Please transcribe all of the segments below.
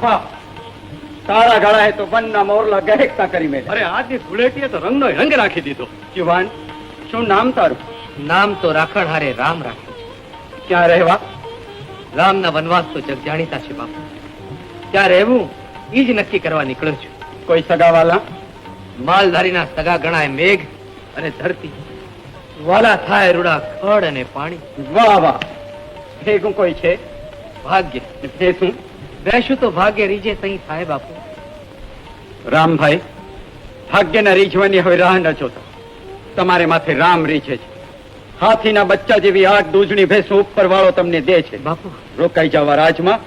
વાહ, તારા ગળાએ તો વનના મોરલા ગહેકતા કરી મેં. અરે આજની ધૂળેટીએ તો રંગનો રંગ રાખી દીધો. યુવાન, શું નામ તારું? નામ તો રાખણ હારે રામ રાખ્યું. ક્યાં રહેવા? રામના વનવાસ તો જગ જાણીતા છે બાપુ. ત્યાં રહેવું ઈ જ નક્કી કરવા નીકળ્યો છું. કોઈ સગાવાલા? માલધારીના સગા ગણાય મેઘ અને ધરતી. વાલા થાય રૂડા ખડ અને પાણી. વાહ વાહ, ભેગું કોઈ છે? ભાગ્ય તે શું? બેસું તો ભાગ્ય રીજે તઈ થાય બાપુ. રામભાઈ, ભાગ્યના રીઝવાની હવે રાહ ન જોતા. તમારે માથે રામ રીઝે છે. હાથીના બચ્ચા જેવી 8 દૂધણી ભેંસો ઉપર વાળો તમને દે છે. બાપુ રોકાઈ જવા રાજમાં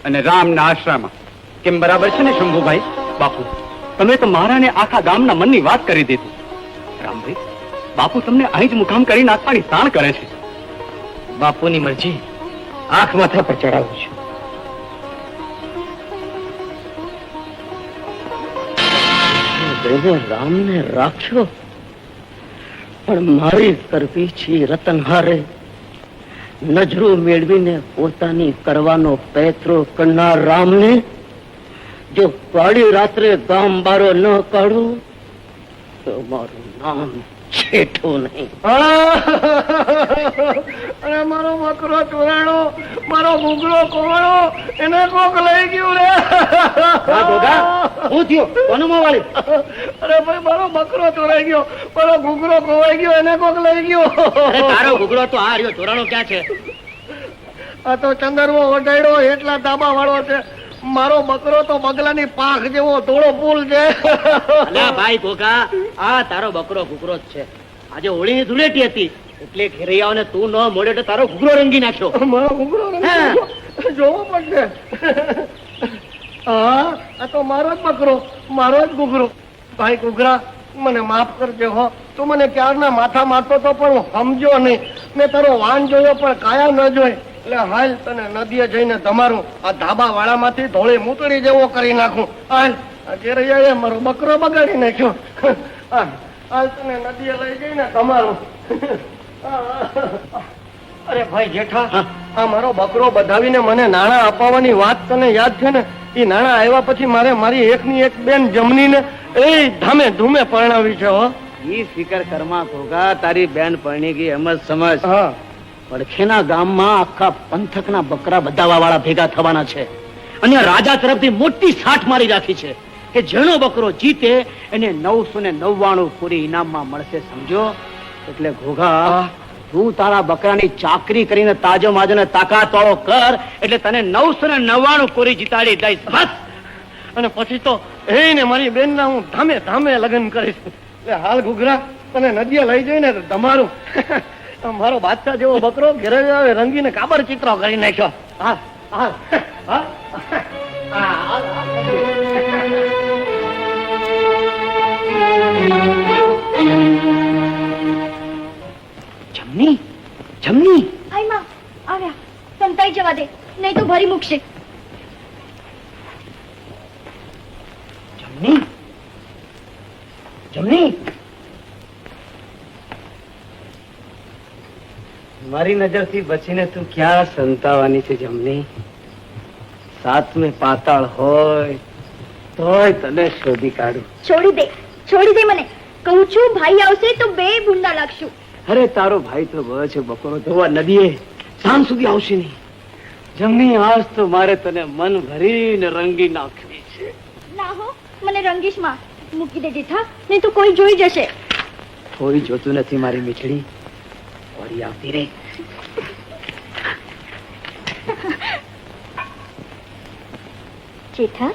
અને રામના આશ્રમમાં. કેમ બરાબર છે ને શંભુભાઈ? બાપુ, તમે તો મારા ને આખા ગામના મનની વાત કરી દીધું. રામભાઈ, બાપુ તમને અહીં જ મુકામ કરી નાખવાની તાણ કરે છે. બાપુની મરજી આંખ માથા પર ચડાવું છું. રામને રાખ્યો, પણ મારી કરવી છે રતનહારે. નજરો મેળવીને પોતાની કરવાનો પેત્રો કરનાર રામને જો કાળી રાત્રે ગામ બારો ન કાઢું તો મારું નામ છેઠું નહીં. અને મારો મકરો ચોરાણો, મારો ગુગલો કોવળો એને કોક લઈ ગયું રે. શું થયું? કોનું મોં વાળી? અરે ભાઈ, મારો મકરો ચોરાઈ ગયો, મારો ગુગલો ખોવાઈ ગયો, એને કોક લઈ ગયો. તારો ગુગળો તો આ રહ્યો, ચોરાણો ક્યાં છે? આ તો ચંદરવો ઓઢાડ્યો એટલા ધાબા વાળો છે. મારો બકરો તો બગલાની પાંખ જેવો ધોળો પુલ છે. અલ્યા ભાઈ ભોગા, આ તારો બકરો ઘૂઘરો જ છે. આજે હોળીની ધૂળેટી હતી એટલે ઘેરૈયાઓને તું ન મોડે તો તારો ઘૂઘરો રંગી નાખ્યો. મારો ઘૂઘરો જોવો પડશે. હા, આ તો મારો જ બકરો, મારો જ ઘૂઘરો. ભાઈ ઘૂઘરા, મને માફ કરજો હો. તું મને ક્યારના માથા મારતો તો પણ સમજો નહીં. મેં તારો વાન જોયો પણ કાયા ન જોઈ. એટલે હાલ તને નદીએ જઈને તમારું આ ધાબા વાળામાંથી ધોળી મૂતળી જેવો કરી નાખું. હાલ, ઘેરૈયાએ મારો બકરો બગાડી નાખ્યો. હાલ તને નદીએ લઈ જઈને તમારું. અરે ભાઈ જેઠા, આ મારો બકરો બધાવીને મને નાણાં અપાવવાની વાત તને યાદ છે ને? એ નાણાં આવ્યા પછી મારે મારી એકની એક બેન જમનીને એ ધામે ધૂમે પરણાવી છે. હો, ઈ ફિકર કરમાં ભોગા, તારી બેન પરણી ગઈ એમ જ સમજ. હા, પડખેના ગામમાં આખા પંથકના બકરા બધાવા વાળા ભેગા થવાના છે અને રાજા તરફથી મોટી સાઠ મારી રાખી છે કે જેનો બકરો જીતે એને 999 પૂરી ઇનામમાં મળશે. સમજો? એટલે ઘોઘા, તું તારા બકરાની ચાકરી કરીને તાજો માજો ને તાકાત વાળો કર એટલે તને 999 પૂરી જીતાડી દઈશ. બસ. અને પછી તો એને મારી બેન ના હું ધામે ધામે લગ્ન કરીશ. એટલે હાલ ઘૂઘરા, તને નદીએ લઈ જઈને તમારું મારો બાદશાહ જેવો બકરો ઘેરે રંગીને કાબર ચિત્રો કરી નાખ્યો. હા હા હા. જમની, જમની. આઈ માં, આવ્યા. સંતાઈ જવા દે, નહીં તો ભરી મૂકશે. જમની, જમની. મારી નજરથી બચીને તું ક્યાં સંતાવાની છે જમની? સાતમે પાતાળ હોય તોય તને શોધી કાઢું. છોડી દે, છોડી દે મને. કહું છું, ભાઈ આવશે તો બે બુંડા લાગશું. અરે તારો ભાઈ તો ગયો છે બપોરો ધોવા નદીએ, સાંજ સુધી આવશે નહીં. જમની, આજ તો મારે તને મન ભરીને રંગી નાખવી છે. ના હો, મને રંગીશ માં મૂકી દે જેઠા, નહીં તો કોઈ જોઈ જશે. કોઈ જોતું નથી મારી મીઠડી. વળી આવતી રે. જેઠા,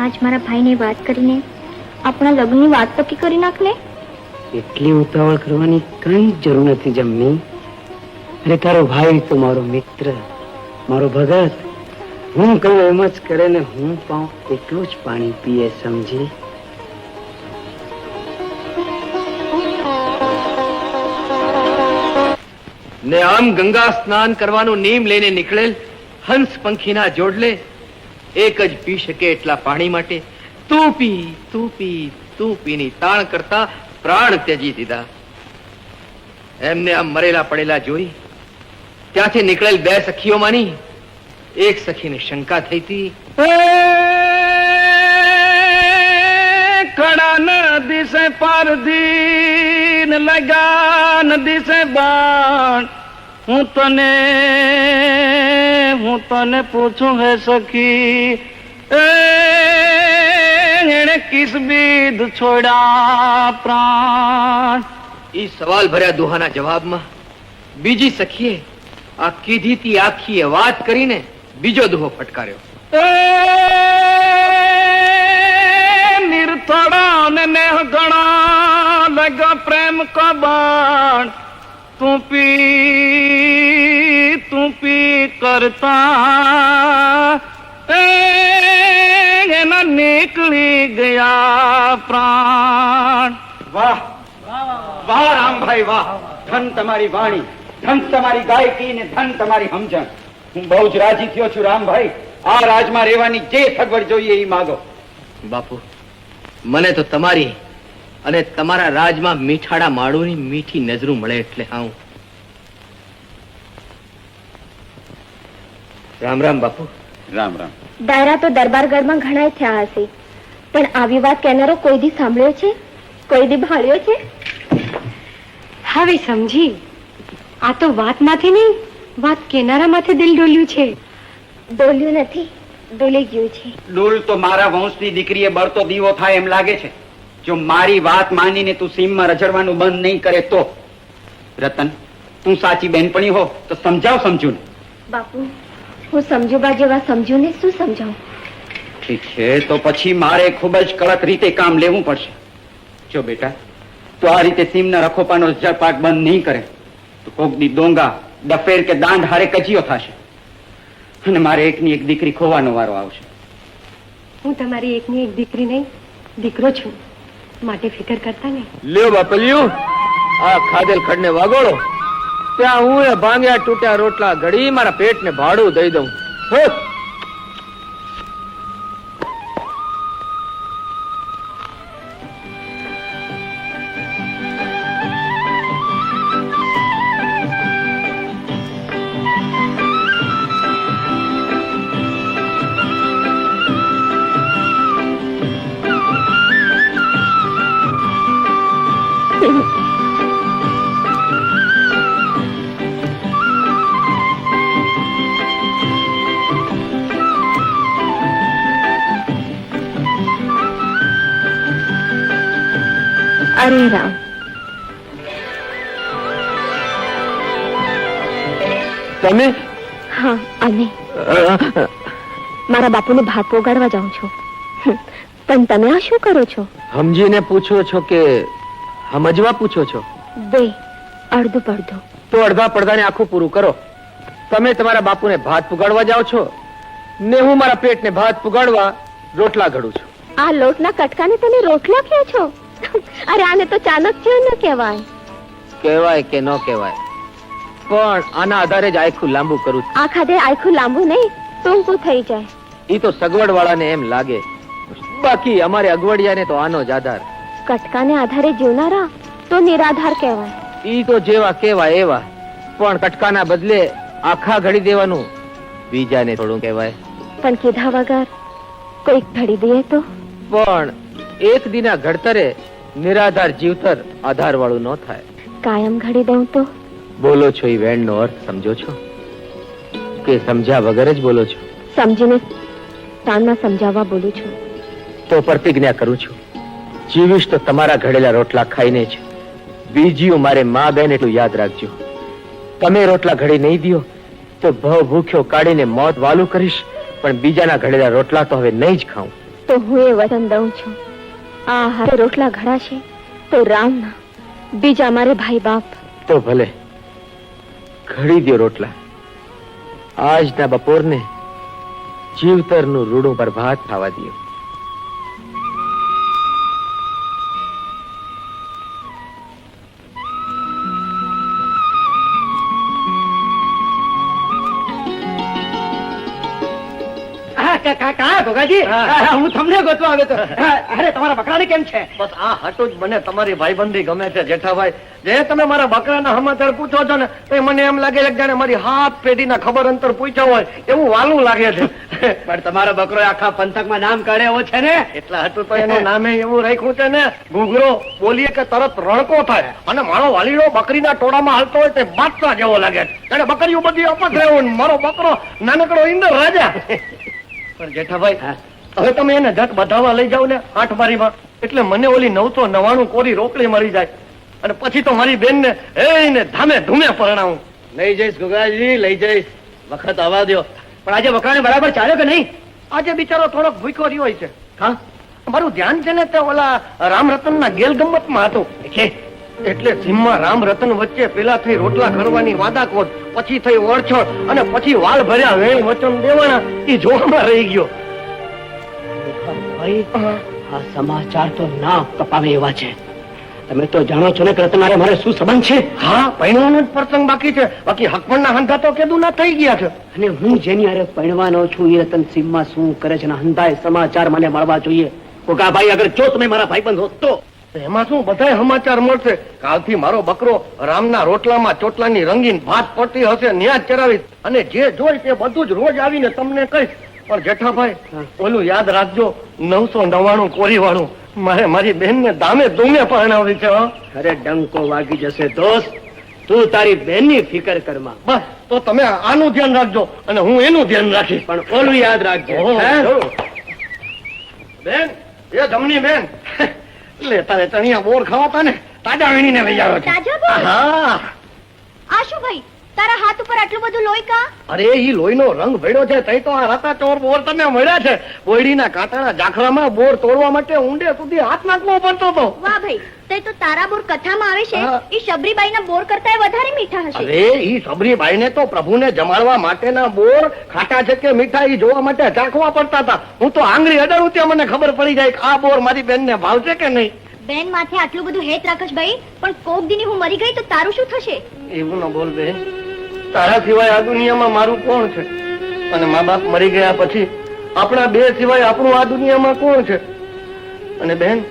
આજ મારા ભાઈને વાત કરીને આપણા લગ્નની વાત પક્કી કરી નાખ ને. એટલી ઉતાવળ કરવાની કઈ જરૂર નથી જમની. અરે તારો ભાઈ તો મારો મિત્ર, મારો ભગત. હું કહું એમ જ કરે ને હું પાઉં એટલું જ પાણી પીએ. સમજી? ને આમ ગંગા સ્નાન કરવાનું નીમ લઈને નીકળેલ હંસ પંખીના જોડલે એક જ પી શકે એટલા પાણી માટે તું પી, તું પી, તું પીની તાણ કરતા પ્રાણ ત્યજી દીધા. એમને આમ મરેલા પડેલા જોઈ ત્યાંથી નીકળેલ બે સખીઓમાંની એક સખીને શંકા થઈ હતી. ખડા નદી સે પરદીન લગા નદી સે બાણ હું તને પૂછું હે સખી એણે કિસ બીદ છોડા પ્રાણ. ઈ સવાલ ભર્યા દુહાના જવાબમાં બીજી સખીએ આ કીધીતી આખીએ વાત કરીને બીજો દુહો ફટકાર્યો. નિર્થડા ને નેહ ગણા લગા પ્રેમ કા બાણ તું પી કરતા એના નીકળી ગયા પ્રાણ. વાહ વાહ રામભાઈ વાહ, ધન તમારી વાણી, ધન તમારી ગાયકી ને ધન તમારી સમજણ. હું બહુ જ રાજી થયો છું રામભાઈ. આ રાજમાં રહેવાની જે સગવડ જોઈએ એ માગો. બાપુ, મને તો તમારી અને તમારા રાજમાં મીઠાડા માળોની મીઠી નજરું મળે એટલે આવું. રામ રામ બાપુ. રામ રામ. દાયરા તો દરબારગઢમાં ઘણાય થયા હશે, પણ આવી વાત કહેનારો કોઈ દી સાંભળ્યો છે? કોઈ દી ભાળ્યો છે? હવે સમજી, આ તો વાત માંથી નહીં, વાત કેનારા માથે દિલ ડોલ્યું છે. ડોલ્યું નથી, ડોલી ગયું છે. ડોલ તો મારા વંશની દીકરીએ બળતો દીવો થાય એમ લાગે છે. જો મારી વાત માનીને તું સીમમાં રજડવાનું બંધ નહીં કરે તો. રતન, તું સાચી બેનપણી હો તો સમજાવ સમજુ ને. બાપુ, હું સમજુબા જેવા સમજુ ને શું સમજાવું? ઠીક છે, તો પછી મારે ખૂબ જ કડક રીતે કામ લેવું પડશે. જો બેટા, તો આ રીતે સીમના રખોપાનો જપાક બંધ નહીં કરે તો કોકની ડોંગા, ડફેર કે દાંડ હારે કજીયો થશે અને મારે એકની એક દીકરી ખોવાનો વારો આવશે. હું તમારી એકની એક દીકરી નહીં, દીકરો છું, માટે ફિકર કરતા નહીં. લ્યો બાપલ્યું, આ ખાધેલ ખડને વાગોળો, ત્યાં હું એ ભાંગ્યા તૂટ્યા રોટલા ઘડી મારા પેટને ભાડું દઈ દઉં. હો! અરે રામ, તમે? હા, અમે મારા બાપુને ભાત પોગાડવા જાઉં છું. પણ તમે આ શું કરો છો? સમજીને પૂછો છો કે સમજવા પૂછો છો? બે, અડધું પડધું. તો અડધા પડધાને આખું પૂરું કરો. તમે તમારા બાપુને ભાત પુગાડવા જાઓ છો ને હું મારા પેટને ભાત પુગાડવા રોટલા ઘડું છું. આ લોટના કટકાને તમે રોટલા કહો છો? અરે આને તો ચાણક્ય ન કહેવાય. કહેવાય કે ન કહેવાય, પણ આના આધારે જ આખું લાંબુ કરું છું. આ ખાધે આખું લાંબુ નહીં, ટૂંકું થઈ જાય. ઈ તો સગવડ વાળાને એમ લાગે, બાકી અમારે અગવડિયાને તો આનો જ આધાર. કટકાને આધારે જીવનારા તો નિરાધાર કહેવાય. ઈ તો જેવા કેવાય એવા, પણ કટકાના બદલે આખા ઘડી દેવાનું બીજાને થોડું કહેવાય. પણ કીધા વગર કોઈક ઘડી દે તો? પણ એક દિના ઘડતરે નિરાધાર જીવતર આધાર વાળું ન થાય. કાયમ ઘડી દઉં તો? બોલો છો ઈ વેણ નો અર્થ સમજો છો કે સમજ્યા વગર જ બોલો છો? સમજીને તાનમાં સમજાવવા બોલું છું. તો પ્રતિજ્ઞા કરું છું, જીવીશ તો તમારા ઘડેલા રોટલા ખાઈને જ. બીજીયું મારે માં બેન એટલું યાદ રાખજો. તમે રોટલા ઘડી નહીં દો તો ભવ ભૂખ્યો કાઢીને મોત વાલું કરીશ, પણ બીજાના ઘડેલા રોટલા તો હવે નહીં જ ખાઉં. તો હું એ વચન દઉં છું, આ હારે રોટલા ઘડાશે તો રામના, બીજા મારે ભાઈ બાપ. તો ભલે ઘડી દો રોટલા. આજના બપોરને જીવતરનું રૂડું પર ભાત ખાવા દો. કા ગોગાજી હું તમને ગોતવા આવ્યો તો અરે તમારા બકરાને કેમ છે બસ આ હાટું જ મને તમારી ભાઈબંધી ગમે છે જેઠાભાઈ. જે તમે મારા બકરાના સમાચાર પૂછો છો ને તો મને એમ લાગે છે કે જાણે મારી હાથ પેઢીના ખબર અંતર પૂછ્યા હોય એવું વાલું લાગે છે. પણ તમારો બકરો આખા પંથકમાં નામ કરે એવો છે ને એટલા હાટું તો એનું નામે એવું રાખ્યું છે ને ઘૂઘરો. બોલીએ કે તરત રણકો થાય. અને મારો વાલીડો બકરીના ટોળામાં હાલતો હોય તે બાદશાહ જેવો લાગે છે. જાણે બકરીઓ બધી અપત રહ્યો ને મારો બકરો નાનકડો ઇન્દર રાજા. પણ જેઠાભાઈ હવે તમે એને જટ બધાવા લઈ જાવ ને 8 બારીમાં એટલે મને ઓલી 999 કોરી રોકડી મળી જાય. અને પછી તો મારી બેન ને એને ધામે ધૂમે પરણાવું. લઈ જઈશ ગોગાજી લઈ જઈશ વખત આવવા દો. પણ આજે બકરાને બરાબર ચાલ્યો કે નહીં આજે બિચારો થોડોક ભૂખ્યો રહ્યો છે. હા મારું ધ્યાન છે ને તે ઓલા રામરતનના ગેલગમ્મતમાં હતું. એટલે સીમમાં રામરતન વચ્ચે પેલા થઈ રોટલા ઘડવાની વાદાખોટ, પછી થઈ ઓળછોડ અને પછી વાલ ભર્યા વેણ વચન દેવાના એ જોવામાં રહી ગયો. ભાઈ આ સમાચાર તો ના કપાવે એવા છે. તમે તો જાણો છો ને કે રતનારે મારે શું સંબંધ છે. હા, પૈણવાનો જ પ્રસંગ બાકી છે. બાકી હકમણના હંધા તો કેદું ના થઈ ગયા છે. અને હું જેની હારે પરણવાનો છું એ રતન સીમમાં શું કરે છે ને હંધાય સમાચાર મને મળવા જોઈએ. કોકાભાઈ અગર જો તમે મારા ભાઈબંધ હોત તો એમાં શું બધાય સમાચાર મળશે. કાલથી મારો બકરો રામના રોટલામાં ચોટલાની રંગીન ભાત પડતી હશે ન્યા જ ચરાવીશ. અને જે જોઈ તે બધું જ રોજ આવીને તમને કહીશ. પણ જેઠાભાઈ ઓલું યાદ રાખજો 999 કોરી વાળું મારે મારી બેન ને દામે દુમે પરણાવી છે. અરે ડંકો વાગી જશે દોસ્ત. તું તારી બેનની ફિકર કરમાં. બસ તો તમે આનું ધ્યાન રાખજો અને હું એનું ધ્યાન રાખીશ. પણ ઓલું યાદ રાખજો. બેન એ જમની બેન લે તારે ચણિયા બોર ખાવાતા ને તાજા વીણીને લઈ આવ્યો છે. તાજા બોર? હા. આ શું ભાઈ તારા હાથ ઉપર આટલું બધું લોહી કા? અરે ઈ લોહીનો રંગ ભેડો છે તઈ તો આ રાતા ચોર બોર તમે મળ્યા છે. બોયડીના કાંટાના જાખરામાં બોર તોડવા માટે ઊંડે સુધી હાથ નાખવો પડતો હતો. વાહ ભાઈ તે તો તારા બોર કથામાં આવે છે એ શબરીબાઈના બોર કરતા વધારે મીઠા હશે. અરે ઈ સબરીબાઈને તો પ્રભુને જમાડવા માટેના બોર ખાટા છે કે મીઠા ઈ જોવા માટે ચાખવા પડતા હતા. હું તો આંગળી અડાડું ત્યાં મને ખબર પડી જાય કે આ બોર મારી બેનને ભાવશે કે નહીં. બેન માથે આટલું બધું હેત રાખશ ભાઈ. પણ કોક દીની હું મરી ગઈ તો તારું શું થશે? એવું ન બોલ બેન. તારા સિવાય આ દુનિયામાં મારું કોણ છે? અને મા બાપ મરી ગયા પછી આપણા બે સિવાય આપણું આ દુનિયામાં કોણ છે? અને બેન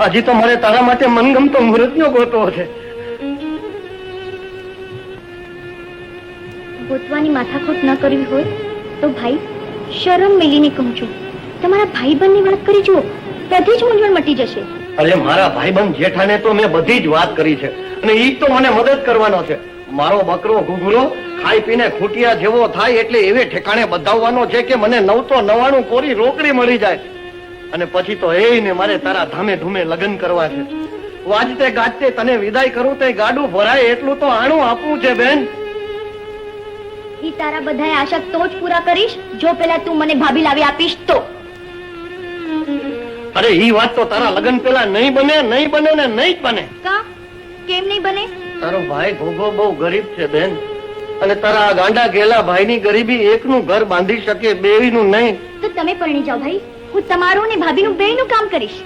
હજી તો મારે તારા માટે મનગમતો મૃત્યુ ગોતવો છે. ગોતવાની માથાકૂટ ન કરવી હોય તો ભાઈ શરમ મેલીને કહું છું તમારા ભાઈબંધની વાત કરી જુઓ. બધી જ મૂંઝવણ મટી જશે. અરે મારા ભાઈબંધ જેઠાને તો મેં બધી જ વાત કરી છે અને ઈ તો મને મદદ કરવાનો છે. મારો બકરો ઘૂઘરો ખાઈ પીને ખૂટિયા જેવો થાય એટલે એવે ઠેકાણે બધાવવાનો છે કે મને 999 કોરી રોકડી મળી જાય. અને પછી તો એને મારે તારા ધામે ધૂમે લગ્ન કરવા છે. વાજતે ગાજતે તને વિદાય કરું તે ગાડું ભરાય એટલું તો આણું આપવું છે બેન. ઈ તારા બધાય આશા તો જ પૂરા કરીશ જો પેલા તું મને ભાભી લાવી આપીશ તો. અરે ઈ વાત તો તારા લગ્ન પેલા નહીં બને ને નહીં જ બને. કા કેમ નહીં બને? તારો ભાઈ ઘોઘો બહુ ગરીબ છે બેન. અને તારા આ ગાંડા ગેલા ભાઈની ગરીબી એકનું ઘર બાંધી શકે બેયનું નહીં. તો તમે પરણી જાઓ ભાઈ. હું તમારું ને ભાભીનું બેયનું કામ કરીશ.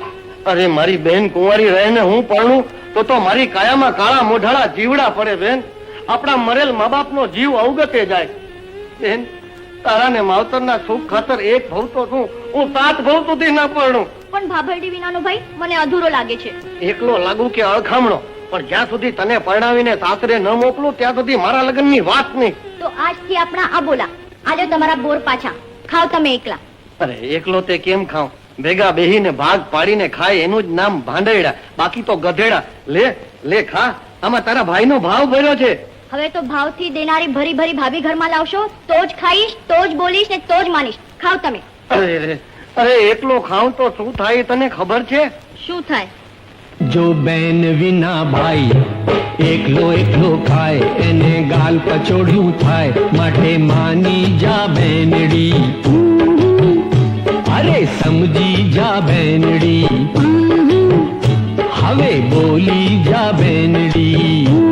અરે મારી બેન કુંવારી રહે ને હું પરણું તો મારી કાયામાં કાળા મોઢાળા જીવડા પડે બેન. આપણા મરેલ મા બાપનો જીવ અવગતે જાય. બેન તારા ને માવતરના સુખ ખાતર એક ભવ તો છું, હું 7 ભવ સુધી ના પરણું. પણ ભાભરડી વિનાનો ભાઈ મને અધૂરો લાગે છે. એકલો લાગુ કે અળખામણો, પણ જ્યાં સુધી તને પરણાવીને સાસરે ન મોકલું ત્યાં સુધી મારા લગ્નની વાત નહીં. તો આજથી આપણા આ બોલા. આલ્યો તમારા બોર પાછા. ખાઓ તમે એકલા. અરે એકલો તે કેમ ખાવ? ભેગા બેહીને ભાગ પાડીને ખાય એનું જ નામ ભાંડેડા, બાકી તો ગધેડા. લે ખા. આમાં તારા ભાઈનો ભાવ ભર્યો છે. હવે તો ભાવથી દેનારી ભરી ભરી ભાભી ઘરમાં લાવશો તો જ ખાઈશ, તો જ બોલીશ ને તો જ માનીશ. ખાઓ તમે. અરે એકલો ખાવ તો શું થાય તને ખબર છે? શું થાય? જો બેન વિના ભાઈ એકલો એકલો ખાય એને ગાલ પચોડ્યું થાય. માટે માની જા બેનડી, અરે સમજી જા બેનડી, હવે બોલી જા બેનડી.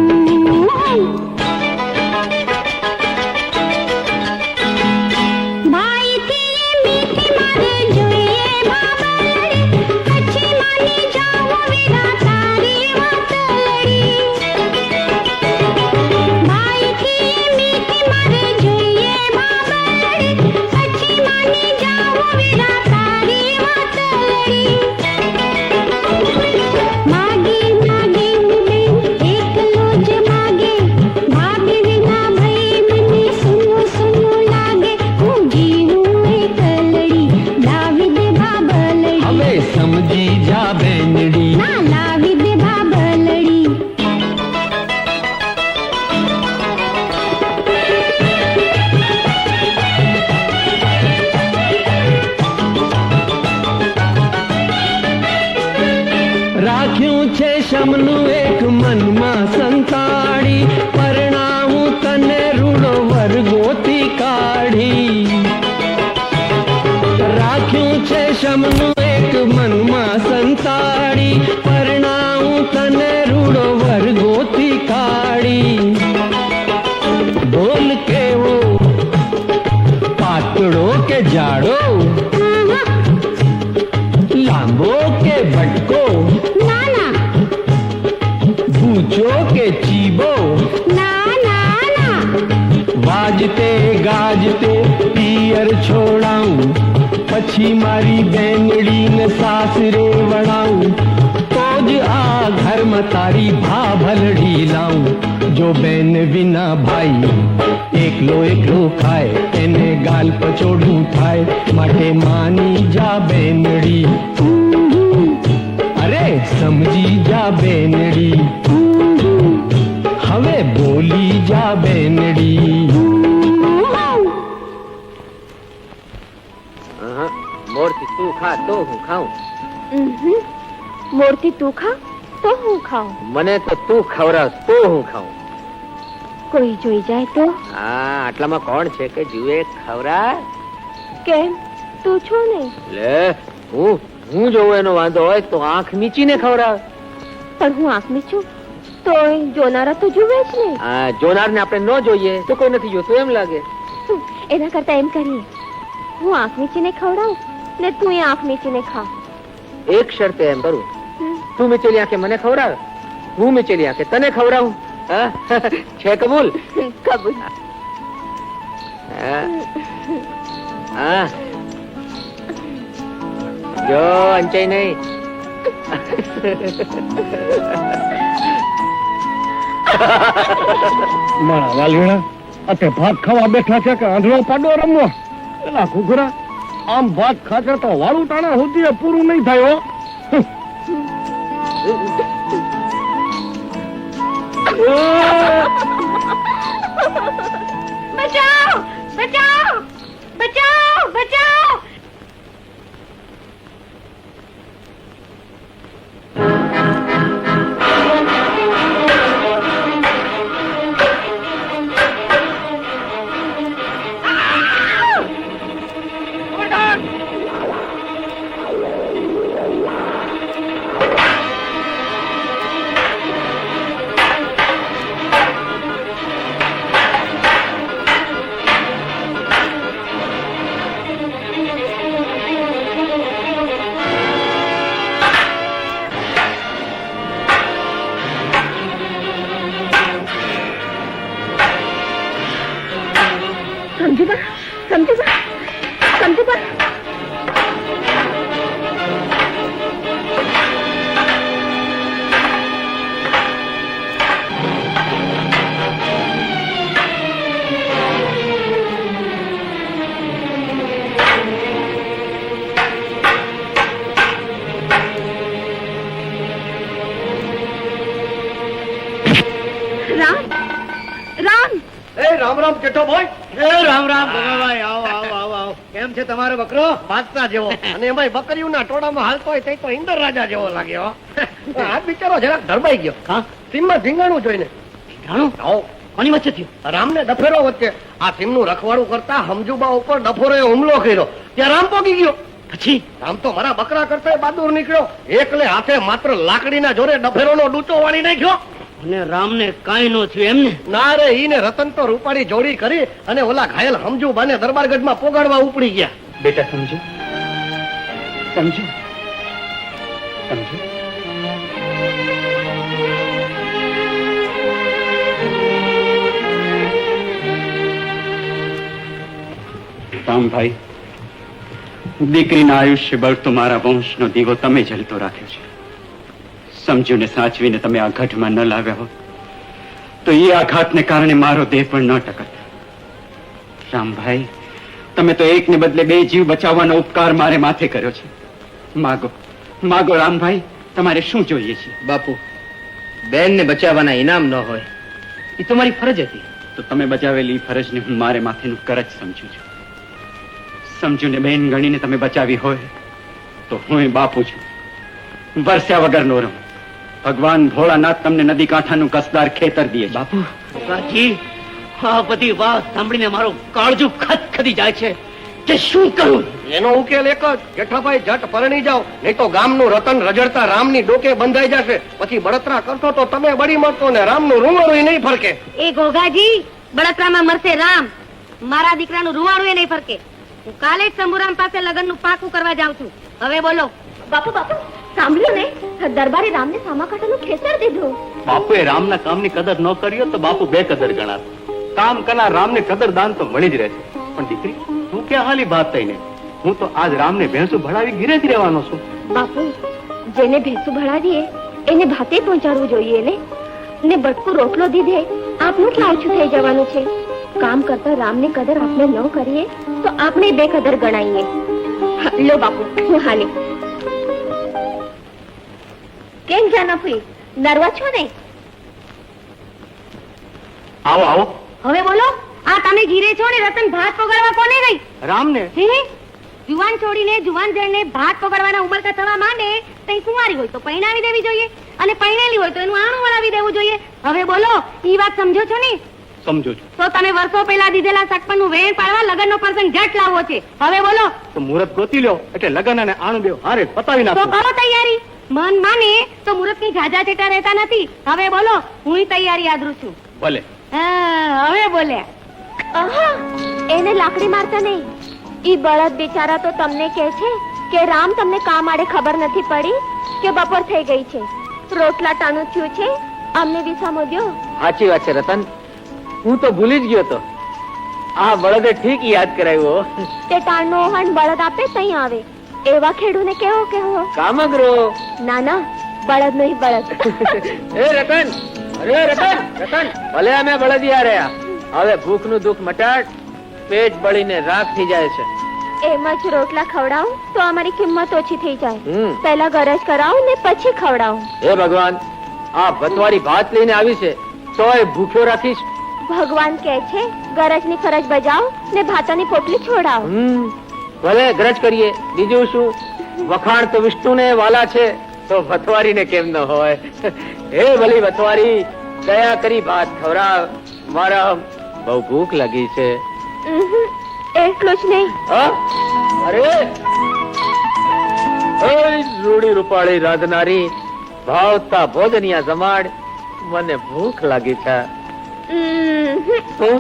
બેનડી ના લાવી દે બાબલડી. રાખ્યું છે શમનું એક મનમાં સંતાડી પરણાવું તને રૂડો વરગોતી કાઢી રાખ્યું છે શમનું એક મનમાં સંતાડી પરણાવું તને રૂડો વરગોતી કાઢી બોલ કેવો પાતળો કે જાડો લાંબો કે ભટકો ના ના પૂછો કે ચીબો ના ના ના. વાજતે ગાજતે પિયર છોડાવું પછી મારી બેનડીને સાસરે વળાવું તો જ આ ઘરમાં તારી ભાભલડી લાવું જો બેન વિના ભાઈ એકલો એકલો ખાય એને ગાલ પચોડું થાય માટે માની જા બેનડી અરે સમજી જા બેનડી હવે બોલી જા બેનડી મોરથી તું ખા તો હું ખાઉં. મોરથી તું ખા તો હું ખાઉં. મને તો તું ખવડાવ તો હું ખાઉં. કોઈ જોઈ જાય તો? હા, આટલામાં કોણ છે કે જુએ ખવડાવ? કેમ, તું છો ને? લે હું જોઉં એનો વાંધો હોય તો આંખ મીચીને ખવડાવ. પણ હું આંખ મીચું તો જોનારા તો જુએ જ ને. આ જોનારને આપણે ન જોઈએ તો કોઈ નથી જોતું એમ લાગે. એના કરતા એમ કરીએ, હું આંખ મીચીને ખવડાવું ને તું આંખ મીચીને ખા. એક શરતે એમ કરું, તું મીચેલી આંખે મને ખવડાવ, હું મીચેલી આંખે તને ખવડાવું. હા? છે કબૂલ? કબૂલ. હા. હા. જો અંચાઈ નહીં. મારા વાલવીણા અત્યારે ભાત ખાવા બેઠા છે કે આંધળો પાડો રમવો? એલા ઘૂઘરા, આમ ભાત ખાશે તો વાળું ટાણા સુધી એ પૂરું નહીં થાય હો. બચાવ બચાવ બચાવ બચાવ. સમજુબા રામ રામ જેઠો ભાઈ. રામ રામ ભગાભાઈ, આવો આવો આવો આવો. કેમ છે તમારો બકરો? બાદશાહ જેવો. અને એમાંય બકરીઓના ટોળામાં હાલતો હોય તે તો ઇન્દર રાજા જેવો લાગે હો. આ બિચારો જરાક ધરબાઈ ગયો. હા, સીમમાં ધીંગાણું જોઈને. જાણો કોની વચ્ચે થયું? રામને ડફેરો વચ્ચે આ સીમનું રખવાડું કરતા હમજુબા ઉપર ડફોરોએ હુમલો કર્યો. ત્યાં રામ પોગી ગયો. પછી રામ તો મારા બકરા કરતા બહાદુર નીકળ્યો. એકલે હાથે માત્ર લાકડીના જોરે ડફેરોનો ડૂચો વાળી નાખ્યો. અને રામને કાંઈ નો થયું એમને? ના રે, ઈને રતન તો રૂપાળી જોડી કરી અને ઓલા ઘાયલ હમજુબાને દરબારગઢમાં પોગાડવા ઉપડી ગયા. બેટા સમજો, સમજો, સમજો. રામભાઈ, દીકરીના આયુષ્યભર તો મારા વંશનો દીવો તમે જલતો રાખ્યો છે. સમજ્યુને સાચવીને તમે આ ગઢમાં ન લાવ્યા હો તો એ આઘાતને કારણે મારો દેહ પણ ન ટકત. રામભાઈ, તમે તો એકને બદલે બે જીવ બચાવવાનો ઉપકાર મારે માથે કર્યો છે. માગો માગો રામભાઈ, તમારે શું જોઈએ છે? બાપુ, બેનને બચાવવાના ઇનામ ન હોય એ તો મારી ફરજ હતી. તો તમે બચાવેલી ફરજને હું મારે માથેનું કરજ સમજુ છું. સમજુને બેન ગણીને તમે બચાવી હોય તો હું બાપુ છું. વરસ્યા વગર નો રહું. ભગવાન ભોળાનાથ તમને નદી કાંઠાનું કસદાર ખેતર દે છે. બાપુ, કાકી, આ બધી વાત સાંભળીને મારું કાળજું ખદખદી જાય છે કે શું કરું. એનો ઉકેલ એક જ, જેઠાભાઈ જટ પરણી જાઓ, નહીં તો ગામનું રતન રજડતા રામની ડોકે બંધાઈ જશે. પછી બળતરા કરશો તો તમે બળી મળશો ને રામનું રૂંવાળું નહીં ફરકે. એ ઘોઘાજી, બળતરામાં મરશે રામ, મારા દીકરાનું રૂવાણું એ નહીં ફરકે. હું કાલે જ શંભુરામ પાસે લગ્નનું પાકું કરવા જાઉં છું. હવે બોલો. બાપુ બાપુ સાંભળ્યું ને, દરબારે રામને સામા કાંઠાનું ખેતર દીધું. બાપુએ રામના કામની કદર ન કરી હોત તો બાપુ બેકદર ગણાત. કામ કરનાર રામને કદરદાન તો મળી જ રહેશે. પણ દીકરી, તું ક્યાં હાલી વાત થઈને? હું તો આજ રામને ભેંસું ભણાવી ઘીરે જ રહેવાનો છું. બાપુ, જેને ભેંસું ભણાવીએ એને ભાતે પહોંચાડવું જોઈએ ને બટકું રોટલો દીધે આપનું ક્યાં ઓછું થઈ જવાનું છે. કામ કરતા રામની કદર આપણે ન કરીએ તો આપણે બેકદર ગણાઈએ. લો બાપુ, હું હાલી. કેમ જાનફી, નર્વસ છો ને? આવો આવો. હવે બોલો, આ તમે ઘીરે છો ને રતન ભાત પગાડવા કોને ગઈ? રામને. હે? જુવાન છોડીને જુવાન જણને ભાત પગાડવાના ઉમરકા થવા માંડે તઈ કુંવારી હોય તો પૈણાવી દેવી જોઈએ, અને પૈણેલી હોય તો એનું આણું વળાવી દેવું જોઈએ. હવે બોલો, ઈ વાત સમજો છો ને? સમજો છું. તો તમે વર્ષો પહેલા દીધેલા સગપણનું વેણ પાડવા લગનનો પ્રસંગ જટ લાવવો છે. હવે બોલો. તો મુહૂર્ત ગોતી લ્યો, એટલે લગન અને આણું બેવ હારે પતાવી તો નાખો. કરો તૈયારી. મન માને તો મુહૂર્તની ઝાઝા ચેટા રહેતા નથી. હવે બોલો, હું તૈયારી આદરું છું. ભલે. હા, હવે બોલ્યા. આહા, એને લાકડી મારતા નહીં. ઈ બળદ બિચારા તો તમને કહે છે કે રામ તમને કામ આડે ખબર નથી પડી કે બપોર થઈ ગઈ છે, રોટલા ટાણું થયું છે, અમને વિસામો દ્યો. સાચી વાત છે રતન, હું તો ભૂલી જ ગયો તો. આ બળદે ઠીક યાદ કરાવ્યો. તે ટાણનો ઓહણ બળદ આપે તઈ આવે એવા ખેડૂને કેવો કેવો. કામગરો. ના ના, બળદ નહીં બળદ. એ રતન, અરે રતન, રતન, ભલે અમે બળદિયા રહ્યા, હવે ભૂખનું દુઃખ મટાડ. પેટ બળીને રાખ થઈ જાય છે. એમ જ રોટલા ખવડાવું તો અમારી કિંમત ઓછી થઈ જાય. હમ. પહેલા ગરજ કરાવું ને પછી ખવડાવું. હે ભગવાન, આ ભતવારી ભાત લઈને આવી છે તોય ભૂખ્યો રાખીશ. ભગવાન કહે છે ગરજની ફરજ બજાવ ને ભાતાની પોટલી છોડાવ. ભલે ગરજ કરીએ, બીજું શું? વખાણ તો વિષ્ણુને વાલા છે તો ભતવારીને કેમ ન હોય? હે ભલી ભતવારી, દયા કરી ભાત ખવડાવ. મારા બહુ ભૂખ લાગી છે. એટલું જ નહીં. હા? અરે ઓય રૂડી રૂપાળી રાંધનારી, ભાવતા ભોજનિયા જમાડ, મને ભૂખ લાગી છે. હું?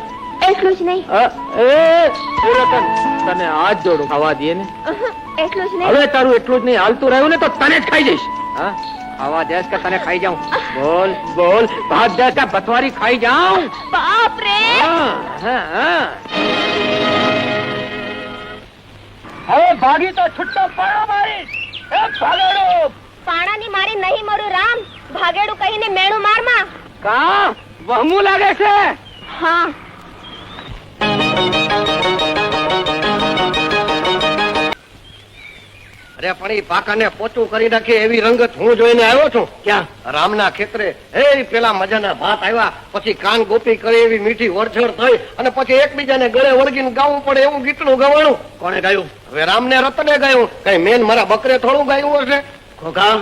એટલું જ નહીં. એ રતન, તને હાથ જોડું, ખાવા દે ને. એટલું જ નહીં. હવે તારું એટલું જ નહીં હાલતું રહ્યું ને તો તને જ ખાઈ જઈશ. હા, ખાવા દેશ કે તને ખાઈ જાઉં? બોલ બોલ, ભાત દેશ કે ભતવારી ખાઈ જાઉં? બાપ રે. હવે ભાગી તો છૂટો પાડો મારી. એ ભાગેડો. પાણાની મારી નહીં મરું રામ, ભાગેડું કહીને મેણું મારમાં. કા વહમું લાગે છે? હા. અરે પણ એ પાકાને પોચું કરી નાખે એવી રંગત હું જોઈને આવ્યો છું. ક્યાં? રામના ખેતરે. એ પેલા મજાના ભાત આવ્યા, પછી કાન ગોપી કરે એવી મીઠી વરછડ થઈ, અને પછી એકબીજાને ગળે વળગીને ગાવું પડે એવું ગીતનું ગવાણું. કોણે ગાયું? હવે રામને રતને ગાયું. કઈ મેન મારા બકરે થોડું ગાયું હશે? ખોખા,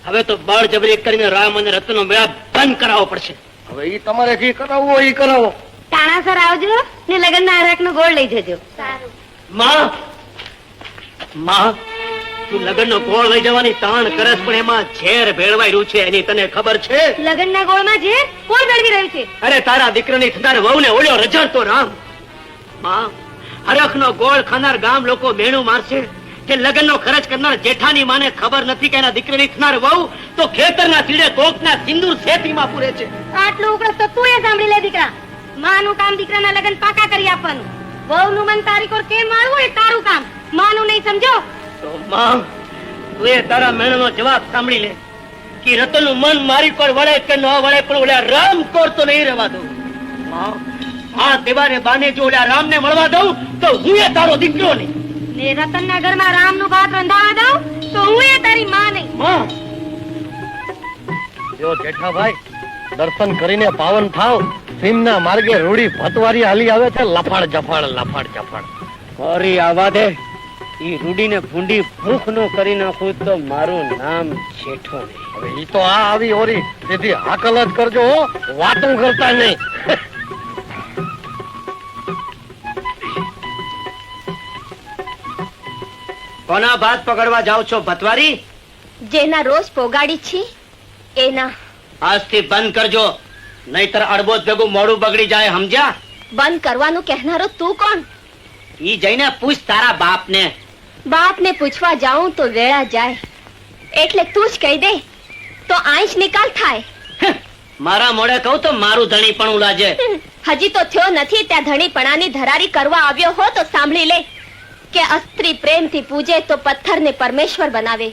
હવે તો બળજબરી કરીને રામ અને રતનનો મેળાપ બંધ કરાવવો પડશે. હવે ઈ તમારે જે કરાવવું હોય ઈ કરાવો. ટાણાસર આવજો ને લગનના હરખનો ગોળ લઈ જજો. માં, માં, તું લગનનો ગોળ લઈ જવાની તાણ કરસ, પણ એમાં ઝેર ભેળવાઈ રહ્યું છે એની તને ખબર છે? લગનના ગોળમાં જે કોણ મેળવી રહ્યું છે? અરે તારા દીકરાની થનાર વહુને ઓળ્યો રજડતો રામ. માં, હરખનો ગોળ ખાનાર ગામ લોકો મેણું મારશે કે લગનનો ખર્ચ કરનાર જેઠાની માને ખબર નથી કે એના દીકરાની થનાર વહુ તો ખેતરના તીડે કોકના સિંદૂર શેતીમાં પૂરે છે. આટલું ઉકળસ તો તું એ સાંભળી લે દીકરા. માનું કામ દીકરાના લગન પાકા કરી આપવાનું. વહુનું મન તારી કોર કેમ મારવું એ તારું કામ. માનું નહીં સમજો તો માં, તું એ તારા મેણનો જવાબ સાંભળી લે કે રતનનું મન મારી પર વળે કે ન વળે, પણ ઓલા રામ કોર તો નહીં રહેવા દઉં. માં, આ દેવાને બાને જો ઓલા રામને મળવા દઉં તો હું એ તારો દીકરો નહીં. ને રતનના ઘરમાં રામનું ભાત રંધાવા દઉં તો હું એ તારી માં નહીં. માં, જો જેઠાભાઈ દર્શન કરીને પાવન થાવ સીમના માર્ગે રૂડી ભતવારી હાલી આવે છે લફાડ જફાડ અરે આવા દે ઈ રૂડીને ભૂંડી ભૂખ નો કરી નાખું તો મારું નામ જેઠો નહીં. હવે ઈ તો આ આવી ઓરી સીધી હાકલ જ કરજો હો, વાતું કરતા નહીં. કોના ભાત પકડવા જાવ છો ભતવારી? જેના રોજ પોગાડી છી એના. આજથી બંધ કરજો, નહીતર અડબોજ ભેગું મોડું બગડી જાય, સમજ્યા? બંધ કરવાનું કહેનારો તું કોણ? ઈ જઈને પૂછ તારા બાપને. બાપને પૂછવા જાઉં તો વેળા જાય, એટલે તું જ કહી દે તો આંચ નિકાલ થાય. મારા મોડે કહું તો મારું ધણી પણ ઉલાજે. હજી તો થયો નથી ત્યાં ધણીપણાની ધરારી કરવા આવ્યો હો તો સાંભળી લે કે અસ્ત્રી પ્રેમથી પૂજે તો પથ્થરને પરમેશ્વર બનાવે,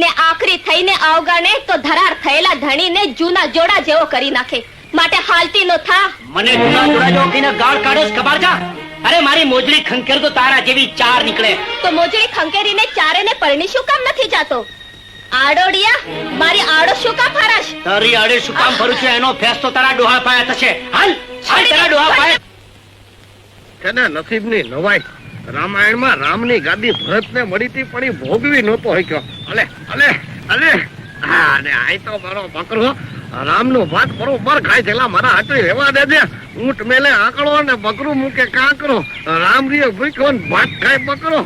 ને આખરી થઈને અવગણે તો ધરાર થયેલા ધણીને જૂના જોડા જેવો કરી નાખે. માટે હાલતી નો થા. મને જૂના જોડા જો કીને ગાળ કાઢો ખબર જા. અરે મારી મોજડી ખંકેર તો તારા જેવી ચાર નીકળે. તો મોજડી ખંકેરીને ચારેને પરણી શું કામ નથી જાતો? આડોડિયા, મારી આડો શું કામ ફરાશ? તારી આડે શું કામ ફરું છું એનો ફેસ તો તારા ડોહા પાયા થશે. હાલ હાલ તારા ડોહા પાયા. છે નસીબની નવાઈ. રામાયણમાં રામની ગાદી ભરતને મળી હતી પણ એ ભોગવી નહોતો શક્યો. અલે અલે અલે હા, ને આ તો મારો બકરો રામનું ભાત બરોબર ખાય છે. મારા હાથે રહેવા દેજે. ઊંટ મેલે આંકડો ને બકરું મૂકે કાંકરો. રામ રીએ ભૂખ્યો ને ભાત ખાય બકરો.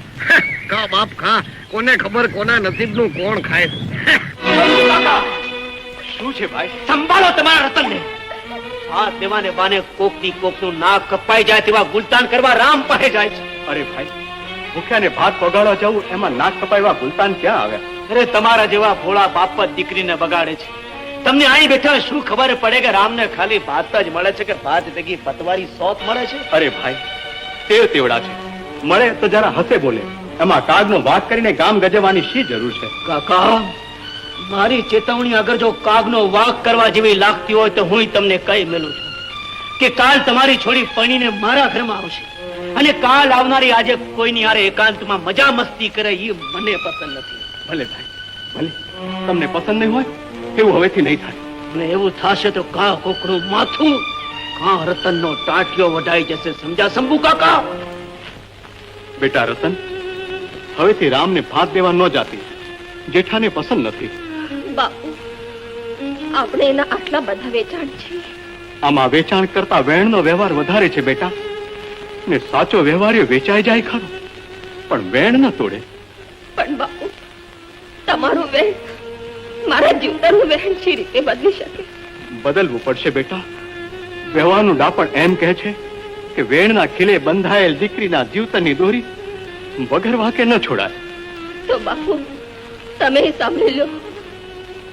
ખા બાપ ખા, કોને ખબર કોના નસીબનું કોણ ખાય. શું છે ભાઈ? સંભાળો તમારા રતનને. આ દેવાને બાને કોકની કોકનું નાક કપાઈ જાય તેવા ગુલતાન કરવા રામ પાસે જાય છે. અરે ભાઈ, ભૂખ્યાને ભાત પગાડવા જવું એમાં નાક કપાયવા ગુલતાન ક્યાં આવ્યા? અરે તમારા જેવા ભોળા બાપ જ દીકરીને બગાડે છે. તમને અહીં બેઠા શું ખબર પડે કે રામને ખાલી ભાત જ મળે છે કે ભાત ભેગી પતવારી સોત મળે છે? અરે ભાઈ, તેવડા છે, મળે તો જરા હસે બોલે. એમાં કાગનો વાત કરીને ગામ ગજવવાની શી જરૂર છે? કાકા, મારી ચેતવણી અગર જો કાગનો વાક કરવા જેવી લાગતી હોય તો હું તમને કહી મેલું છું કે કાલ તમારી છોડી પણીને મારા ઘરમાં આવશે, અને કાલ આવનારી આજે કોઈની હારે એકાંતમાં મજા મસ્તી કરે એ મને પસંદ નથી. ભલે ભાઈ, ભલે. તમને પસંદ નહીં હોય એવું હવેથી નહીં થાય. અને એવું થશે તો કા કોકનું માથું, કા રતનનો ટાંટિયો વઢાઈ જશે. સમજ્યા શંભુ કાકા? બેટા રતન, હવેથી રામને ભાત દેવા ન જાતી. જેઠાને પસંદ નથી. બાપુ, આપણે એના આટલા બધા વેચાણ છે. આમાં વેચાણ કરતા વેણનો વ્યવહાર વધારે છે બેટા. ને સાચો વ્યવહાર્યો વેચાઈ જાય ખરો, પણ વેણ ન તોડે. પણ બાપુ, તમારું વેણ મારા જીવતાનું વેણ શી રીતે બદલી શકે? બદલવું પડશે બેટા. વ્યવહારનું ડાપણ એમ કહે છે કે વેણના ખીલે બંધાયેલ દીકરીના જીવતરની દોરી વગર વાકે ન છોડાય. તો બાપુ, તમે સાંભળી લો.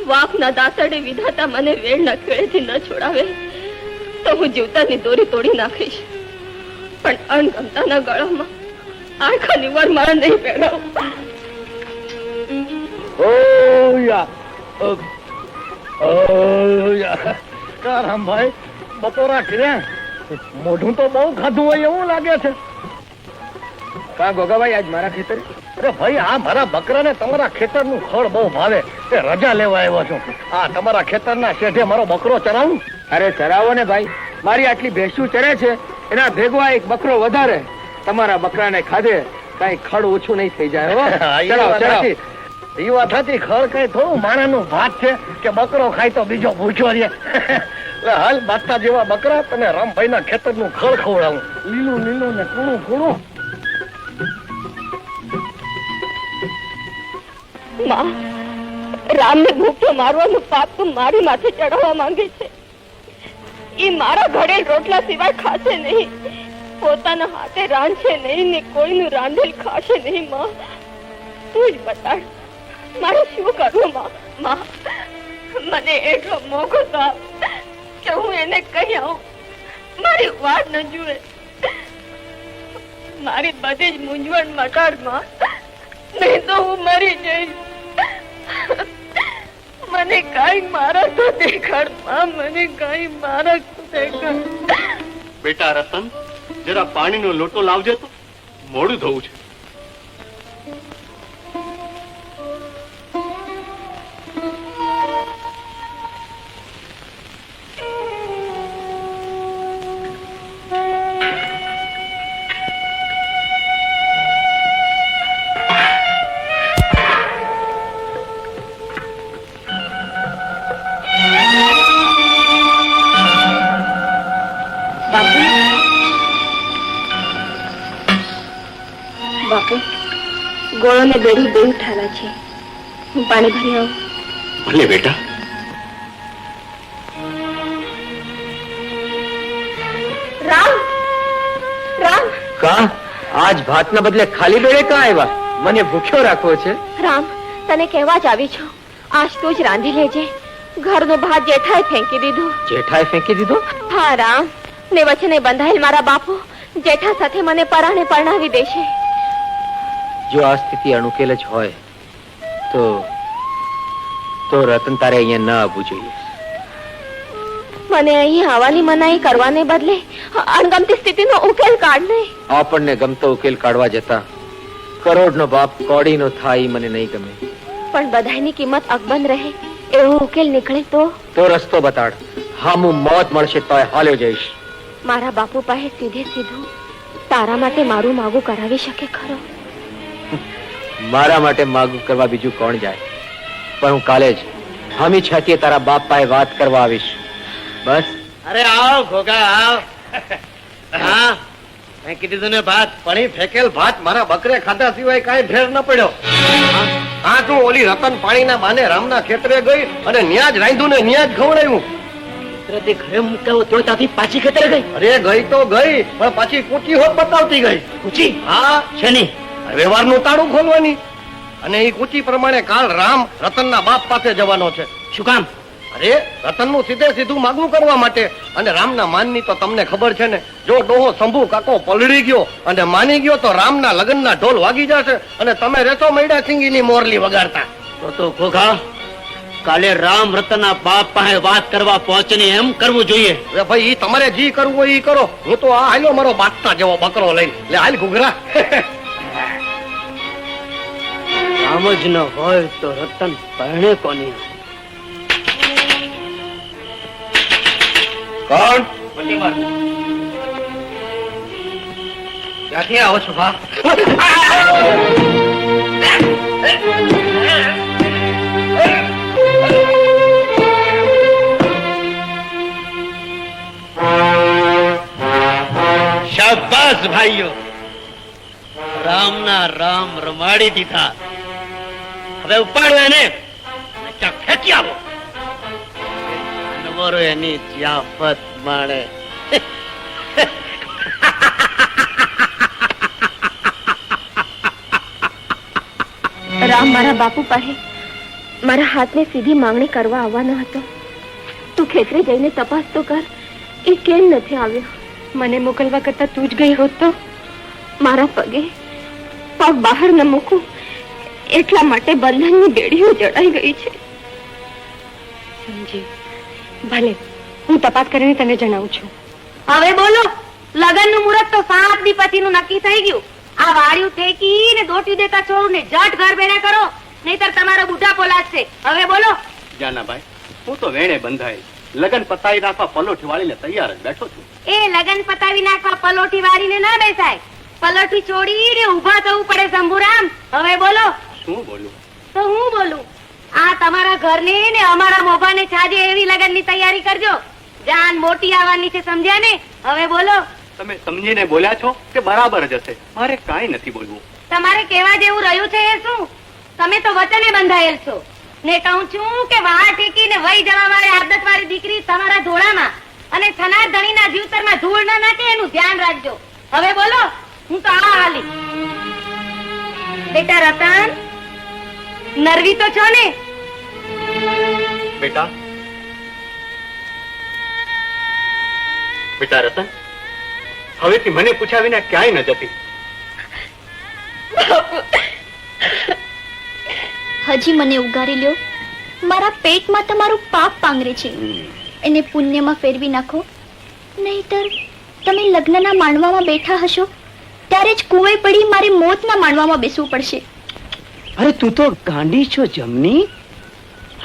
વાપના દાસડે વિધાતા મને વેણના ખીલેથી ન છોડાવે તો હું જીવતાની દોરી તોડી નાખીશ, પણ અણગમતાના ગળામાં આંખાની વરમાળા નહીં પહેરાવું. રામભાઈ, બપોરા કર્યા મોઢું તો બહુ ખાધું હોય એવું લાગે છે. કા ગોગાભાઈ, આજ મારા ખેતર? અરે ભાઈ, આ મારા બકરાને તમારા ખેતરનું ફળ બહુ ભાવે. તે રજા લેવા આવ્યો છું. આ તમારા ખેતરના શેઢે મારો બકરો ચરાવું? અરે ચરાવો ને ભાઈ, મારી આટલી ભેંસું ચરે છે એના ભેગવા એક બકરો વધારે. તમારા બકરાને ખાધે કઈ ખડ ઓછું નહીં થઈ જાય. એ વાત હતી. ખર કઈ થોડું માણાનું ભાત છે કે બકરો ખાય તો બીજો ભૂખ્યો રહે. એટલે હાલ બાદતા જેવા બકરા તને રામભાઈના ખેતરનું ખળ ખવડાવું. લીલું લીલું ને કૂણું કૂણું. માં, રામને ભૂખો મારવાનું પાપ તું મારી માથે ચડાવવા માંગે છે. એ મારા ઘડેલ રોટલા સિવાય ખાશે નહીં, પોતાના હાથે રાંધશે નહીં ને કોઈનું રાંધેલ ખાશે નહીં. માં, તું જ બતાડ મારે શું કરવું? માં, મને એટલો મોકો તો આપ કે હું એને કહી આવું, મારી વાત ન જુએ. મારી બધી જ મૂંઝવણ મટાડ માં, નહીં તો હું મરી જઈશ. મને કઈ મારા તો દેખાડ માં, મને કઈ મારા તો દેખાડ. બેટા રતન, જરા પાણીનો લોટો લાવજે તો, મોડું થવું છે. ગોળો ને બેડી બે ઉઠાવા છે. હું પાણી ભરી આવું. ભલે બેટા. રામ રામ કા આજ ભાતના બદલે ખાલી બેડે કા આવ્યા? મને ભૂખ્યો રાખવો છે. રામ, તને કહેવા જ આવી છું. આજ તું જ રાંધી લેજે. ઘરનો ભાત જેઠાએ ફેંકી દીધું. જેઠાએ ફેંકી દીધો? હા રામ, ને વચને બંધાયેલ મારા બાપુ જેઠા સાથે મને પરાણે પરણાવી દેશે. જો આ સ્થિતિ અનુકેલ જ હોય તો રતન તારે અહીંયા ન આવવું જોઈએ. મને અહીં આવવાની મનાઈ કરવાને બદલે અણગમતી સ્થિતિનો ઉકેલ કાઢ ને. આપણને ગમતો ઉકેલ કાઢવા જતા કરોડનો બાપ કોડીનો થાય મને નહીં ગમે. પણ બધાની કિંમત અકબંધ રહે એવો ઉકેલ નીકળે તો રસ્તો બતાડ. હા, હું મોત મળશે તોય હાલ્યો જઈશ. મારા બાપુ પાસે સીધે સીધું તારા માટે મારું માગું કરાવી શકે ખરો? મારા માટે માગું કરવા બીજું કોણ જાય? પણ હું કાલે જ હમી છાતીએ તારા બાપ પાસે વાત કરવા આવીશ. બસ. અરે આવ ઘોઘા આવ. હા, ફેંકી દીધું ને ભાત. પણ એ ફેંકેલ ભાત મારા બકરે ખાધા સિવાય કાંઈ ફેર ન પડ્યો. હા, તું ઓલી રતન પાણીના બાને રામના ખેતરે ગઈ અને ન્યા જ રાંધ્યું ને ન્યા જ ખવડાવ્યું. ઘરે મૂકાવો તો ત્યાંથી પાછી ખેતરે ગઈ. અરે ગઈ તો ગઈ, પણ પાછી કૂચી હોત બતાવતી ગઈ. કૂચી? હા, શેની? વ્યવહારનું તાળું ખોલવાની. અને એ કૂચી પ્રમાણે કાલ રામ રતનના બાપ પાસે જવાનો છે. શું કામ? અરે રતનનું સીધે સીધું માગવું કરવા માટે. અને રામના માનની તો તમને ખબર છે ને. જો ડોહો શંભુ કાકો પલળી ગયો અને માની ગયો તો રામના લગ્નના ઢોલ વાગી જશે અને તમે રહેશો મૈડા સિંગીની મોરલી વગાડતા. તો ઘોઘા, કાલે રામ રતનના બાપ પાસે વાત કરવા પહોંચે ને એમ કરવું જોઈએ. અરે ભાઈ, ઈ તમારે જી કરવું હોય ઈ કરો. હું તો આ હાલ્યો મારો બાદશાહ જેવો બકરો લઈ. લે હાલ ઘૂઘરા. આમ જ ન હોય તો રતન પરણે કોની? કોણ? ક્યાંથી આવો છો બા? શાબાશ ભાઈઓ, રામના રામ રમાડી દીધા. હવે ઉપાડો એને, ફેંકી આવો. નવરો એની જિયાફત માણે. રામ મારા બાપુ પાસે મારા હાથને સીધી માંગણી કરવા આવવાનો હતો. તું ખેતરે જઈને તપાસ તો કર, એ કેમ નથી આવ્યો. મને મોકલવા કરતા તું જ ગઈ હોત તો મારા પગે પગ બહાર ન મૂકું એટલા માટે બંધનની બેડીઓ જડાઈ ગઈ છે. સમજી, ભલે હું તપાસ કરીને તને જણાવું છું. હવે બોલો, લગનનું મુહૂર્ત તો 7 દી પછીનું નક્કી થઈ ગયું. આ વાળ્યું ઠેકીને દોટી દેતા છોડું ને જટ ઘર બેડા કરો, નહીતર તમારો બુઢા પોલાશે. હવે બોલો. જાનાભાઈ, હું તો વેણે બંધાય લગન પતાવી નાખવા પલોઠી વાળીને તૈયાર જ બેઠો છું. એ લગન પતાવી નાખવા પલોઠી વાળીને ના બેસાય, પલોઠી છોડીને ઊભા થવું પડે. શંભુરામ, હવે બોલો. શું બોલું? તો હું બોલું. આ તમારા ઘરને ને અમારા મોભાને છાજે એવી લગનની તૈયારી કરજો. જાન મોટી આવવાની છે, સમજ્યા ને? હવે બોલો. તમે સમજીને બોલ્યા છો કે બરાબર જ હશે? મારે કાંઈ નથી બોલવું. તમારે કેવા જેવું રહ્યું છે એ શું? તમે તો વચને બંધાયેલ છો ને કહું છું કે વાહ ટેકીને વહી જવા વાળી આદત વાળી દીકરી તમારા ધોળામાં અને થનાર ધણીના જીવતરમાં ધૂળ ના નાખે એનું ધ્યાન રાખજો. હવે બોલો. હું તો આ હાલી. બેટા રતન, નરવી તો છો ને? બેટા રતન, હવેથી મને પૂછ્યા વિના ક્યાંય ન જતી. હજી મને ઉગારી લ્યો. મારા પેટમાં તમારું પાપ પાંગરે છે, એને પુણ્યમાં ફેરવી નાખો. નહીતર તમે લગ્નના માંડવામાં બેઠા હશો ત્યારે જ કુવે પડી મારે મોતના માંડવામાં બેસવું પડશે. અરે તું તો ગાંડી છો જમની.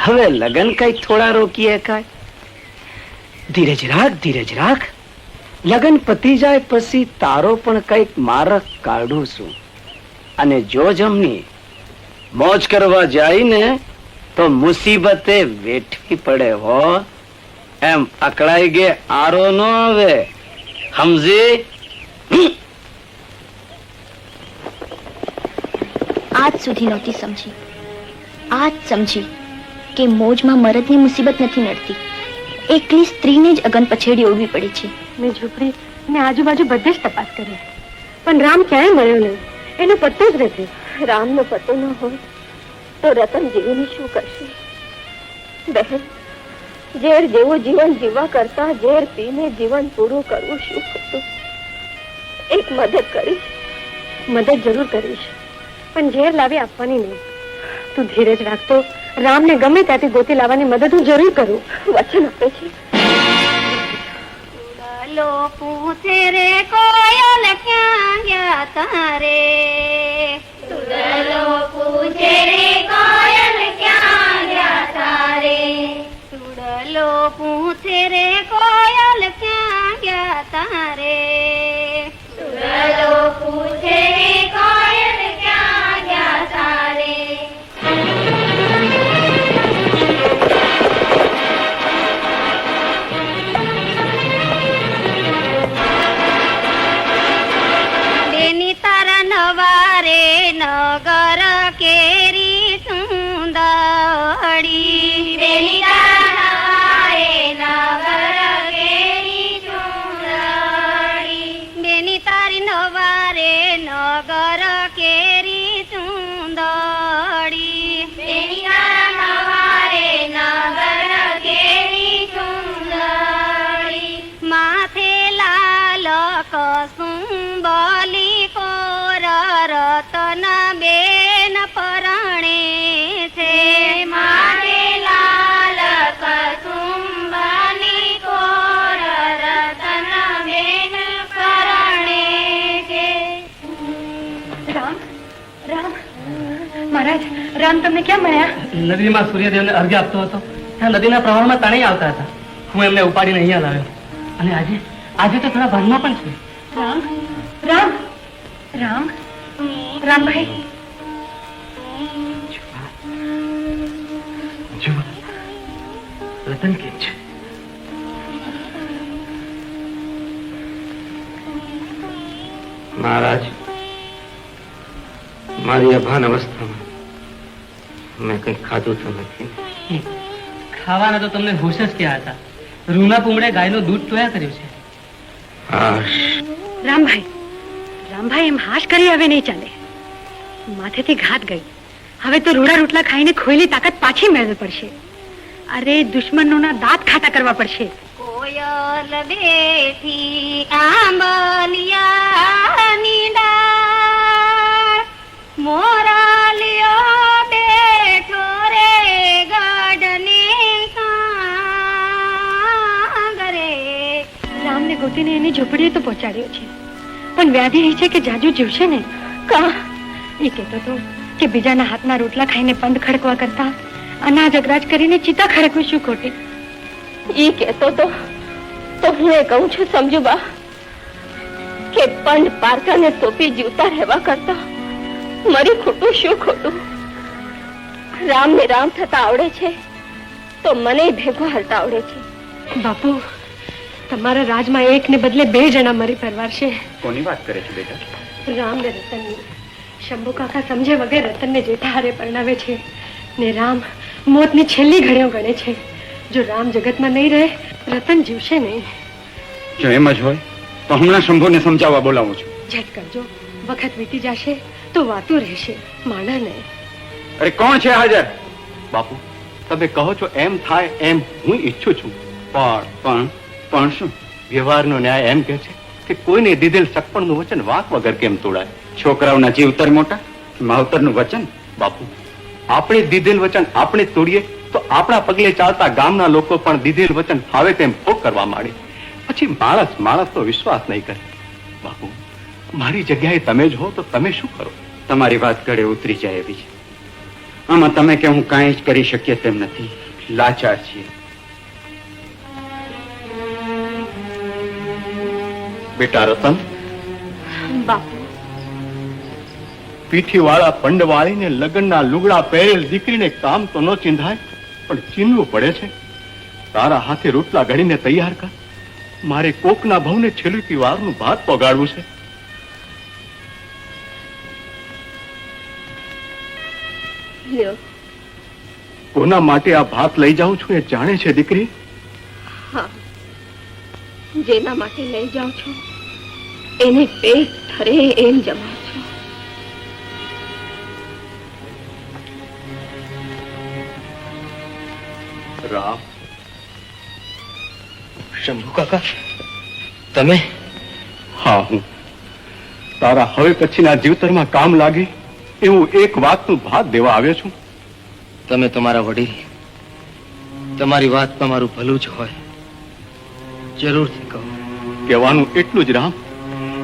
હવે લગન કઈ થોડા રોકીએ કાય? ધીરજ રાખ, ધીરજ રાખ. લગન પતી જાય પછી તારો પણ કઈક મારક કાઢું છું. અને જો જમની મોજ કરવા જાય ને તો મુસીબતે વેઠવી પડે હો. એમ અકળાઈ ગે આરો ન આવે, સમજી? આજ સુધી નહોતી સમજી. આજ સમજી કે મોજમાં મરદની મુસીબત નથી નડતી. એકલી સ્ત્રીને જ અગન પછેડી ઓળવી પડી છે. મેં ઝૂંપડી ને આજુબાજુ બધે જ તપાસ કરી, પણ રામ ક્યાંય મળ્યો નહીં. એનો પત્તો જ નથી. રામનો પતો ન હોય તો રતન જીવીને શું કરશે? બહેન, ઝેર જેવું જીવન જીવવા કરતા ઝેર પીને જીવન પૂરું કરવું શું ખોટું? એક મદદ કરીશ. મદદ જરૂર કરીશ, પણ ઝેર લાવી આપવાની નહીં. તું ધીરજ રાખતો. રામને ગમે ત્યાંથી ગોતી લાવવાની મદદ હું જરૂર કરું. વચન આપે છે. લો પૂછે રે કોયલ ક્યાં ગયા તારે? સુડલો પૂછે રે કોયલ ક્યાં ગયા તારે? સુડલો પૂછે રે કોયલ ક્યાં ગયા તારે? સુડલો પૂછે રે કોયલ ક્યાં ગયા તારે? બેની તારા નવારે નગર કેરી સુંદરી. બેની તારા નવારે નગર કેરી સુંદરી. બેની તારી નવારે નગર કેરી સુંદરી. બેની તારા નવારે નગર કેરી સુંદરી. માથે લાલ કસુંબલી કોર રતન બેન પરણે છે. માથે લાલ કસુંબલી કોર રતન બેન પરણે છે. રામ, રામ, મહારાજ, રામ તમને ક્યાં મળ્યા? નદીમાં સૂર્યદેવને અર્ઘ્ય આપતો હતો. ત્યાં નદીના પ્રવાહમાં તણાઈ આવતા હતા. હું એમને ઉપાડીને અહીંયા લાવ્યો. અને આજે આજે તો થોડા ભાનમાં પણ છે. રામ, રામ, રામ, રામભાઈ. જુઓ, રતન કેમ છે? મહારાજ, મારી અભાન અવસ્થામાં મેં કંઈ ખાધું તો નથી. ખાવાના તો તમને હોશ જ ક્યાં હતા? રૂના પૂમડે ગાયનું દૂધ ટોયા કર્યું છે. હાશ, રામભાઈ, રામભાઈ, એમ હાશ કરી હવે નહીં ચાલે. માથેથી ઘાત ગઈ. હવે તો રૂડા રોટલા ખાઈને ખોયેલી તાકાત પાછી મેળવવી પડશે. અરે, દુશ્મનોના દાંત ખાટા કરવા પડશે. કોયલ બેઠી આંબલિયાની ડાળ, મોરાલિયો બેઠો રે ગઢને સાંગરે. રામને ગોતીને એની ઝૂંપડીએ તો પહોંચાડ્યો છે, પણ વ્યાધિ રહી છે કે જાજુ જીવશે ને. કા એ કહેતો હતો કે બીજાના હાથના રોટલા ખાઈને પંદ ખડકવા કરતા અનાજ અગરાજ કરીને ચિતા ખડકવું શું ખોટી? ઈ કહેતો તો હું એ કહું છું સમજુ બા કે પંડ પારકાને સોંપી જીવતા રહેવા કરતા મરી ખોટું શું ખોટું? રામને રામ થતા આવડે છે તો મને ભેગો હાલતા આવડે છે. બાપુ, તમારા રાજમાં એક ને બદલે 2 જણા મરી પરવારશે. કોની વાત કરે છે બેટા? રામ ને રતનની. શંભુ કાકા સમજે વગર રતનને જેઠા હારે પરણાવે છે ને રામ મોતની છેલ્લી ઘડીઓ ગણે છે. જો રામ જગતમાં નહીં રહે, રતન જીવશે નહીં. જો એમ જ હોય તો હમણાં શંભુને સમજાવવા બોલાવું છું. ઝટ કરજો, વખત વીતી જશે તો વાતું રહેશે, માણા નહીં. અરે, કોણ છે હાજર? બાપુ, તમે કહો છો એમ થાય એમ હું ઈચ્છું છું, પણ શું? વ્યવહારનો ન્યાય એમ કહે છે કે કોઈને દીધેલ સગપણનું વચન વાંક વગર કેમ તોડાય? છોકરાઓના જીવતર મોટા, માવતરનું વચન. બાપુ, આપણે દીધેલ વચન આપણે તોડીએ તો આપણા પગલે ચાલતા ગામના લોકો પણ દીધેલ વચન ફાવે તેમ ભોગ કરવા માંડે. પછી માણસનો વિશ્વાસ નહીં કરે. બાપુ, મારી જગ્યાએ તમે જ હો તો તમે શું કરો? તમારી વાત ગળે ઉતરી જાય એવી છે. આમાં તમે કે હું કાંઈ જ કરી શકીએ તેમ નથી. લાચાર છીએ. બેટા રતન, બાપુ, પીઠીવાળા પંડવાળીને લગ્નના લુગડા પહેરેલ દીકરીને કામ તો ન ચિંધાય, પણ ચીનવું પડે છે. તારા હાથે રોટલા ઘડીને તૈયાર કર. મારે કોકના ભવને છેલ્લી વારનું ભાત પગાડવું છે. લ્યો. કોના માટે આ ભાત લઈ જાઉં છું એ જાણે છે દીકરી? હા, જેના માટે લઈ જાઉં છું એને પેટ ઠરે એમ જમાવ છું. રામ, શંભુ કાકા, તમે? હા, હું તારા હવે પછીના જીવતરમાં કામ લાગે એવું એક વાતનું ભાત દેવા આવ્યો છું. તમે તમારા વડીલ, તમારી વાતમાં મારું ભલું જ હોય, જરૂરથી કહો. કહેવાનું એટલું જ રામ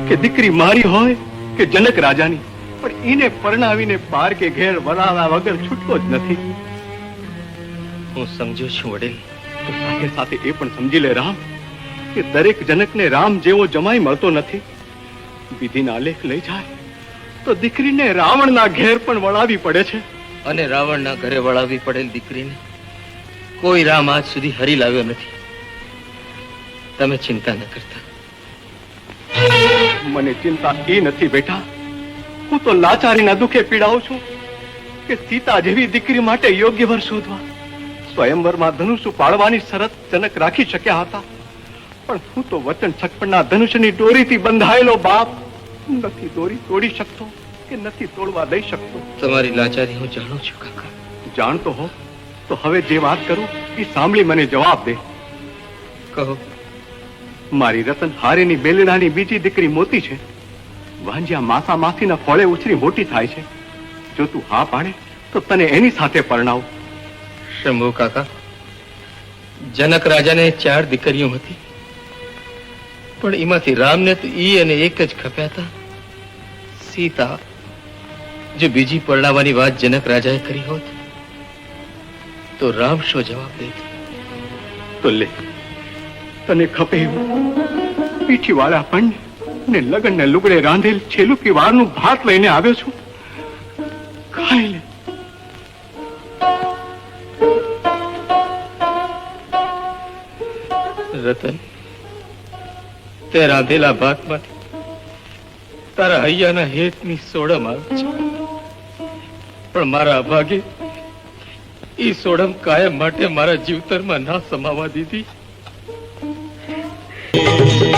કે દીકરી મારી હોય કે જનક રાજાની, પણ એને પરણાવીને પાર કે ઘેર વરાવ્યા વગર છૂટતો જ નથી. હું સમજુ છું વડીલ. તો સાથે સાથે એ પણ સમજી લે રામ કે દરેક જનકને રામ જેવો જમાઈ મળતો નથી. વિધિના આલેખ લઈ જાય તો દીકરીને રાવણના ઘેર પણ વળાવી પડે છે. અને રાવણના ઘરે વળાવી પડેલ દીકરીને કોઈ રામ આજ સુધી હરી લાવ્યો નથી. તમે ચિંતા ન કરતા. મને ચિંતા એ નથી બેટા, હું તો લાચારીના દુખે પીડાઉં છું કે સીતા જેવી દીકરી માટે યોગ્ય વર શોધવા સ્વયંવરમાં ધનુષ પાડવાની શરત જનક રાખી શક્યા હતા, પણ હું તો વચન છકપણના ધનુષની દોરીથી બંધાયેલો બાપ નથી દોરી તોડી શકતો કે નથી તોડવા દઈ શકતો. તમારી લાચારી હું જાણું છું કાકા. જાણતો હો તો હવે જે વાત કરું એ સાંભળી મને જવાબ દે. કહો. મારી રતન હારેની બેલડાની બીજી દીકરી મોતી છે. વાંજ્યા માસા માસીના ફળે ઉછરી મોટી થાય છે. જો તું હા પાડે તો તને એની સાથે પરણાવું. શંભુ કાકા, જનક રાજાને 4 દીકરીઓ હતી, પણ એમાંથી રામને તો ઈ અને એક જ ખપ્યા હતા, સીતા. જો બીજી પરણાવવાની વાત જનક રાજાએ કરી હોત તો રામ શો જવાબ દેત? તો લે, તને ખપે એવું પીઠી વાળા પણ ને લગન ને લુગડે રાંધેલ છેલુકી વાળનું ભાત લઈને આવ્યો છું. ખાઈ લે. રતન, તે રાંધેલા ભાતમાંથી તારા હૈયાના હેતની સોડમ આવે છે, પણ મારા અભાગે ઈ સોડમ કાયમ માટે મારા જીવતરમાં ના સમાવા દીધી.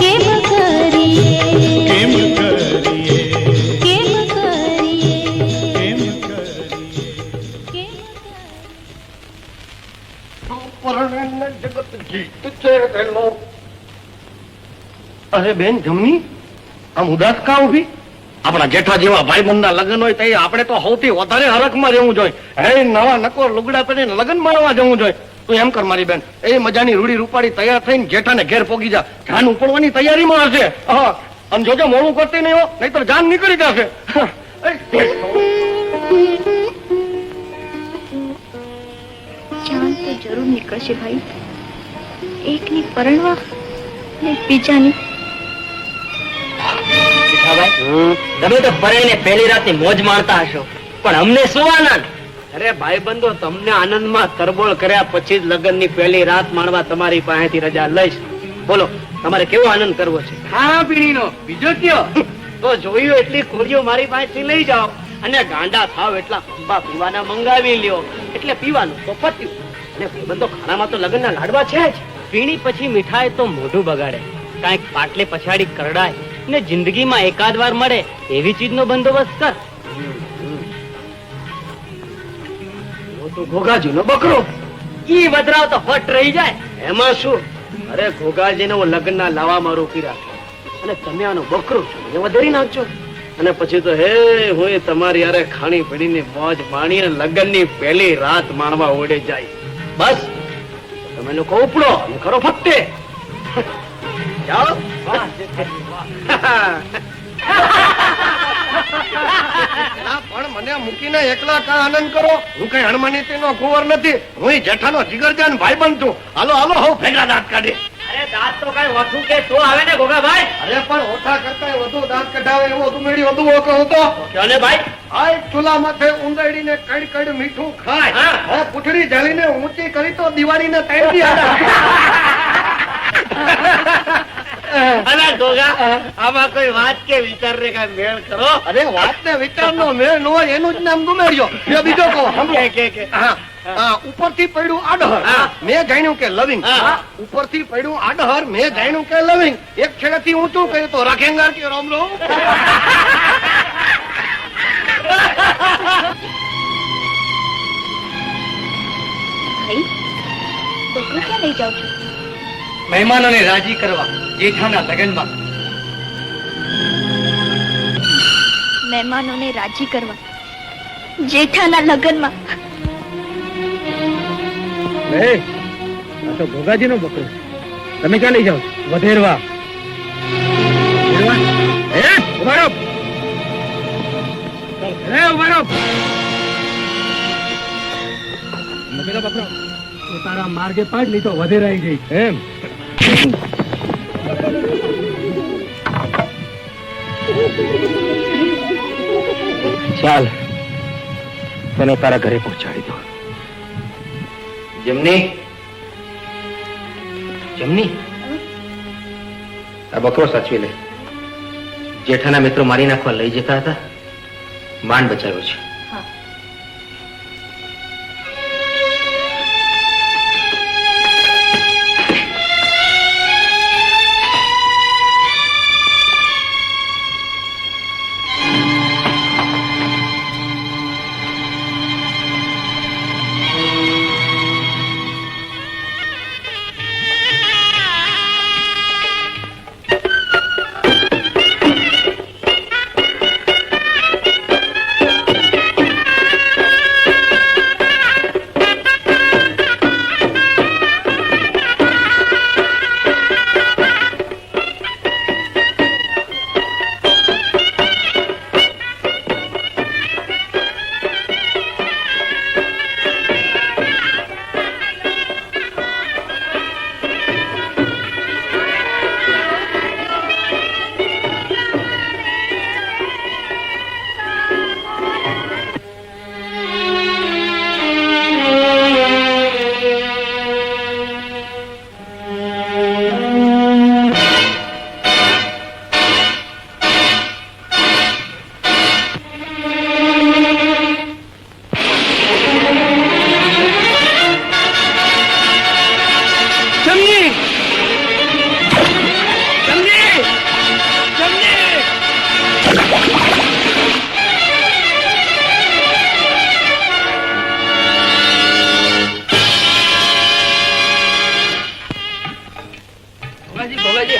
કેમ કરીએ કેમ કરીએ કેમ કરીએ કેમ કરીએ જગત જીત છે તેનો. અરે બેન જમની, આમ ઉદાસ કા ઉભી? આપણા જેઠા જેવા ભાઈબંધના લગ્ન હોય તો આપણે તો સૌથી વધારે હરખમાં રહેવું જોઈએ. હે નવા નકોર લુગડા પહેરીને લગ્ન માણવા જવું જોઈએ. તું એમ કર મારી બેન, એ મજાની રૂડી રૂપાડી તૈયાર થઈને જેઠાને ઘેર પોગી જા. જાન ઉપડવાની તૈયારીમાં હશે. હા, અને જોજો મોડું કરતી નહીં હો, નહીતર જાન નીકળી જશે. જાન તો જરૂર નીકળશે ભાઈ. એકની પરણવા ને બીજાની. તમે તો પરણીને પહેલી રાતની મોજ માણતા હશો, પણ અમને શું આનંદ? અરે ભાઈબંધો, તમને આનંદમાં તરબોળ કર્યા પછી જ લગ્નની પહેલી રાત માણવા તમારી પાસેથી રજા લઈશ. બોલો, તમારે કેવો આનંદ કરવો છે? ખાણા પીણીનો. બીજો કયો? તો જોયું એટલી ખોરીઓ મારી પાસેથી લઈ જાઓ, અને ગાંડા થાવ એટલા ખંભા પીવાના મંગાવી લ્યો, એટલે પીવાનું તો પત્યું. અને ભાઈબંધો, ખાણામાં તો લગ્નના લાડવા છે જ. પીણી પછી મીઠાઈ તો મોઢું બગાડે, કાંઈક પાટલે પછાડી કરડાય, ને જિંદગીમાં એકાદ વાર મળે એવી ચીજનો બંદોબસ્ત કર. ઘોઘાજીનો બકરો ઈ વધરાવ તો ફટ રહી જાય. એમાં શું? અરે ઘોઘાજીને હું લગ્નના લાવામાં રોકી રાખે, અને તમે આનો બકરો છો એ વધારી નાખજો. અને પછી તો હે હું તમારી યારે ખાણી પીડીને મોજ માણી અને લગ્નની પહેલી રાત માણવા ઓડે જાય. બસ તમે લોકો ઉપડો અને કરો ફટે. જાઓ. પણ મને મૂકીને એકલા કા આનંદ કરો? હું કઈ હણમાનીતી નો કુંવર નથી. હું જેઠાનો જીગરજાન ભાઈબંધ છું. હાલો હાલો, હું ભેગા દાંત કાઢે. અરે દાંત તો કઈ ઓછું કે તો આવે ને ઘોઘાભાઈ. અરે પણ ઓછા કરતા વધુ દાંત કઢાવે એવો ઉમેડી વધુ કહું તો કયો ને ભાઈ? આ ચૂલા માથે ઊંગાડીને કડ કડ મીઠું ખાય. હા, પૂંછડી જાળીને ઊંચી કરી તો દિવાળીને તૈયારી અલા ગોગા, આમાં કોઈ વાત કે વિચાર ને કઈ મેળ કરો. અરે વાત ને વિચાર નો મેળ ન હોય એનું જ નામ ગુમેડ્યો. જો બીજો કહો કે હા, ઉપરથી પડ્યું આડહર, મેં જાણ્યું કે લવિંગ. ઉપરથી પડ્યું આડહર, મેં જાણ્યું કે લવિંગ. એક છેડેથી ઊંચું કર્યું તો રાખેંગાર કે રોમ રોમ. ભાઈ બકરું ક્યાં લઈ જાઉં છું? મહેમાનોને રાજી કરવા જેઠાના લગ્નમાં. મહેમાનોને રાજી કરવા જેઠાના લગ્નમાં. તો ભોગાજી નો બકરો તમે ક્યાં લઈ જાઓ છો? વધેરવા. તારા માર્ગે પાડ નહીં તો વધેરાઈ ગઈ એમ. ચાલ તને તારા ઘરે પહોંચાડી દો. જમની, જમની, આ બકરો સાચવી લે. જેઠાના મિત્રો મારી નાખવા લઈ જતા હતા, માંડ બચાવ્યો છે.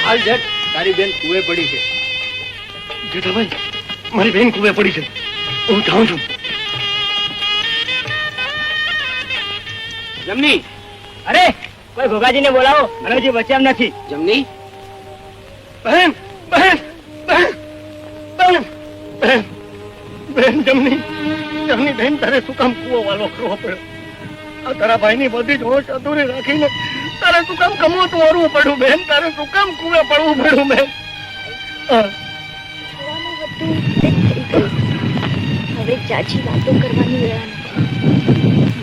હાલ જેઠ, તારી બેન કુએ પડી છે. જેઠાભાઈ, મારી બેન કુવે પડી છે, હું જાઉં છું. જમની, અરે કોઈ ભોગાજીને બોલાવો, મને હજી બચ્યા નથી. જમની, બહેન, બહેન, બહેન, બહેન, બહેન, બહેન, જમની, જમની બહેન, તારે શું કામ કુવો વાલો કરવો પડ્યો? આ તારા ભાઈની બધી જ હોશ અધૂરી રાખીને તારે શું કામ કમો તો ઓરવું પડ્યું બેન? તારે શું કામ કુવે પડવું પડ્યું બેન? થવાનું હતું તે થઈ ગયું. હવે જાજી વાતો કરવાની વેળા નથી.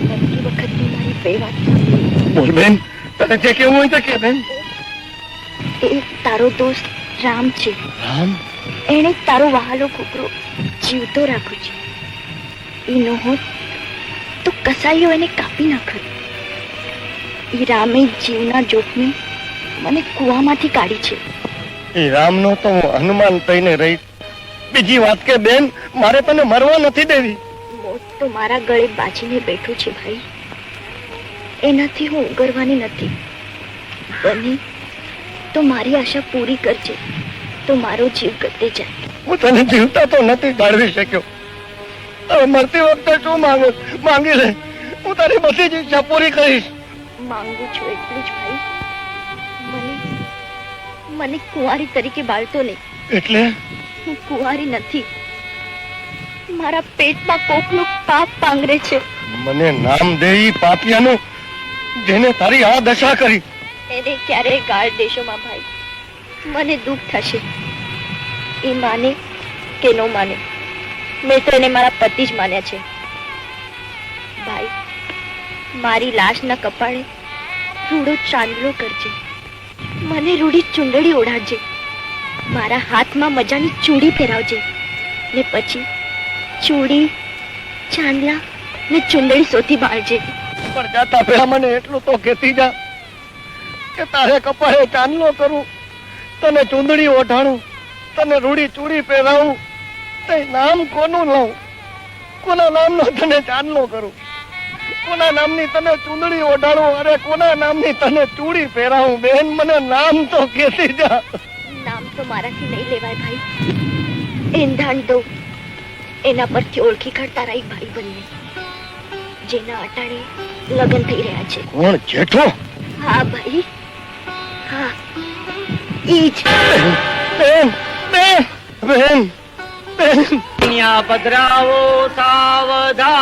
નક્કી વખતની મારી બે વાત સાંભળી. બોલ બેન, તને જે કેવું હોય તો કે બેન. એ તારો દોસ્ત રામ છે. રામ? એણે તારો વહાલો કૂતરો જીવતો રાખ્યો છે. એ ન હોત તો કસાઈઓ એને કાપી નાખત. એ રામે જીવના જોખમે મને કુવામાંથી કાઢી છે. એ રામનો તો હું હનુમાન થઈને રહી. બીજી વાત કે બેન, મારે તને મરવા નથી દેવી. મોત તો મારા ગળે બાજીને બેઠું છે ભાઈ. એનાથી હું ઉગરવાની નથી. બની તો મારી આશા પૂરી કરજે, તો મારો જીવ ગતે જાય. હું તને જીવતા તો નથી જાળવી શક્યો. હવે મરતી વખતે શું માંગી લે. હું તારી બધી જ ઈચ્છા પૂરી કરીશ. માંગુ છું એટલું જ ભાઈ, મને કુંવારી તરીકે બાળતો નહીં. એટલે હું કુંવારી નથી. મારા પેટમાં કોકનું પાપ પાંગરે છે. મને નામ દે ઈ પાપિયાનું, જેને તારી આ દશા કરી. એને ક્યારેય ગાળ દેશોમાં ભાઈ. મને દુઃખ થશે. એ માને કે ન માને, મેં તો એને મારા પતિ જ માન્યા છે. ભાઈ, મારી લાશના કપાળે રૂડો ચાંદલો કરજે. મને રૂડી ચુંદડી ઓઢાડજે, મારા હાથમાં મજાની ચૂડી ફેરાવજે, ને પછી ચૂડી, ચાંદલા ને ચુંદડી સોથી બાળજે. પણ જાતા પહેલા મને એટલું તો કહેતી જા કે તારે કપાળે ચાંદલો કરું, તને ચૂંદડી ઓઢાણું, તને રૂડી ચૂડી પહેરાવું, તે નામ કોનું લઉં? કોના નામનો તને ચાંદલો કરું? કોના નામની તને ચૂંદડી ઓઢાડું? અરે કોના નામની તને ચૂડી પહેરાવું? બેન મને નામ તો કહેતી જા. નામ તો મારાથી નહીં લેવાય ભાઈ. એંધાણ દો એના પરથી ઓળખી કાઢતા રહી ભાઈ બંને, જેના અટાણે લગ્ન થઈ રહ્યા છે. કોણ? જેઠો? હા ભાઈ, હા ઈ જ. બેન બેન બેન બેન અહીંયા પધરાવો સાવધાન.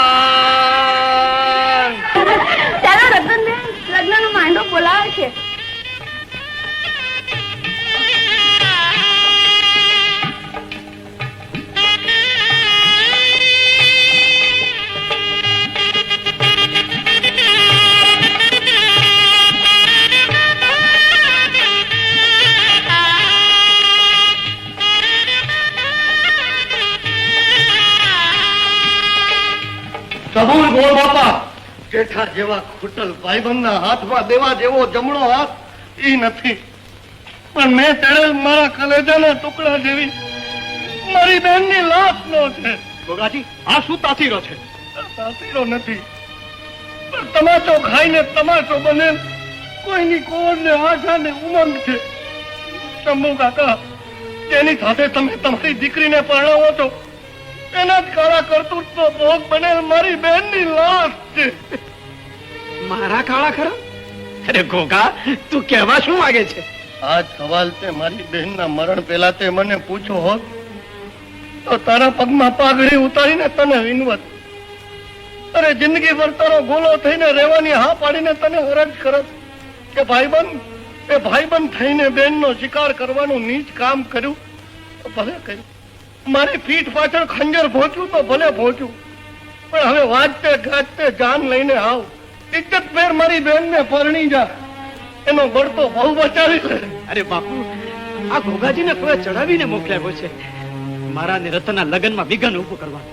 ચાલો રતનબેન, લગ્નનો માંડો બોલાવે છે. કબૂલ બોલ બાપા. જેઠા જેવા ખૂટલ ભાઈબંધના હાથમાં દેવા જેવો જમણો હાથ ઈ નથી, પણ મેં તેડેલ મારા કલેજાના ટુકડા જેવી મારી બેનની લાશ નો છે. ગોગાજી, આ શું તાસીરો છે? તાસીરો નથી, પણ તમાચો ખાઈને તમાચો બને કોઈની કોર ને આશા ને ઉમંગ છે. શંભુ કાકા, જેની સાથે તમે તમારી દીકરીને પરણાવો છો એના જ કાળા કરતૂતનો ભોગ બનેલ મારી બહેનની લાશ છે. મારા કાળા ખરા? અરે ગોગા, તું કહેવા શું માંગે છે? આજ સવાલ તે મારી બહેનના મરણ પહેલા તે મને પૂછો હોત તો તારા પગમાં પાઘડી ઉતારીને તને વિનવત. અરે જિંદગી ભર તારો ગોલો થઈને રહેવાની હા પાડીને તને અરજ કરત કે ભાઈબંધ થઈને બહેનનો શિકાર કરવાનું નીચ કામ કર્યું તો ભલે કર્યું, મારી પીઠ પાછળ ખંજર ભોંચ્યું તો ભલે ભોંચ્યું, પણ હવે વાજતે ગાજતે જાન લઈને આવ. ઇજ્જત ફેર મારી બહેનને પરણી જા, એનો બળતો બહુ બચાવી લે. અરે બાપુ, આ ગોગાજીને કોઈ ચડાવીને મોકલ્યા છે મારા ને રતનના લગ્નમાં વિઘન ઉભું કરવા.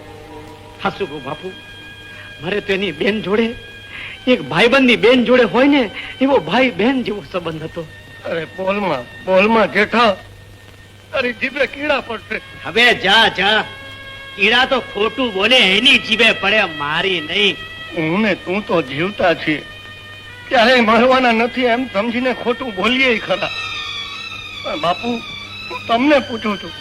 હાસુ ગો બાપુ, મારે તો એની બેન જોડે, એક ભાઈબંધની બેન જોડે હોય ને એવો ભાઈ બેન જેવો સંબંધ હતો. અરે બોલમાં જેઠા, તારી જીભે કીડા પડશે. હવે જા જા, કીડા તો ખોટું બોલે એની જીભે પડે, મારી નહીં. હું ને તું તો જીવતા છીએ, ક્યારેય મળવાના નથી એમ સમજીને ખોટું બોલીએ ખરા. પણ બાપુ, હું તમને પૂછું છું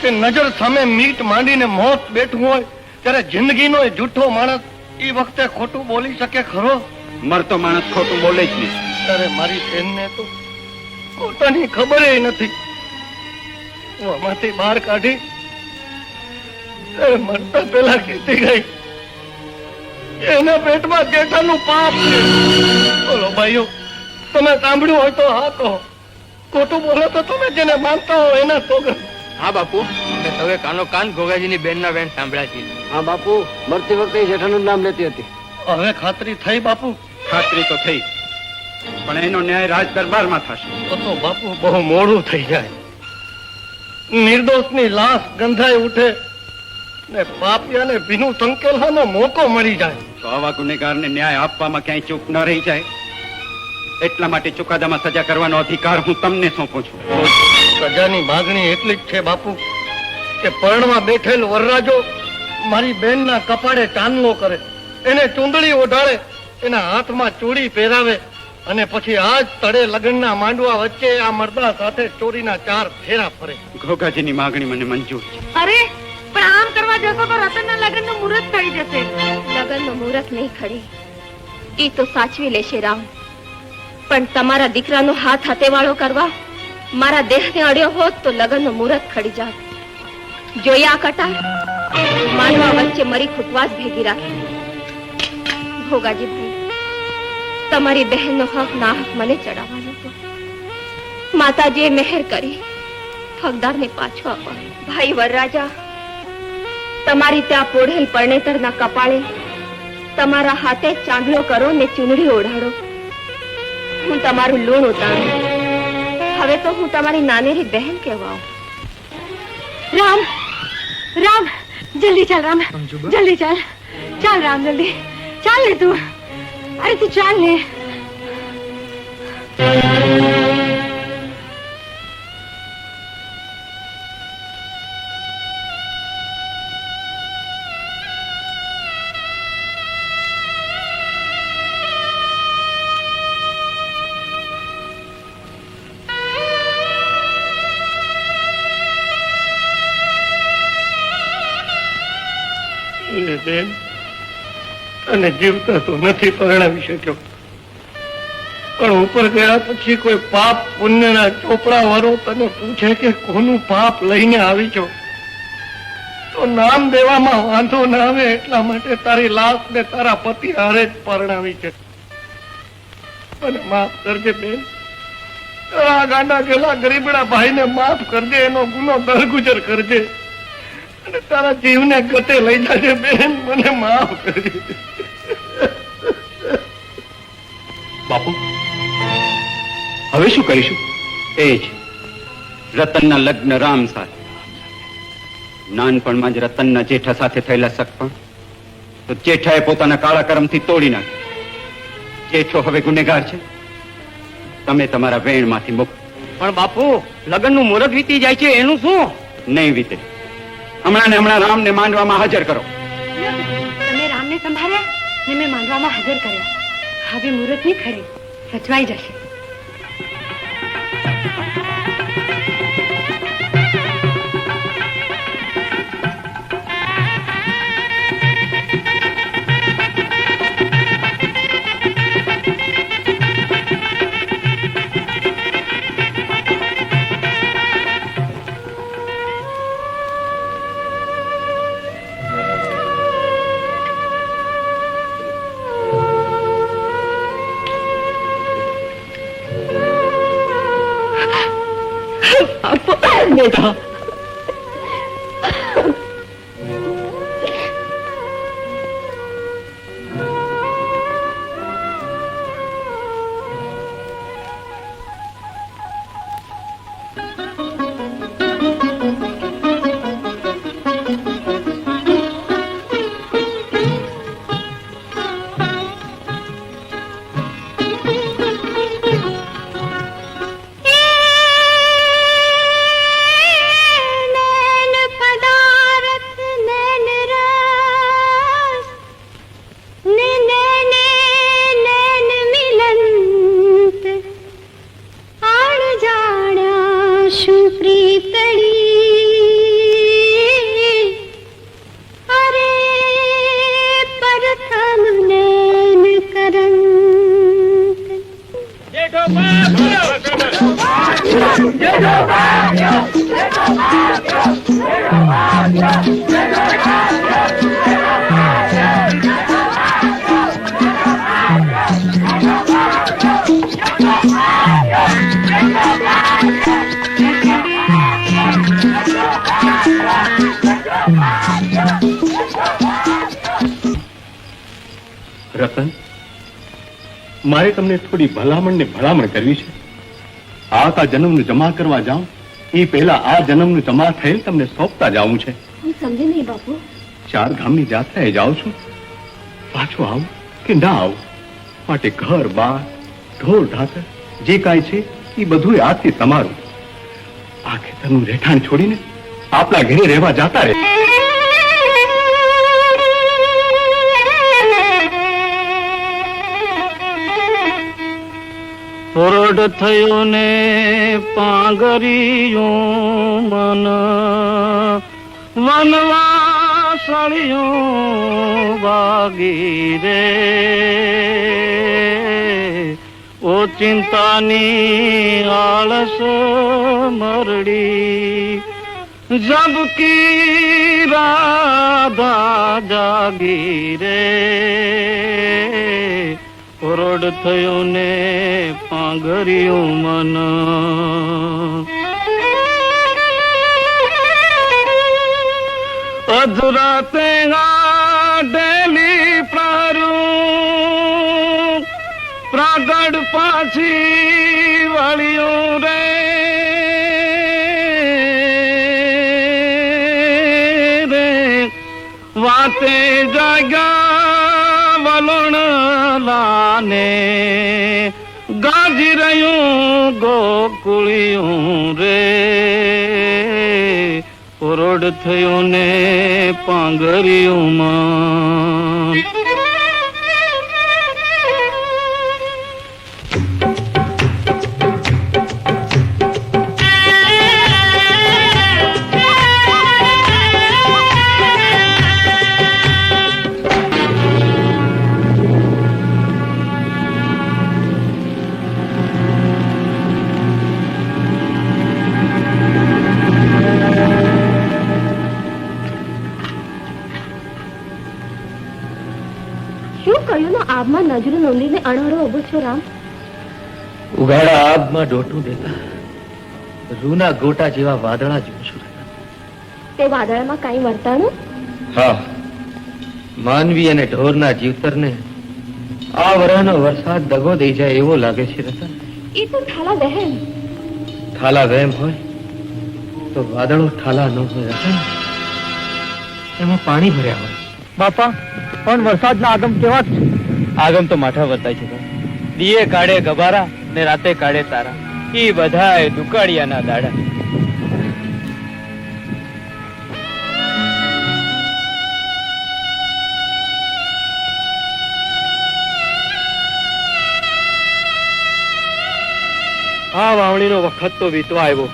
કે નજર સામે મીટ માંડીને મોત બેઠું હોય ત્યારે જિંદગીનો એ જૂઠો માણસ એ વખતે ખોટું બોલી શકે ખરો? મરતો માણસ ખોટું બોલે જ નહીં. ત્યારે મારી બેનને તો પોતાની ખબર નથી. હું આમાંથી બહાર કાઢી ત્યારે મરતા પેલા કીધી ગઈ એના પેટમાં જેઠાનું પાપ છે. બોલો ભાઈઓ, તમે સાંભળ્યું હોય તો હા કહો, ખોટું બોલો તો તમે જેને માનતા હો એના સોગંદ. હા બાપુ, મેં સૌએ કાનો કાન ગોગાજીની બેનના વેણ સાંભળ્યા છે. હા બાપુ, મરતી વખતે જેઠાનું નામ લેતી હતી. હવે ખાતરી થઈ બાપુ? ખાતરી તો થઈ, પણ એનો ન્યાય રાજ દરબારમાં થશે. તો બાપુ બહુ મોડું થઈ જાય, નિર્દોષની લાશ ગંધાઈ ઉઠે ને પાપિયાને ભીનું સંકેલવાનો મોકો મળી જાય. તો આવા ગુનેગારને ન્યાય આપવામાં ક્યાંય ચૂક ન રહી જાય, એટલા માટે ચુકાદામાં સજા કરવાનો અધિકાર હું તમને સોંપું છું. સજાની માગણી એટલી જ છે બાપુ કે પરણમાં બેઠેલ વરરાજો મારી બેનના કપાળે ચાંદલો કરે, એને ચૂંદડી ઓઢાડે, એના હાથમાં ચૂડી પહેરાવે અને પછી આજ તળે લગ્નના માંડવા વચ્ચે આ મર્દા સાથે ચોરીના 4 ફેરા ફરે. ઘોઘાજીની માગણી મને મંજૂર છે. અરે પણ આમ કરવા જશો તો રતનના લગ્નનું મુહૂર્ત થઈ જશે. લગ્નનું મુહૂર્ત નહીં ખડે, એ તો સાચવી લેશે રામ, પણ તમારા દીકરાનો હાથ હાથેવાળો કરવા મારા દેહને અડ્યો હોત તો લગ્નનું મુહૂર્ત ખડી જાત. જોયા કટાર, માનવા વચ્ચે મરી ખૂટવાસ ભેગી રાખી. ભોગાજી ભાઈ, તમારી બહેનનો હક ના હક મને ચડાવવાનો હતો. માતાજીએ મહેર કરી હકદારને પાછો આપો. ભાઈ વરરાજા, તમારી ત્યાં પોઢેલ પરણેતરના કપાળે તમારા હાથે ચાંદલો કરો ને ચૂંદડી ઓઢાડો. હું તમારું લૂણ ઉતારું, હવે તો હું તમારી નાનેરી બહેન કહેવા રામ રામ જલ્દી ચાલ રામ જલ્દી ચાલ ચાલ રામ જલ્દી ચાલ ને તું અરે તું ચાલ ને બેન અને જીવતા તો નથી પરણાવી શક્યો, પણ ઉપર ગયા પછી કોઈ પાપ પુણ્યના ચોપડા વાળો તને પૂછે કે કોનું પાપ લઈને આવી છો, તો નામ દેવામાં વાંધો ના આવે એટલા માટે તારી લાશ ને તારા પતિ હારે જ પરણાવી છે. મને માફ કરજે બેન, તારા ગાંડા ગેલા ગરીબડા ભાઈને માફ કરજે, એનો ગુનો દરગુજર કરજે અને તારા જીવને ગતે લઈ જજે બેન, મને માફ કરજે. બાપુ હવે શું કરીશું? એ જ રતનના લગ્ન રામ સાથે. નાનપણમાં જ રતનના જેઠા સાથે થયેલા સગપણ તો જેઠાએ પોતાના કાળા કર્મથી તોડી નાખ્યા. જેઠો હવે ગુનેગાર છે, તમે તમારા વેણમાંથી મુક્ત. પણ બાપુ લગ્નનું મુહૂર્ત વીતી જાય છે, એનું શું? નહીં વીતે. હમણાં ને હમણાં રામને માંડવામાં હાજર કરો. તમે રામને સંભાળ્યા ને મેં માંડવામાં હાજર કર્યા. હવે મુહૂર્ત ની ખરી સચવાઈ જશે. બેટા રતન, મારે તમને થોડી ભલામણ ને ભલામણ કરવી છે. આ જન્મનું જમા કરવા જાઉં એ પહેલા આ જન્મનું જમા થયેલ તમને સોંપતા જાવું છે. હું સમજી નહીં બાપુ. 4 ગામની જાત્રાએ જાઉં છું, પાછું આવું કે ના આવું માટે ઘર બાર ઢોર ઢાકર જે કાંઈ છે એ બધું આજથી તમારું. આ ખેતરનું રહેઠાણ છોડીને આપણા ઘરે રહેવા જાતા રહે. ફોરડ થયો ને પાંગરિયું મન વનવાસળિયું વાગી રે ઓ ચિંતાની આળસ મરડી જબકી રાધા જાગી રે ફોરડ થયો ને પાંગરિયું મન અધરાતે ગાડેલી પ્રાગડ પાછી વળ્યું રે વાતે જાગ્યા વલણ લાને ગાજી રહ્યું ગોકુળિયું રે ઓરડ થયો ને પાંગરિયું માં શું કહ્યું ને આબમાં નજરો નોંધીને અણહરો ઉભો છો રામ? ઉઘાડા આબમાં ડોટું દેતા રૂના ગોટા જેવા વાદળા જોઉં છું. તે વાદળામાં કાંઈ વર્તાણું? હા, માનવી અને ઢોરના જીવતરને આ વરાનો વરસાદ દગો દઈ જાય એવો લાગે છે રતન. એ તો ઠાલા વહેમ. ઠાલા વહેમ હોય તો વાદળો ઠાલા ન હોય રતન. એમાં પાણી ભર્યા હોય. બાપા પણ વરસાદના આગમ કેવા છે? આગમ તો માઠા વર્તાય છે. દીએ કાઢે ગબારા ને રાતે કાઢે તારા, ઈ બધાય દુકાળિયાના દાડા. આ વાવણીનો વખત તો વીતવા આવ્યો,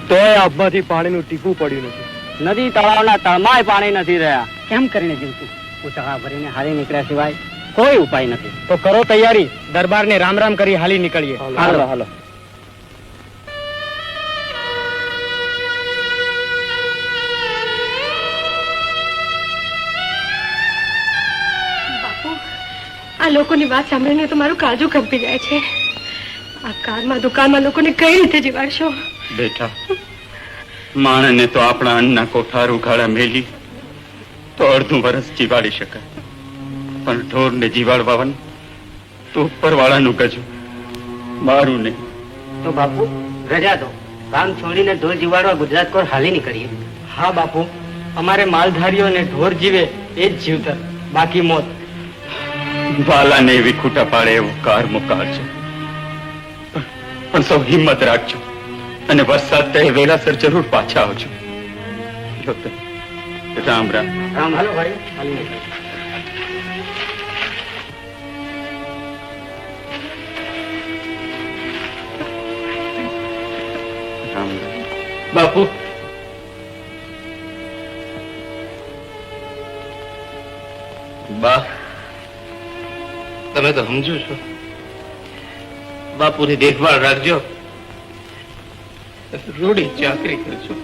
તોય આબમાંથી પાણીનું ટીપું પડ્યું નથી. નદી તળાવના તળમાય પાણી નથી રહ્યા. કેમ કરીને જીવતું? ઉચાળા ભરીને હારી નીકળ્યા સિવાય કોઈ ઉપાય નથી. તો કરો તૈયારી, દરબારને રામ રામ કરી હાલી નીકળીએ. હાલો હાલો. બાપુ, આ લોકોની વાત સાંભળીને તો મારું કાળજું કંપી જાય છે. આ કારમાં દુકાનમાં લોકોને કઈ રીતે જીવાડશો? બેટા, માણસને તો આપણા અન્નના કોઠાર ઉઘાડા મેલી તો અડધું વર્ષ જીવાડી શકાય, પણ ઢોરને જીવાડવાનું તો ઉપરવાળાનું ગજું, મારું નહીં. તો બાપુ રજા દો, કામ છોડીને ઢોર જીવાડવા ગુજરાત કોર હાલી નીકળીએ. હા બાપુ, અમારે માલધારીઓને ઢોર જીવે એ જ જીવતર, બાકી મોત. વાલાને એવી ખૂટા પાડે એવું કાર મુકાળ છે, પણ સૌ હિંમત રાખજો અને વરસાદ કહે વેલાસર જરૂર પાછા આવજો. રામ રામ. રામ. હાલો ભાઈ, હાલી નીકળીએ. રામ રામ. બાપુ, બા તમે તો સમજો છો. બાપુની દેખભાળ રાખજો, રૂડી ચાકરી કરજો.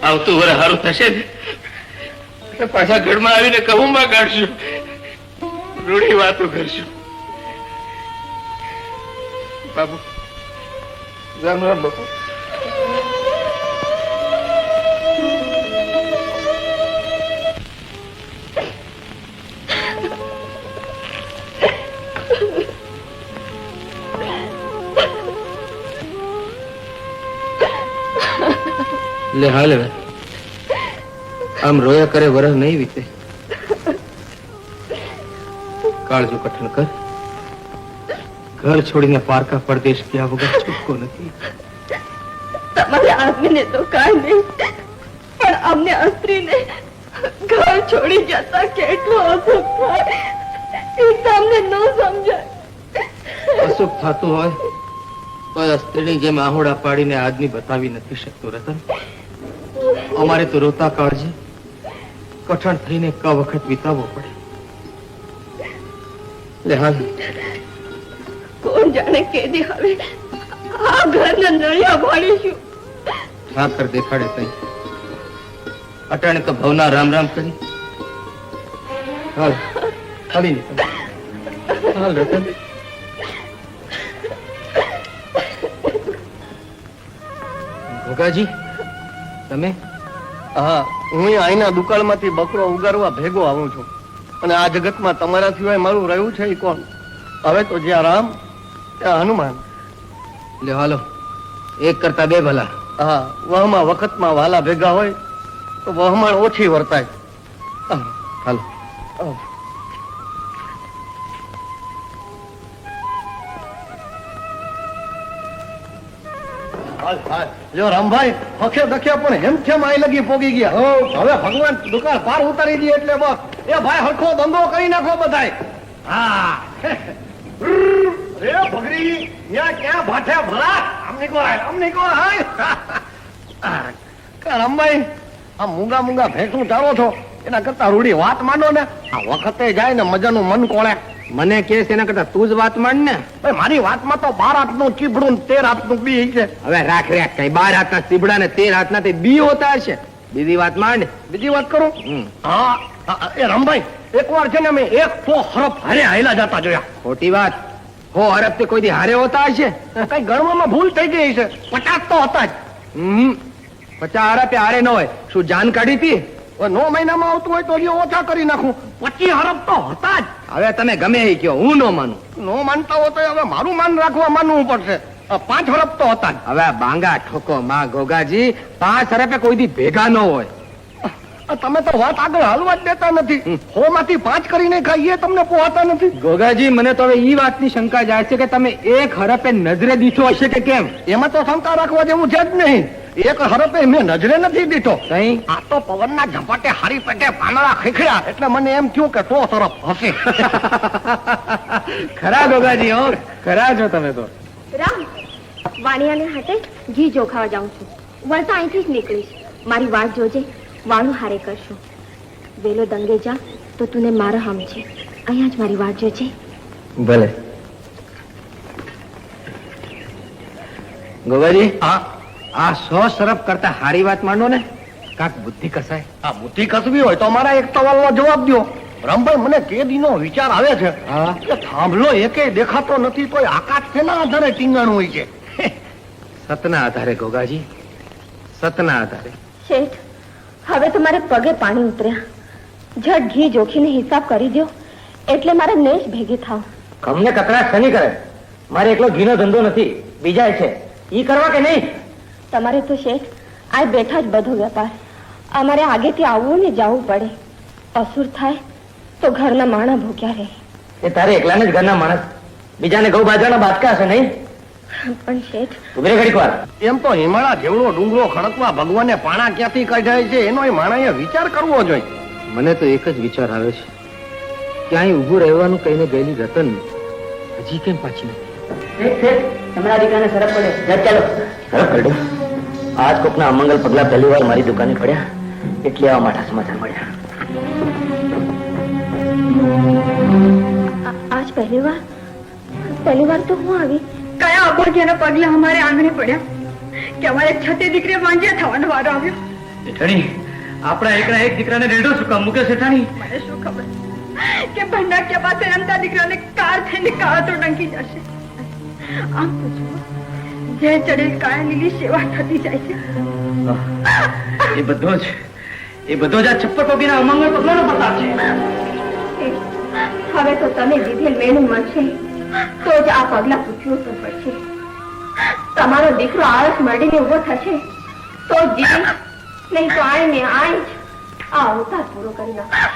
આવતું વર સારું થશે ને પાછા ઘરમાં આવીને કહુંમાં કાઢશું, રૂડી વાતો કરશું. બાપુ રામ રામ. બાપુ લે હાલ, આમ રોયા કરે વરસ નહીં વીતે. કાળજું કઠણ કર, ઘર છોડીને પારકા પરદેશ ગયા વગર છૂટકો નથી. તમારા આદમીને તો કાંઈ નહીં, પણ અમને સ્ત્રીને ઘર છોડી જતા કેટલું અસુખ થાય એ તમને ન સમજાય. અસુખ થતું હોય તો સ્ત્રીની જેમ આહોડા પાડીને આદમી બતાવી નથી શકતો રતન. અમારે તો રોતા કાળજે કઠણ થઈને ક વખત વિતાવવો પડે. લે હાલ. કોણ જાણે કેદી હવે આ ઘરના નળિયા ભાળીશું. ઠાકર દેખાડે તઈ અટાણે તો ભવના રામ રામ કરી. હાલ હાલી નીકળ. હાલ રતન. ભોગાજી તમે? હા, હું અહીંના દુકાળમાંથી બકરો ઉગારવા ભેગો આવું છું, અને આ જગતમાં તમારા સિવાય મારું રહ્યું છે એ કોણ? હવે તો જ્યાં રામ ત્યાં હનુમાન. લ્યો હાલો, એક કરતા બે ભલા. હા, વહમાં વખતમાં વાલા ભેગા હોય તો વહમાણ ઓછી વર્તાય. હાલો. જો રામભાઈ હખે દખે પણ હેમખેમ આઈ લગી પોગી ગયા. હવે ભગવાન દુકાન પાર ઉતારી દે એટલે બસ એ ભાઈ હરખો ધંધો કરી નાખો બધાય. હા રે ભગરી ન્યા ક્યાં ભાઠે ભલા આમ નીકો હાય. રામભાઈ આ મૂંગા મૂંગા ભેંસું ચાલો છો એના કરતા રૂડી વાત માંડો ને. આ વખતે જાય ને મજાનું મન કોળે. મને કે એના કરતા તું જ વાત માંડ ને. ભાઈ મારી વાતમાં તો 12 હાથનું ચીબડું ને 13 હાથનું બી છે. હવે રાખ કઈ 12 હાથના સીબડા ને 13 હાથના તે બી હોતા હશે. બીજી વાત માંડ. બીજી વાત કરું? હા એ રામભાઈ એક વાર છે ને અમે 100 હરફ હારે હાયલા જતા જોયા. ખોટી વાત. હો હરફ તે કોઈ દી હારે હોતા હશે. કઈ ગણવામાં ભૂલ થઈ ગઈ છે. 50 તો હતા જ. 50 હરફ હારે ન હોય. શું જાન કાઢી હતી? 9 મહિનામાં આવતું હોય તો હજી ઓછા કરી નાખું. 25 હરફ તો હતા જ. હવે તમે ગમે એ કયો, હું ન માનું. નો માનતા હો તો હવે મારું માન રાખવા માનવું પડશે. 5 હરફ તો હતા જ. હવે બાંગા ઠોકો માં ગોગાજી, 5 હરફે કોઈ દી ભેગા ન હોય. તમે તો વાત આગળ હાલવા જ દેતા નથી. 100 માંથી 5 કરીને ખાઈએ તમને પોહાતા નથી. ગોગાજી મને તો હવે ઈ વાતની શંકા જાય છે કે તમે એક હરફે નજરે દીઠો હશે કે કેમ. એમાં તો શંકા રાખવા જેવું છે જ નહીં. એક હરફે મેં નજરે નથી દીધો. કઈ આ તો પવનના ઝપાટે હારી પેટે પાંદડા ખીખડ્યા એટલે મને એમ થયું કે 100 તરફ હશે. ખરા ગોગાજી, હો ખરા છો તમે તો. રામ, વાણિયાને હાથે ઘી જોખાવા જાઉં છું. વળતા અહીંથી જ નીકળીશ. મારી વાત જોજે, વાણું હારે કરશું. વેલો દંગે જા તો તુને મારા હમ છે. અહીંયા જ મારી વાત જોજે. ભલે. ગોગાજી, આ 100 સરફ કરતા હારી વાત માંડો ને. કાક બુદ્ધિ કસાય. આ બુદ્ધિ કસવી હોય તો મારા એક સવાલનો જવાબ દો. રામભાઈ મને કે દીનો વિચાર આવે છે કે થાંભલો એકે દેખાતો નથી તો આકાશ શેના આધારે ટીંગાણું હોય છે? સતના આધારે ગોગાજી, સતના આધારે. શેઠ, હવે તો મારે પગે પાણી ઉતર્યા. ઝટ ઘી જોખીને હિસાબ કરી દો એટલે મારે નેશ ભેગી થાવ. અમને કકડાટ શની કરે? મારે એકલો ઘીનો ધંધો નથી, બીજા છે. ઈ કરવા કે નહીં? તમારે તો શેઠ આ બેઠા જ બધો વેપાર. અમારે આગેથી આવવું ને જવું પડે. અસુર થાય તો ઘરના માણા ભૂખ્યા રહે. એ તારે એકલાને જ ઘરના માણસ, બીજાને ઘઉં બાજરાના બાટકા હશે નહીં? પણ શેઠ, ઉભરે ઘડીક વાર. એમ તો હિમાળા જેવડો ડુંગરો ખડકવા ભગવાને પાણા ક્યાંથી કાઢ્યા છે એનો માણાએ વિચાર કરવો જોઈએ. મને તો એક જ વિચાર આવે છે, ક્યાંય ઊભું રહેવાનું કહીને ગયેલી રતન હજી કેમ પાછી નથી? તમારા દીકરાને સરફ પડે. ચાલો સરફ પડ્યો. આજ કોકના અમંગલ પગલા પહેલી વાર મારી દુકાને પડ્યા એટલે આવા માઠા સમાચાર મળ્યા. આજ પહેલી વાર તો હું આવી. કયા અબોધ્યના પગલા અમારે આંગણે પડ્યા કે અમારે છતે દીકરી વાંજ્યા થવાનો વારો આવ્યો. શેઠાણી, આપણા એકના એક દીકરાને રેડો શું કામ મૂકે શેઠાણી? મને શું ખબર કે ભંડાક્યા પાસે રમતા દીકરાને કાર થઈને કાળા તો ડંકી જશે. આમ તો જુઓ, જે ચડેલ કાળા લીલી સેવા થતી જાય છે. એ બધો જ આ છપ્પર પગીના અમંગળ પગલાનો પ્રતાપ છે. હવે તો તમે દીધેલ મેનું મળશે તો જ આ પગલા પૂછવું તો પડશે. તમારો દીકરો આળસ મળીને ઉભો થશે તો જ જીતે, નહીં તો આય ને આય જ આ અવતાર પૂરો કરી નાખશે.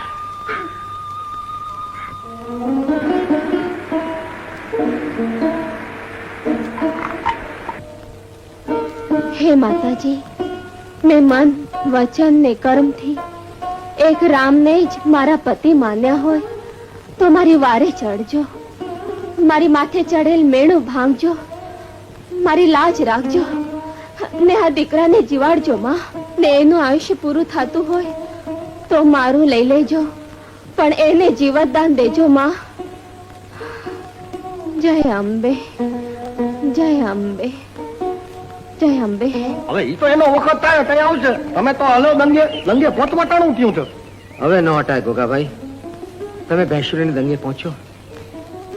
હે માતાજી, મેં મન, વચન ને કર્મથી એક રામને જ મારા પતિ માન્યા હોય તો મારી વારે ચડજો. મારી માથે ચડેલ મેણું ભાંગજો. મારી લાજ રાખજો ને આ દીકરાને જીવાડજો માં. ને એનું આયુષ્ય પૂરું થતું હોય તો મારું લઈ લેજો, પણ એને જીવતદાન દેજો માં. જય અંબે, જય અંબે, જય અંબે. હવે ઈ તો એનો વખત થાય ત્યાં આવશે. તમે તો હલો દંગે પોતવટાણું થયું છે. હવે ન હટાય ગોગાભાઈ, તમે ભેંસુરીને દંગે પહોંચો,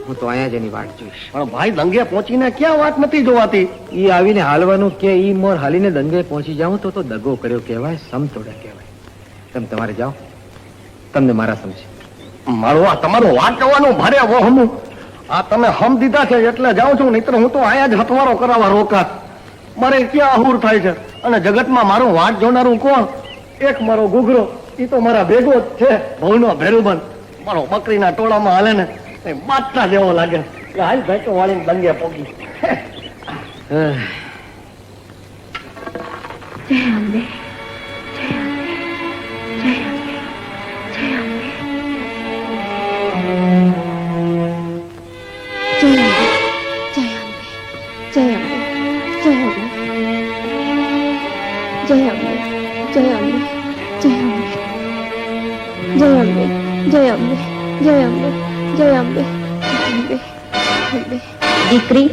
હું તો અહીંયા જ એની વાટ જોઈશ. પણ ભાઈ દંગે પહોંચીને ક્યાં વાત નથી જોવાતી. ઈ આવીને હાલવાનું કે ઈ મોર હાલીને દંગે પહોંચી જાઉં તો દગો કર્યો કહેવાય, સમતોડા કહેવાય. તમે તમારે જાઓ, તમને મારા સમજે. મારું આ તમારું વાત કરવાનું ભારે વહમું. આ તમે હમ દીધા છે એટલે જાઉં છું, નહીતર હું તો આયા જ હથવારો કરાવવા રોકાત. મારે ક્યાં અહુર થાય છે, અને જગતમાં મારું વાટ જોનારું કોણ? એક મારો ઘૂઘરો, એ તો મારા ભેગો જ છે, ભવનો ભેરુબંધ. મારો બકરીના ટોળામાં હાલે ને એ બાટલા જેવો લાગે. એટલે હાલ ભેટો વાળીને દંગે પોગી. જય અંબે. દીકરી,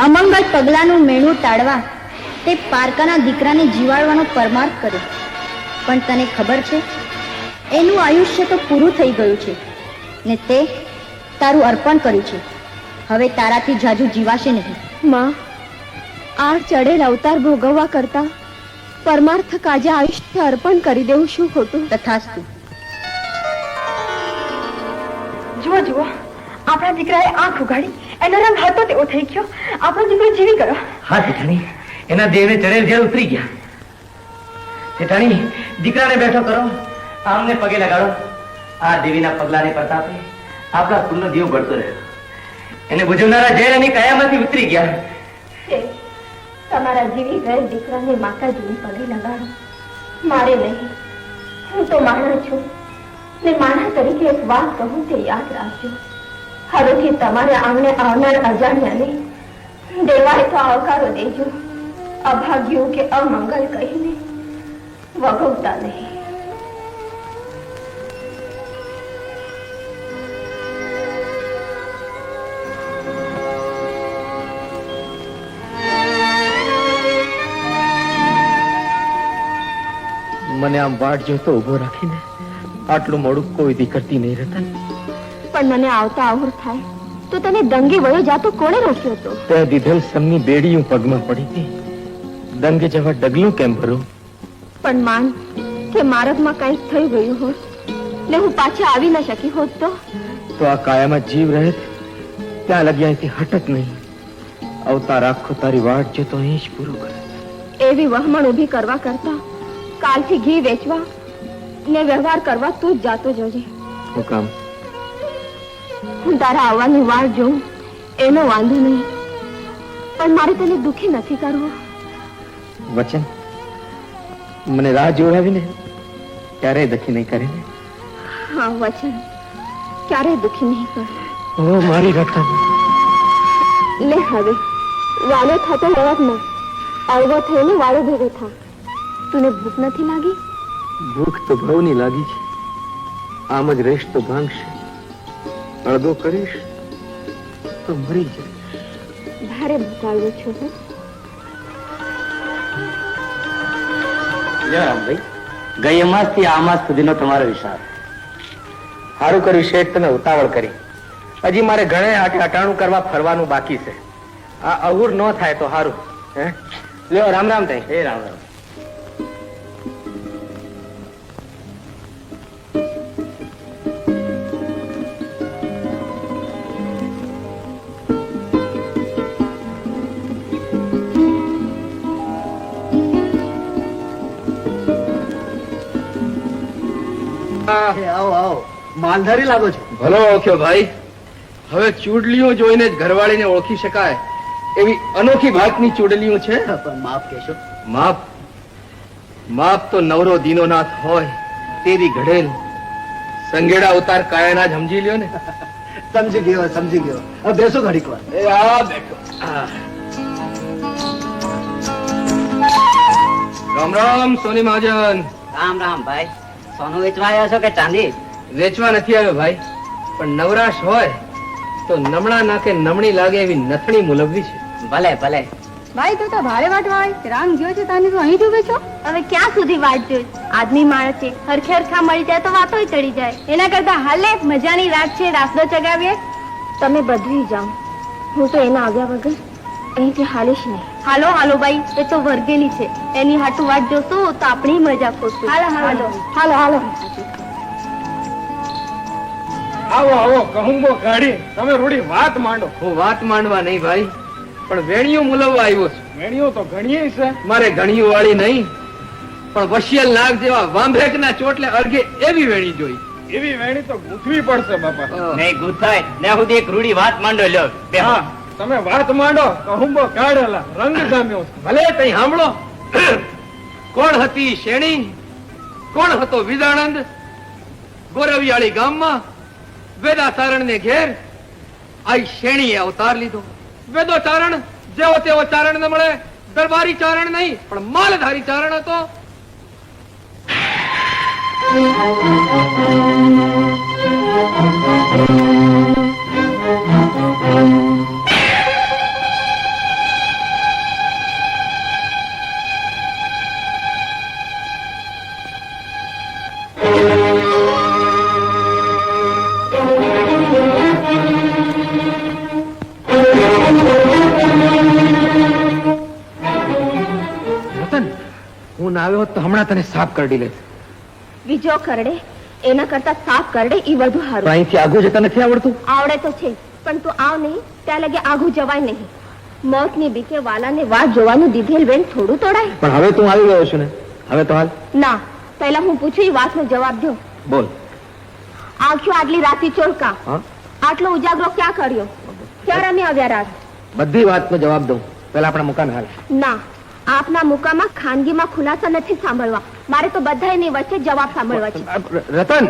અમંગળ પગલાનું મેળું ટાળવા તે પારકાના દીકરાને જીવાડવાનો પરમાર્થ કર્યો, પણ તને ખબર છે એનું આયુષ્ય તો પૂરું થઈ ગયું છે ને તે તારું અર્પણ કર્યું છે. હવે તારાથી જાજુ જીવાશે નહીં. માં, આ ચડેલ અવતાર ભોગવવા કરતા પરમાર્થ કાજે આયુષ્ય અર્પણ કરી દેવું શું ખોટું? તથાસ્તુ. જુઓ જુઓ, આપણા દીકરાએ આંખ ઉગાડી, એનો રંગ હતો તેવો થઈ ગયો. આપણો દીકરો જીવી ગયો. હા જેઠાણી, એના દેહને ચડેલ જેલ ઉતરી ગયા. જેઠાણી, દીકરાને બેઠો કરો, આમને પગે લગાડો. આ દેવીના પગલાને પ્રતાપે આપણા કુલનો દીવ બળતો રહ્યો. એને બુજવનારા ઝેર એની કાયામાંથી ઉતરી ગયા. તમારા જીવી ગયેલ દીકરાને માતાજીની પગે લગાડો, મારે નહીં. હું તો માણસ છું ને માણસ તરીકે એક વાત કહું તે યાદ રાખજો. હવેથી તમારે આમને આવનાર અજાણ્યાને દેવાય તો આવકારો દેજો. અભાગ્યું કે અમંગલ કહીને વગોવતા નહીં. મને આમ વાટ જોતો ઉભો રાખીને આટલું મોડું કોઈ દી કરતી નહીં રહેતા. પણ મને આવતા અવર થાય તો તને દંગે વયો જાતો કોણે રોક્યો હતો? તે દીધેલ સમની બેડીયું પગમાં પડી હતી. દંગે જવા ડગલું કેમ ભરું? પણ માન કે માર્ગમાં કંઈક થઈ ગયું હોત ને હું પાછા આવી ન શકી હોત તો આ કાયામાં જીવ રહે ત્યાં લગી અહીંથી હટત નહીં. અવતાર આખો તારી વાટ જોતો અહીં જ પૂરું કરે. એવી વહમણ ઊભી કરવા કરતા કાલથી ઘી વેચવા ને વ્યવહાર કરવા તું જ જાતો જજે. હું કામ? હું તારા આવવાની વાટ જોઉં એનો વાંધો નહીં, પણ મારે તને દુખી નથી કરવો. વચન મને રાહ જોડાવીને ક્યારેય દખી નહીં કરે ને? હા વચન, ક્યારેય દુખી નહીં કર. ઓ મારી રતન, લે હવે વાલો થતો રહેત ને, અળવો થઈને વાળો ભેગો થા. તુને ભૂખ નથી લાગી? ભૂખ તો ભાવની લાગી છે. આમ જ રેશ તો ભાંગશે. અડધો કરીશ તો મરી જાય. ભારે ભૂખાડું છું હું. રામભાઈ, ગઈ અમાસ થી આ માસ સુધીનો તમારો વિચાર સારું કર્યું. શેઠ તમે ઉતાવળ કરી. હજી મારે ઘણે અટાણું કરવા ફરવાનું બાકી છે. આ અવૂર ન થાય તો સારું. હે લ્યો, રામ રામ થાય. હે રામ રામ. આવો આવો, માલધારી લાગો છો. ભલો ઓળખ્યો ભાઈ. હવે ચૂડલીઓ જોઈને જ ઘરવાળીને ઓળખી શકાય એવી અનોખી ભાતની ચૂડલીઓ છે. પણ માફ કહેશો. માપ માપ તો નવરો દીનોનાથ હોય તેવી ઘડેલ સંગેડા ઉતાર કાયાના જ સમજી લ્યો ને. સમજી ગયો સમજી ગયો. હવે બેસો ઘડીક વાર. એ આ બેઠો. રામ રામ સોની મહાજન. રામ રામ ભાઈ. સોનું વેચવા આવ્યા છો કે ચાંદી? વેચવા નથી આવ્યો ભાઈ, પણ નવરાશ હોય તો નમણા નાકે નમણી લાગે એવી નથણી મુલવવી છે. ભલે ભલે. ભાઈ તું તો ભારે વાટ વાળી રામ ગયો છે તાની તો અહીં જ ઉભે છો. હવે ક્યાં સુધી વાટ જોઈ? આદમી માણસ છે, હરખે હરખા મળી જાય તો વાતો ચડી જાય. એના કરતા હાલે મજાની રાત છે, રાસડો ચગાવીએ. તમે બદલી જાઓ, હું તો એના આવ્યા વગર અહીંથી હાલીશ નહીં. હાલો હાલો ભાઈ, એ તો વર્ગેલી છે, એની હાટું વાટ જોશો તો આપણી મજા ખોશું. હાલો હાલો હાલો હાલો. આવો આવો કહુંબો કાઢી તમે રૂડી વાત માંડો. હું વાત માંડવા નહીં ભાઈ, પણ વેણિયું મુલવવા આવ્યો છું. વેણીઓ તો ઘણી છે. મારે ઘણીયું વાળી નહીં, પણ વશિયલ નાગ જેવા વાંભેકના ચોટલે અર્ઘે એવી વેણી જોઈ. એવી વેણી તો ગૂંથવી પડશે બાપા. નહીં ગુથાય ને સુધી એક રૂડી વાત માંડો લ્યો. હા તમે વાત માંડો. કહુંબો કાઢેલા રંગ જામ્યો છે. ભલે તઈ સાંભળો. કોણ હતી શેણી, કોણ હતો વિદાનંદ? ગોરવિયાળી ગામમાં વેદાચારણ ને ઘેર આઈ શેણીએ અવતાર લીધો. વેદો ચારણ જેવો તેવો ચારણ ન મળે, દરબારી ચારણ નહીં પણ માલધારી ચારણ હતો. હું ના આવ્યો તો હમણાં તને સાફ કરડી લે. બીજો કરડે એના કરતા સાફ કરડે ઈ વધુ સારું. અહીંથી આગું જતા નથી આવડતું. આવડે તો છે પણ તું આવ નહીં ત્યાં લગે આઘું જવાય નહીં. મોતની બીકે વાલાને વાત જોવાનું દીધેલ વેણ થોડું તોડાય. પણ હવે તું આવી ગયો છું ને, હવે તો હાલ. ના પહેલા હું પૂછું ઈ વાતનો જવાબ દો. બોલ. આંખ્યો આટલી રાતી ચોળકા, હા? આટલો ઉજાગરો ક્યાં કર્યો? ક્યાં રમી આવ્યા રાત? બધી વાતનો જવાબ દઉં, પેલા આપણા મુકામે હાલ. ના, આપના મુકામાં ખાનગીમાં ખુલાસા નથી સાંભળવા. મારે તો બધાયની વચ્ચે જવાબ સાંભળવા છે. રતન,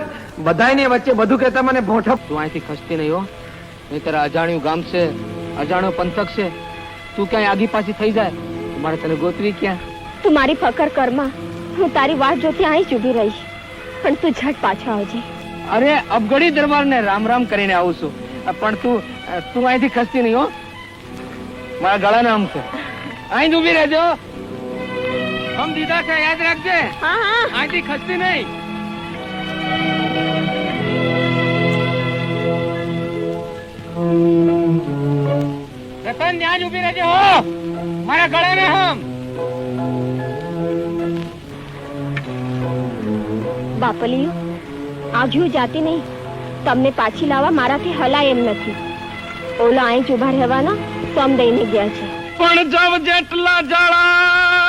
બધાયની વચ્ચે બધું કહેતા મને ભોઠપ. તું અહીંથી ખસતી નહીં હો, નહીંતર અજાણ્યું ગામ છે, અજાણ્યો પંથક છે. તું ક્યાંય આગી પાછી થઈ જાય તો મારે તને ગોતવી ક્યાં? તું મારી ફકર કરમાં, હું તારી વાત જોતી અહીં જ ઊભી રહીશ, પણ તું ઝટ પાછો આવજે. અરે અબગડી દરબારને રામ રામ કરીને આવું છું, પણ તું અહીંથી ખસતી નહીં હો. મારા ગળાના આમ છે, અહીં જ ઊભી રહેજો. હમ દીધા છે યાદ રાખજે. હા હા અહીંથી ખસતી નહીં. રતન ત્યાં જ ઊભી રહેજે હો, મારા ગળાને હમ. બાપલીઓ આવ્યું જાતી નહીં, તમને પાછી લાવવા મારાથી હલાય એમ નથી. ઓલા અહીં જ ઉભા રહેવાના સમ દઈને ગયા છે. પણ જવ જેટલા જાળા,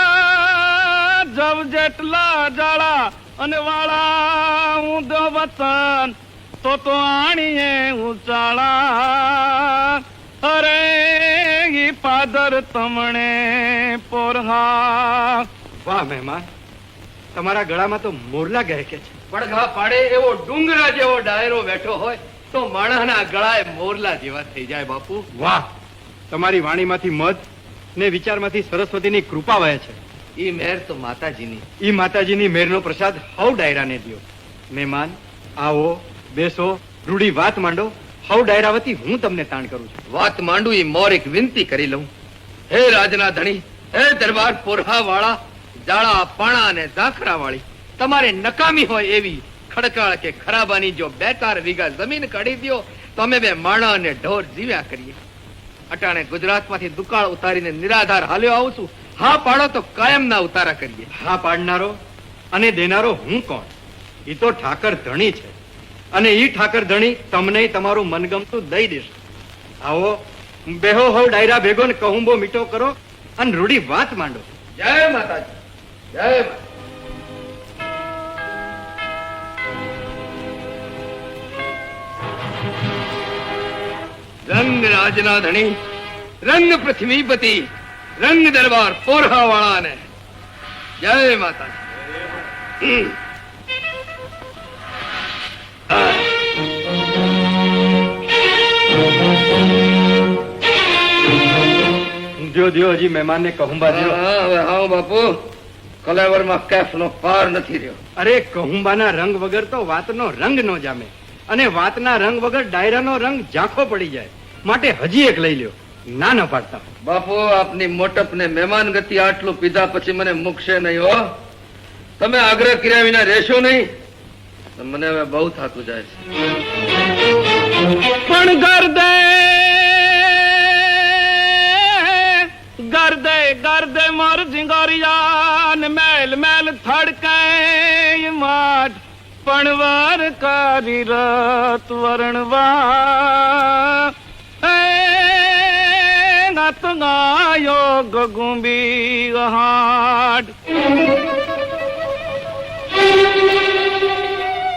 જવ જેટલા જાળા અને વાળા હું દો વતન તો આણીએ ઉચાળા. અરે ઈ પાદર તમણે પોરહા. વાહ મહેમાન, તમારા ગળામાં તો મોરલા ગહેકે છે. પડઘા પાડે એવો ડુંગરા જેવો ડાયરો બેઠો હોય તો માણસના ગળાએ મોરલા જેવા થઈ જાય. બાપુ વાહ, તમારી વાણીમાંથી મધ ને વિચારમાંથી સરસ્વતીની કૃપા વહે છે. ઈ મહેર તો માતાજીની, ઈ માતાજીની મહેરનો પ્રસાદ હવ ડાયરાને દ્યો. મહેમાન આવો, બેસો, રૂડી વાત માંડો. હવ ડાયરાવતી હું તમને તાણ કરું છું. વાત માંડું ઈ મોર એક વિનંતી કરી લઉં. હે રાજના ધણી, હે દરબાર પોરહા વાળા, જાળા પાણા અને ઝાખરા વાળી, તમારે નકામી હોય એવી ખડકાળ કે ખરાબાની જો 2-4 વીઘા જમીન કાઢી દ્યો તો અમે બે માણા અને ઢોર જીવ્યા કરીએ. અટાણે ગુજરાતમાંથી દુકાળ ઉતારીને નિરાધાર હાલ્યો આવું છું. હા પાડો તો કાયમના ઉતારા કરીએ. હા પાડનારો અને દેનારો હું કોણ? ઈ તો ઠાકર ધણી છે, અને ઈ ઠાકર ધણી તમને તમારું મનગમતું દઈ દેશે. આવો બેહો હવ ડાયરા ભેગો ને કહુંબો મીઠો કરો અને રૂડી વાત માંડો. જય માતાજી, જય માતા. રંગ રાજના ધણી, રંગ પૃથ્વીપતિ, રંગ દરબાર પોરહા વાળાને જય માતાજી. દ્યો દ્યો, હજી મહેમાનને કહુંબા દ્યો. હવે હા બાપુ, કલેવરમાં કેફનો પાર નથી રહ્યો. અરે કહુંબાના રંગ વગર તો વાતનો રંગ નો જામે, અને વાતના રંગ વગર ડાયરાનો રંગ ઝાંખો પડી જાય. માટે હજી એક લઈ લ્યો. ના ન પાડતા. બાપુ આપની મોટપ ને મહેમાન ગતિ આટલું પીધા પછી મને મૂકશે નહીં હો. તમે આગ્રહ કર્યા વિના રહેશો નહીં. મને હવે બહુ થાતું જાય છે. પણ ગરદે ગરદે ગરદે મોર ઝીંગોરિયા ને મેલ મેલ થડકે માટ પણવાર કાર્યરત વર્ણવા નાત ગાયો ગગુંબી હાડ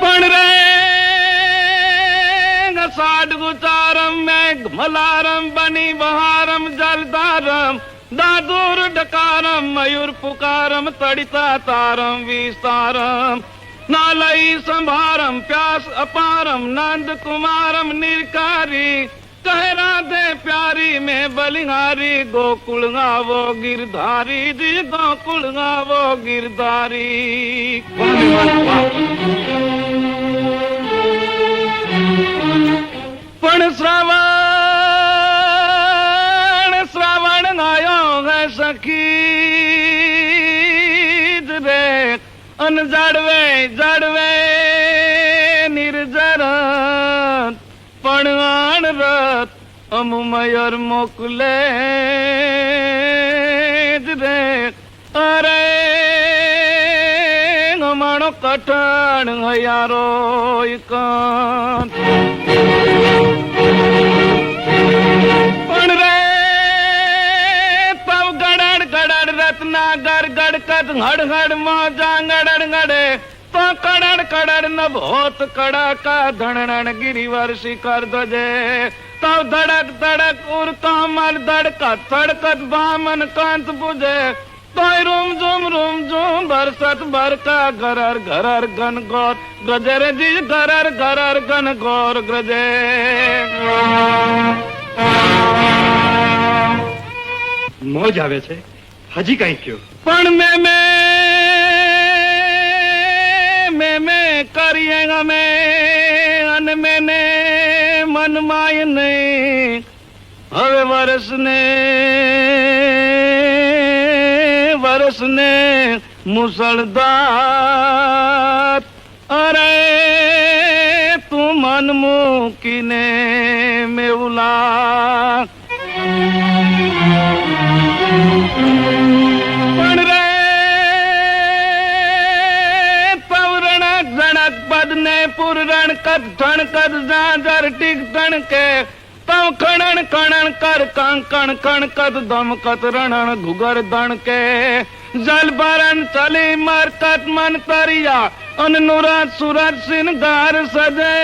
પણ રે સાડ ગુચારમ મેઘ મલારમ બની બહારમ જલધારમ દાદુર ડકારમ મયુર પુકારમ તડિતા તારમ વિસ્તારમ નાલઈ સંભારમ પ્યાસ અપારમ નંદ કુમારમ નિરકારી કહે રાધે પ્યારી મેં બલિહારી ગોકુળ ગાવો ગિરધારી જી ગોકુળ ગાવો ગિરધારી પણ શ્રાવણ આયો હે સખી રે અન જડવે જડવે નિર્જર પણ રત અમુમયર મોકલે રે અરે માણો કઠણ હયારો કાન પણ રે તવ ગડડ ગડડ રત્ના ગડ કદ હડ હડ મોજા ગડડ ગડે તો કડડ કડડ નભ હોત કડાકા ધણણ ગિરિવર શિખર ધજે તવ ધડક ધડક ઉર કમલ ધડકત ધડકત બામન કાંત પૂજે તોય રૂમ ઝુમ બરસત બરકા ઘરર ઘરર ઘન ગોર ગજે રે જી ઘરર ઘરર ઘન ગોર ગ્રજે મોજ આવે છે હજી કઈ કયો પણ મેં કરીએ ગમે અને મેને મન માય નહીં હવે વરસને મુસળધાર અરે તું મન મૂકીને મેવલા પણ રે પૌરણક જણક પદ ને પુરણ કદ ધણ કદ જાજર ટીક ધણ કે તવ ખણણ ખણણ કર કંકણ કણ કદ ધમકત રણણ ઘુગર ધણ કે જલ ભરણ ચલી મરકત મન તરિયા અન નુરત સુરત સિનગાર સજે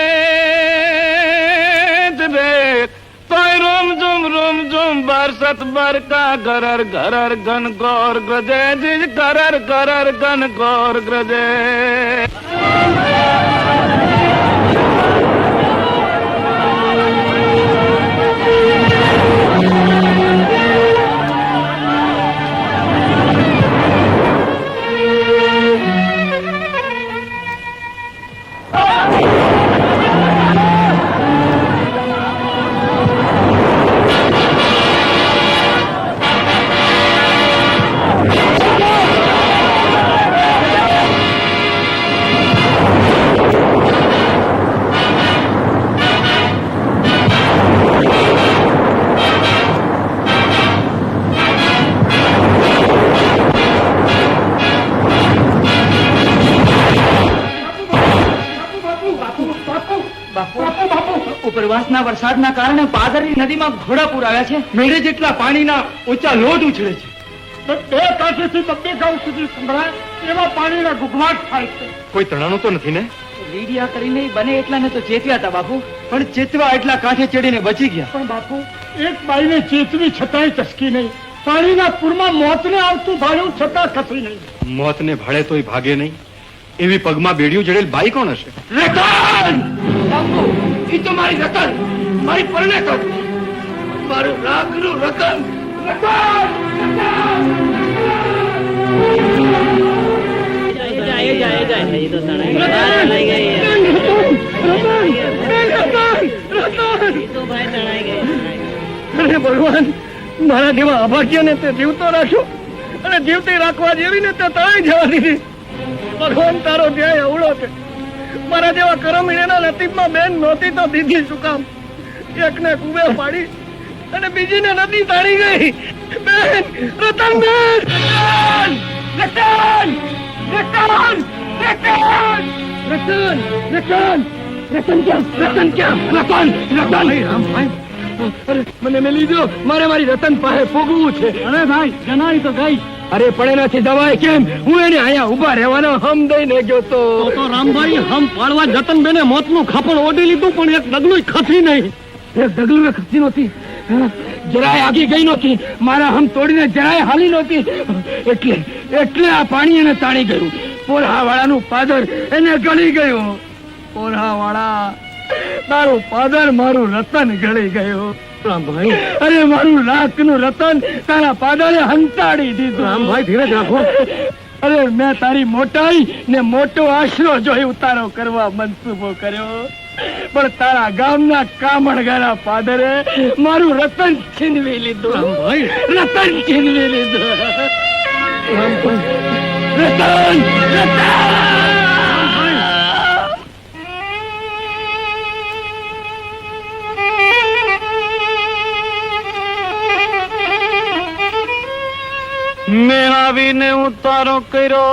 રે તોય રૂમ ઝુમ બરસત બરકા ઘરર ઘરર ઘન ગોર ગ્રજે જીજ ઘરર ઘરર ઘન ગોર ગ્રજે ઉપરવાસના વરસાદના કારણે પાદરની નદીમાં ઘોડાપૂર આવ્યા છે. મેળે જેટલા પાણીના ઊંચા લોટ ઉછળે છે. બે કાંઠેથી બબ્બે ગાઉં સુધી સંભળાય એવા પાણીના ગુગવાટ થાય છે. કોઈ તણાણું તો નથી ને? લીડિયા કરીને બને એટલાને તો ચેતવ્યા હતા બાપુ. પણ ચેતવા એટલા કાંઠે ચડીને બચી ગયા. પણ બાપુ એક બાઈને ચેતવી છતાંય ચસકી નહીં. પાણીના પૂરમાં મોતને આવતું ભાડ્યું છતાં ખસી નહીં. મોતને ભાડે તોય ભાગે નહીં એવી પગમાં બેડિયું જડેલ બાઈ કોણ હશે? રતન! બાપુ ઈ તો મારી રતન, મારી પરણેતર, મારું રાગનું રતન. અરે ભગવાન, મારા જેવા અભાગ્યને તે જીવતો રાખ્યો અને જીવતી રાખવા જેવીને તે તણાઈ જવા દીધી. ભગવાન તારો ધ્યેય અવળો છે. મારા જેવા કરમીણીના નસીબમાં બેન નહોતી તો દીધી શું કામ? એકને કુબે પાડી અને બીજીને નદી તાણી ગઈ. બેન, રતન બેન! રતન! રતન! રતન! રતન! રતન રતન રતન ક્યાં રતન ક્યાં રતન રતન રામભાઈ અરે મને મેલી દો મારે મારી રતન પાસે પોગવું છે અરે ભાઈ જનાઈ તો ગઈ અરે પણ એનાથી દવાય કેમ હું એને અહીંયા ઉભા રહેવાનો હમ દઈને ગયો તો રામભાઈ હમ પાડવા જતન બેને મોતનું ખાપણ ઓઢી લીધું પણ એક ડગલું ખસી નહીં એક ડગલું ખસી નહોતી જરાય આગી ગઈ નહોતી મારા હમ તોડીને જરાય હાલી નહોતી એટલે આ પાણી એને તાણી ગયું પોરહા વાળાનું પાદર એને ગળી ગયું પોરહા વાળા તારું પાદર મારું રતન ગળી ગયું રામભાઈ અરે મારું લાખનું રતન તારા પાદરે હંતાડી દીધું રામભાઈ ધીરજ રાખો અરે મેં તારી મોટાઈ ને મોટો આશરો જોઈ ઉતારો કરવા મનસૂબો કર્યો પણ તારા ગામના કામણગારા પાદરે મારું રતન છીનવી લીધું રામભાઈ રતન છીનવી લીધું રતન મેં આવીને ઉતારો કર્યો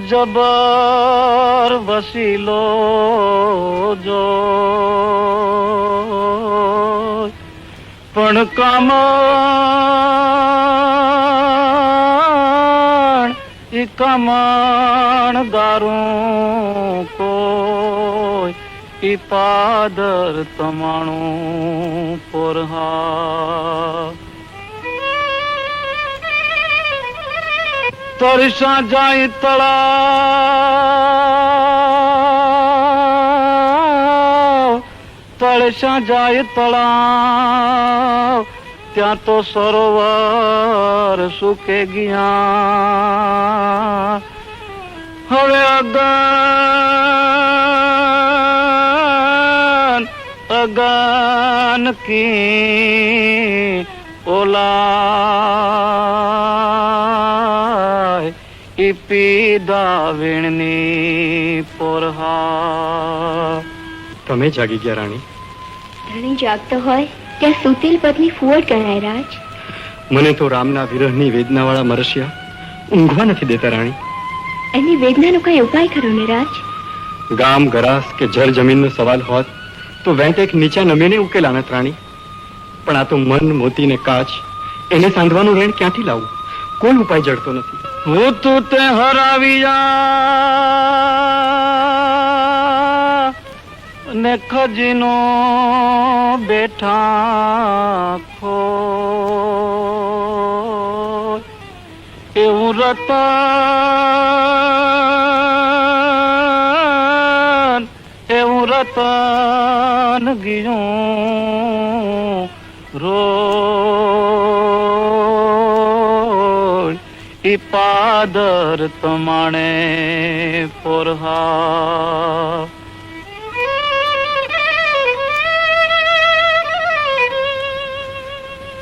જબર વસીલો જો પણ કામણ ગારું કોઈ ઈ પાદર તમાણું પોરહા તરસા જાય તળાવ તળસા જાય તળાવ ત્યાં તો સરોવર સુકે ગયા હવે અગન કી ઓલાય ઈ પીદા વીણની પોરહા તમે જાગી ગયા રાણી ધણી જાગતો હોય ત્યાં સુતેલ પત્ની ફુવટ ગણાય રાજ મને તો રામના વિરહની વેદનાવાળા મરસિયા ઊંઘવા નથી દેતા રાણી એની વેદનાનો કઈ ઉપાય કરો ને રાજ ગામ ગરાસ કે જળ જમીનનો સવાલ હોત તો વેંત એક નીચા નમીને ઉકેલ આનત રાણી પણ આ તો મન મોતી ને કાચ એને સાંધવાનું રેણ ક્યાંથી લાવું કોઈ ઉપાય જડતો નથી હું તું તે હરાવી જા ને ખજીનો બેઠા ખો એવું રતન ગયું રોડ ઈ પાદર તમાણે પોરહા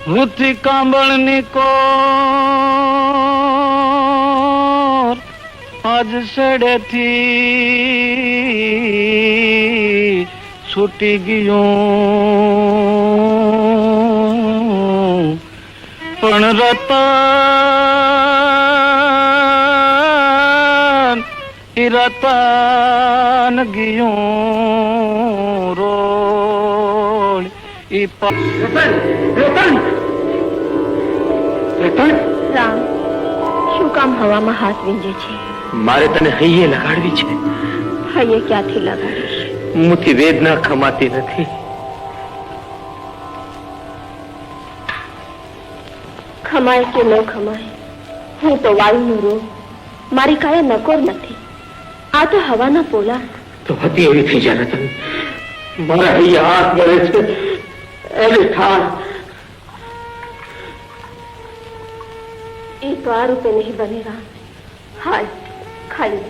હુથી કાંબળની કોર આજ સેડેથી છૂટી ગયું પણ રતન ગયું રોડ ઈ રામ શું કામ હવામાં હાથ વીંજે છે મારે તને હૈયે લગાડવી છે હૈયે ક્યાંથી લગાડીશ મુથી વેદના ખમાતી નથી ખમાય કે ન ખમાય હું તો વાયુનું રૂપ મારી કાયા નકોર નથી આ તો હવાના પોલા તો હતી એવી થઈ જા રતન મારા હૈયા હાથ મળે છે એની ઠાર એ તો આ રૂપે નહીં બને રામ હાલ ખાઈ લે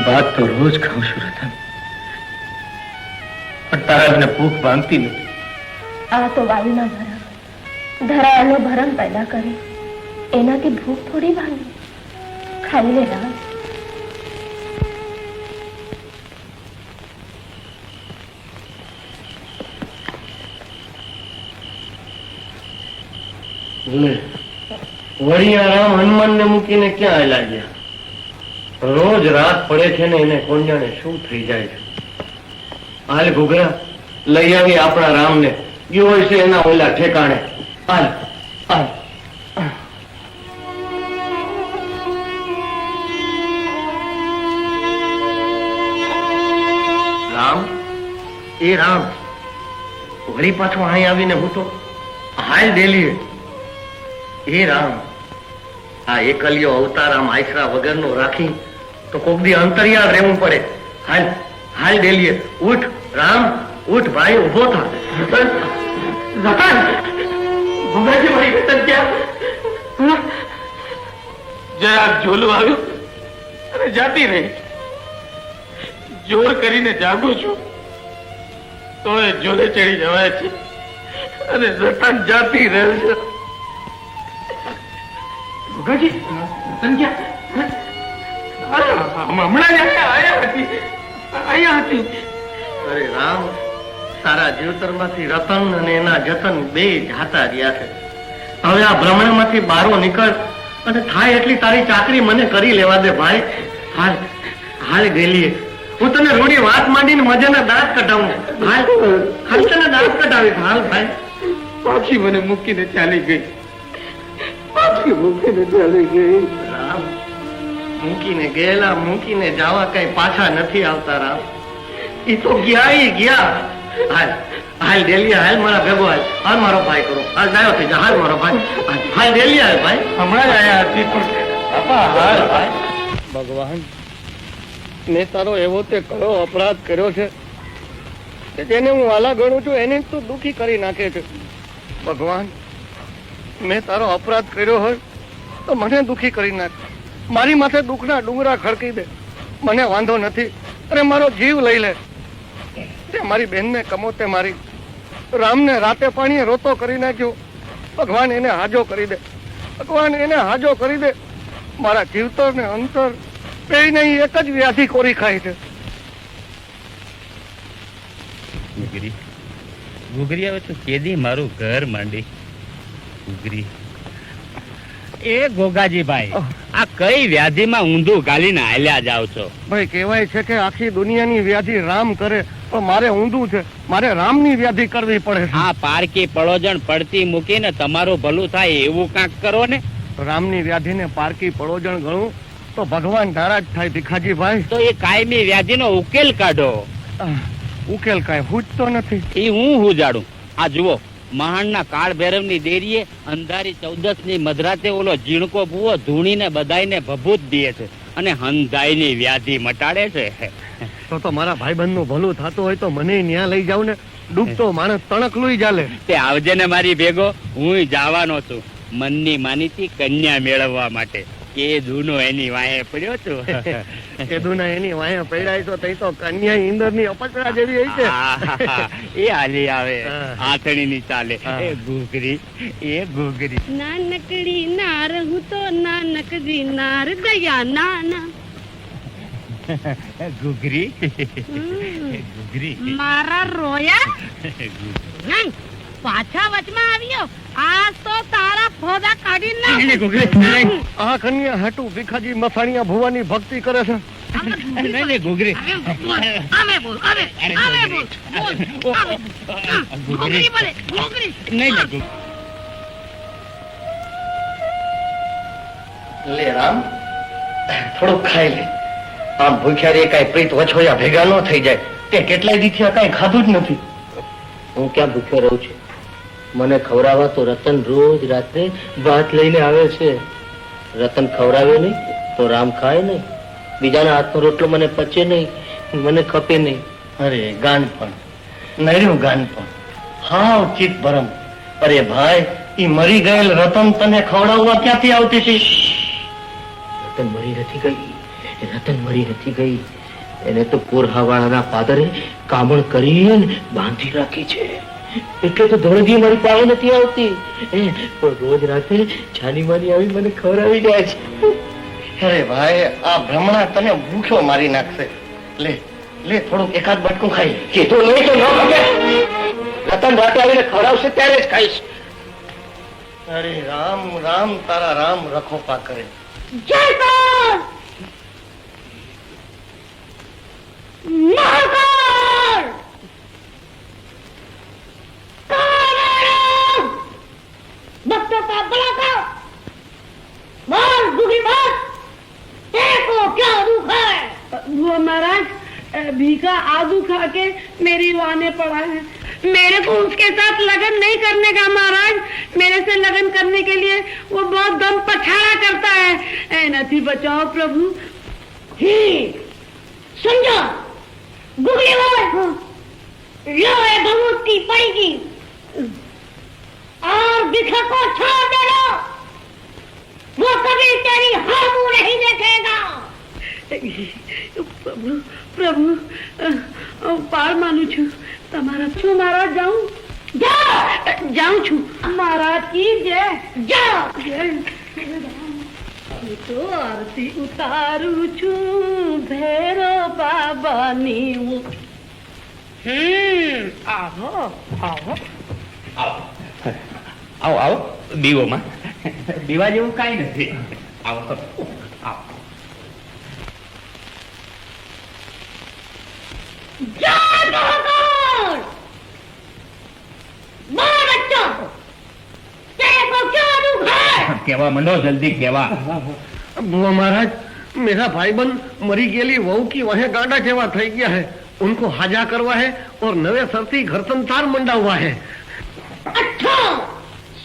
બાત તો રોજ ખાઉં છું રતન પણ તારા મને ભૂખ ભાંગતી નથી આ તો વાયુના ભરમ ધરાયેલો ભરમ પેદા કરે એનાથી ભૂખ થોડી ભાંગે ખાઈ લે રામ વળી આ રામ હનુમાન ને મૂકીને ક્યાં આયલા ગયા? રોજ રાત પડે છે ને એને કોણ જાણે શું થઈ જાય છે. હાલ ઘૂઘરા લઈ આવી આપણા રામ ને, ગયો હોય છે એના ઓલા ઠેકાણે. હાલ હાલ. રામ, એ રામ વળી પાછો અહીં આવીને હું તો હાલ ડેલીએ. એ રામ, આ એકલિયો અવતાર આમ આશરા વગરનો રાખી તો કોક દી અંતરિયાળ રહેવું પડે. હાલ હાલ ડેલીએ. ઉઠ રામ, ઉઠ ભાઈ, ઉભો થા. રતન, ભૂગાજી ભાઈ રતન ક્યાં? જરા ઝોલું આવ્યું અને જાતી રહી. જોર કરીને જાગું છું તો એ ઝોલે ચડી જવાય છે અને રતન જાતી રહે છે. ભૂગાજી રતન ક્યાં? હમણાં જ અહીંયા હતી. અરે રામ, તારા જીવતરમાંથી રતન અને એના જતન બે જાતા રહ્યા છે. હવે આ ભ્રમણમાંથી બારો નીકળ અને થાય એટલી તારી ચાકરી મને કરી લેવા દે ભાઈ. હાલ હાલ ગયેલી. હું તને રૂડી વાત માંડીને મજાના દાંત કઢાવું. હાલ હાલ તને દાંત કઢાવીશ. હાલ ભાઈ. પાછી મને મૂકીને ચાલી ગઈ. પાછી મૂકીને ચાલી ગઈ. રામ, મૂકીને ગયેલા મૂકીને જવા કઈ પાછા નથી આવતા રામ. ઈ તો ગયા ઈ ગયા. હાલ હાલ ડેલી, હાલ મારા ભેગો, હાલ હાલ મારો ભાઈ કરો. હાલ ડાયો થઈ જા. હાલ મારો ભાઈ. હાલ ડેલી, હાલ ભાઈ. હમણાં જ આયા હતી પણ બાપા હાલ ભાઈ. ભગવાન, મેં તારો એવો તે કયો અપરાધ કર્યો છે કે જેને હું વાલા ગણું છું એને જ તું દુખી કરી નાખે છે. ભગવાન, મેં તારો અપરાધ કર્યો હોય તો મને દુખી કરી નાખ. મારી માથે દુઃખના ડુંગરા ખડકી દે, મને વાંધો નથી. અરે મારો જીવ લઈ લે. તે મારી બહેનને કમોતે મારી, રામને રાતે પાણીએ રોતો કરી નાખ્યો. ભગવાન એને હાજો કરી દે. ભગવાન એને હાજો કરી દે. મારા જીવતર ને અંતર બે નહીં એક જ વ્યાધિ કોરી ખાય છે. ગુગરી ગુગરી આવે તો કેદી મારું ઘર માંડી. ગુગરી એ ગોગાજીભાઈ, આ કઈ વ્યાધિમાં ઊંધું ગાલીને હાલ્યા જાવ છો? ભાઈ, કહેવાય છે કે આખી દુનિયાની વ્યાધિ રામ કરે, પણ મારે ઊંધું છે. મારે રામની વ્યાધિ કરવી પડે છે. આ પારકી પડોજણ પડતી મૂકીને તમારું ભલું થાય એવું કાંક કરો ને. રામની વ્યાધિને પારકી પડોજણ ગણું તો ભગવાન નારાજ થાય. ભીખાજીભાઈ, તો એ કાયમી વ્યાધિનો ઉકેલ કાઢો. ઉકેલ કાંઈ હૂજતો નથી. એ હું જાડું. આ જુઓ, મહાણના કાળ ભૈરવની દેરીએ અંધારી 14ની મધરાતે ઓલો ઝીણકો બુઓ ધૂણીને બધાઈને ભભૂત દે છે અને હંધાઈની વ્યાધિ મટાડે છે. તો મારા ભાઈબંધનું ભલું થતું હોય તો મને ન્યા લઈ જાવ ને. ડૂબતો માણસ તણક લુઈ ચાલે. તે આવજે ને મારી ભેગો, હું જવાનો છું મનની માનીતી કન્યા મેળવવા માટે. કે દૂનો એની વાંહે પડ્યો છું. એ દૂના એની વાંહે પડ્યા તો તઈ તો કન્યા ઇન્દ્રની અપસરા જેવી હોય છે. એ હાલી આવે આથણીની ચાલે. એ ઘૂઘરી, એ ઘૂઘરી. નાનકડી નાર હું તો નાનકડી નાર દયા નાના. ઘૂઘરી ઘૂઘરી મારા રોયા નહીં, પાછા વચમાં આવ્યો. આ તો તારા ફોદા કાઢી નાખ. આ કન્યા હાટુ ભીખાજી મસાણીયા ભુવાની ભક્તિ કરે છે. ઘૂઘરી અમે બોલ, અમે બોલ, ઘૂઘરી બોલે, ઘૂઘરી નહીં. લે રામ, થોડુંક ખાઈ લે. આમ ભૂખ્યા કઈ પ્રીત વછોયા ભેગા ન થઈ જાય. તે કેટલાય દીથી કઈ ખાધું જ નથી. હું ક્યાં ભૂખ્યો રહું છું? મને ખવડાવવા તો રતન રોજ રાત્રે ભાત લઈને આવે છે. રતન ખવડાવે નહીં તો રામ ખાય નહીં. બીજાના હાથનો રોટલો મને પચે નહીં, મને ખપે નહીં. અરે ગાનપણ, નર્યું ગાનપણ, હાવ ચિત્ત ભરમ. અરે ભાઈ, ઈ મરી ગયેલ રતન તને ખવડાવવા ક્યાંથી આવતી હતી? રતન મરી નથી ગઈ, રતન મરી નથી ગઈ. એને તો પોરહાવાળાના પાદરે કામણ કરીને બાંધી રાખી છે. એટલે તો ધોળજી મારી પાસે નથી આવતી. પણ રોજ રાતે છાની માની આવી મને ખવડાવી જાય છે. અરે ભાઈ, આ ભ્રમણા તને ભૂખ્યો મારી નાખશે. લે લે, થોડુંક એકાદ બટકું ખાઈ. કીધું નહીં તો ન ખબર. રતન રાતે આવીને ખવડાવશે ત્યારે જ ખાઈશ. અરે રામ રામ, તારા રામ રખોપા કરે. જયકાર મહાકાળ काल भक्तों का भला कर बोल दुखी मत देखो क्या दुख है वो महाराज भीखा आदू खा के मेरी वाने पड़ा है। मेरे को उसके साथ लगन नहीं करने का महाराज। मेरे से लगन करने के लिए वो बहुत दम पछाड़ा करता है। ए नथी बचाओ प्रभु। ही समझो गुगली बोल लो ये भभूत की पड़ेगी और भिखा को छोड़ दे दो। वो कभी तेरी हाँ मुंह नहीं देखेगा। પ્રભુ પ્રભુ પાળ માનું છું તમારા છું મહારાજ જાઉં જાઉં છું મહારાજ की जय जाओ હું તો આરતી ઉતારું છું ભેરો બાબાની આવો આવો આવો આવો દીવોમાં દીવા જેવું કાંઈ નથી. આવો આવો. जय महाकाल बोल बच्चों तेरे को क्या दुख है કેવા મંડો જલ્દી કેવા. बुआ महाराज, मेरा भाईबंद मरी गेली वहू की वह गांडा जेवा થઈ ગયા है. उनको हाजा करवा है और नवे सरती घर संसार मंडावा है. अच्छा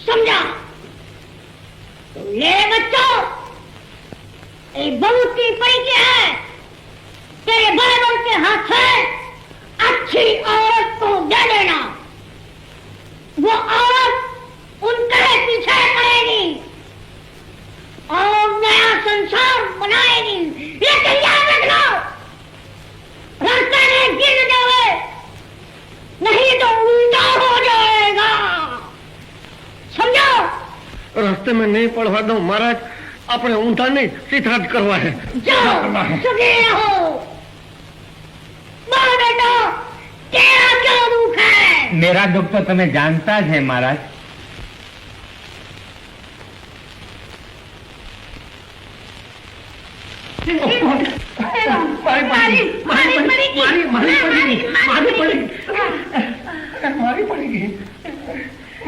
समझा ले बच्चों ये बहुत की पड़ी की है तेरे भाईबंद के हाथ से अच्छी औरत को दे देना। वो औरत उनके पीछे पड़ेगी और नया संसार बनाएगी। लेकिन याद रखना रास्ते में गिर जाओगे नहीं तो उल्टा हो जाएगा। समझो रस्ते में नहीं पड़वा दो महाराज. આપણે ઊંધા નહીં સીધા જ કરવા है. जाओ सुखी रहो। बोल बेटा तेरा क्या दुख है મેરા દુઃખ તો તમે જાણતા જ હે મહારાજ.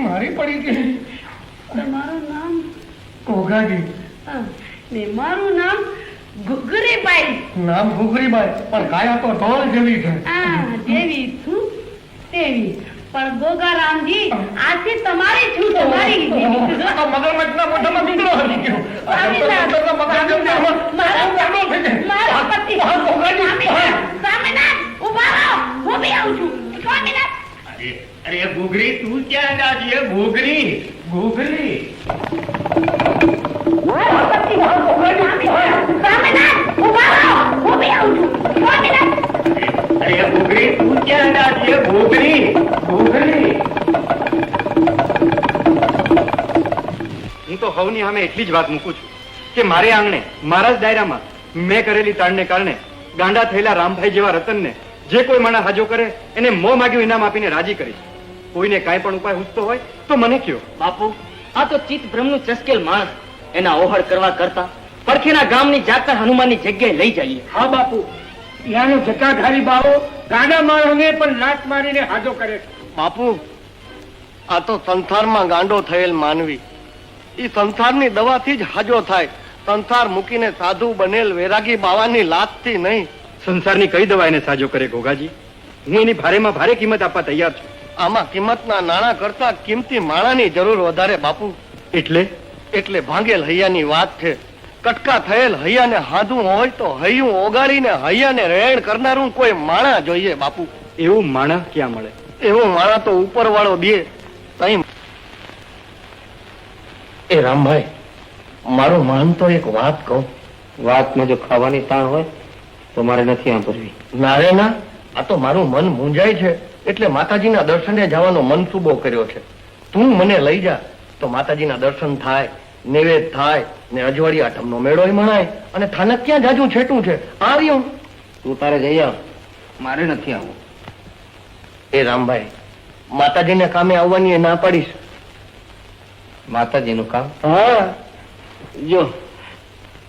મારી પડી ગઈ. તમારું નામ ઘોઘાજી. ને મારું નામ ઘુઘરીબાઈ. નામ ઘુઘરીબાઈ પણ કાયા તો ઢોલ જેવી છે. જેવી છું તેવી પણ ગોગારામજી આથી તમારી છું તમારી મગરમચ્છના મોઢામાં મીંડળો હરી ગયો. મારા પતિ સ્વામિનાથ ઉભા રહો હું બી આવું છું સ્વામિનાથ. અરે ઘૂઘરી તું ક્યાં જા છે ઘૂઘરી ઘૂઘરી. સ્વામિનાથ ઉભા રહો હું બી આવું છું સ્વામિનાથ. અરે ઘૂઘરી તું ક્યાં જા છે ઘૂઘરી ઘૂઘરી. હું તો હવની સામે એટલી જ વાત મૂકું છું કે મારે આંગણે મારા જ દાયરામાં મેં કરેલી તાળને કારણે ગાંડા થયેલા રામભાઈ જેવા રતનને જે કોઈ માણસ હાજો કરે એને મોં માગ્યું ઇનામ આપીને રાજી કરીશ. કોઈને કાંઈ પણ ઉપાય સૂચતો હોય તો મને કયો. બાપુ આ તો ચિત્ત ભ્રમનું ચસકેલ માણસ એના ઓહળ કરવા કરતા પડખેના ગામની જાતર હનુમાનની જગ્યાએ લઈ જઈએ. હા બાપુ, ત્યાંનો જટાધારી બાવો ગાંડા માણસને પણ લાત મારીને હાજો કરે છે. બાપુ આ તો સંસારમાં ગાંડો થયેલ માનવી ઈ સંસારની દવાથી જ હાજો થાય. સંસાર મૂકીને સાધુ બનેલ વૈરાગી બાવાની લાતથી નહીં. સંસારની કઈ દવા એને સાજો કરે ગોગાજી? હું એની ભારેમાં ભારે કિંમત આપવા તૈયાર છું. આમાં કિંમતના નાણાં કરતા કિંમતી માણાની જરૂર વધારે બાપુ. એટલે ભાંગેલ હૈયાની વાત છે. કટકા થયેલ હૈયાને હાધું હોય તો હૈયું ઓગાળીને હૈયાને રેણ કરનારું કોઈ માણા જોઈએ બાપુ. એવું માણસ ક્યાં મળે? એવો માણા તો ઉપરવાળો દે. એ રામભાઈ, મારું મન તો એક વાત કહું. વાતમાં જો ખાવાની તાણ હોય તો મારે નથી સાંભળવી. ના રે ના, આ તો મારું મન મૂંઝાય છે એટલે માતાજીના દર્શને જવાનો મનસૂબો કર્યો છે. તું મને લઈ જા તો માતાજીના દર્શન થાય, નિવેદ થાય ને અજવાળી આઠમનો મેળો મનાય અને થાનક ક્યાં જાજુ છેટું છે. આ રહ્યું. તું તારે જઈ આવ, મારે નથી આવવું. એ રામભાઈ, માતાજીને કામે આવવાની એ ના પાડીશ. માતાજીનું કામ હા જો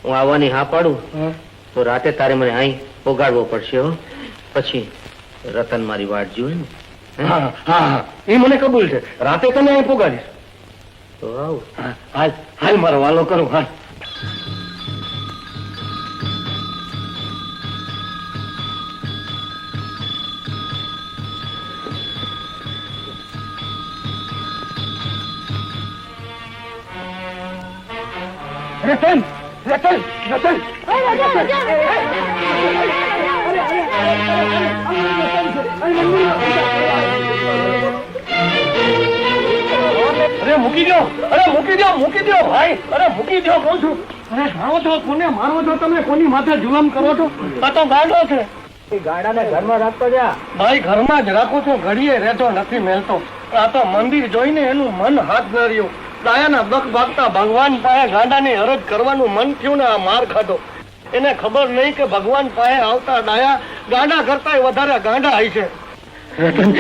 હું આવવાની હા પાડું હા. તો રાતે તારે મને અહીં પોગાડવો પડશે હો. પછી રતન મારી વાટ જુએ ને હા હા એ મને કબૂલ છે. રાતે તને અહીં પોગાડીશ. તો આવ. હા, હાલ હાલ મારો વાલો કરું હાલ. રતન રતન રતન અરે મૂકી દો ભાઈ. અરે મૂકી દો કહું છું. અરે જાણો છો કોને મારો છો તમે? કોની માથે જુલમ કરો છો? આ તો ગાંડો છે. ગાડાને ઘરમાં રાખતો જા. ભાઈ ઘરમાં જ રાખું છું, ઘડીએ રહેતો નથી મેલતો. આ તો મંદિર જોઈને એનું મન હાથ ન રહ્યું. દાયાના બક ભાગતા ભગવાન પાસે ગાંડાની અરજ કરવાનું મન થયું ને આ માર ખાધો. એને ખબર નહીં કે ભગવાન પાસે આવતા ડાયા ગાંડા કરતા વધારે ગાંડા હોય છે. રતન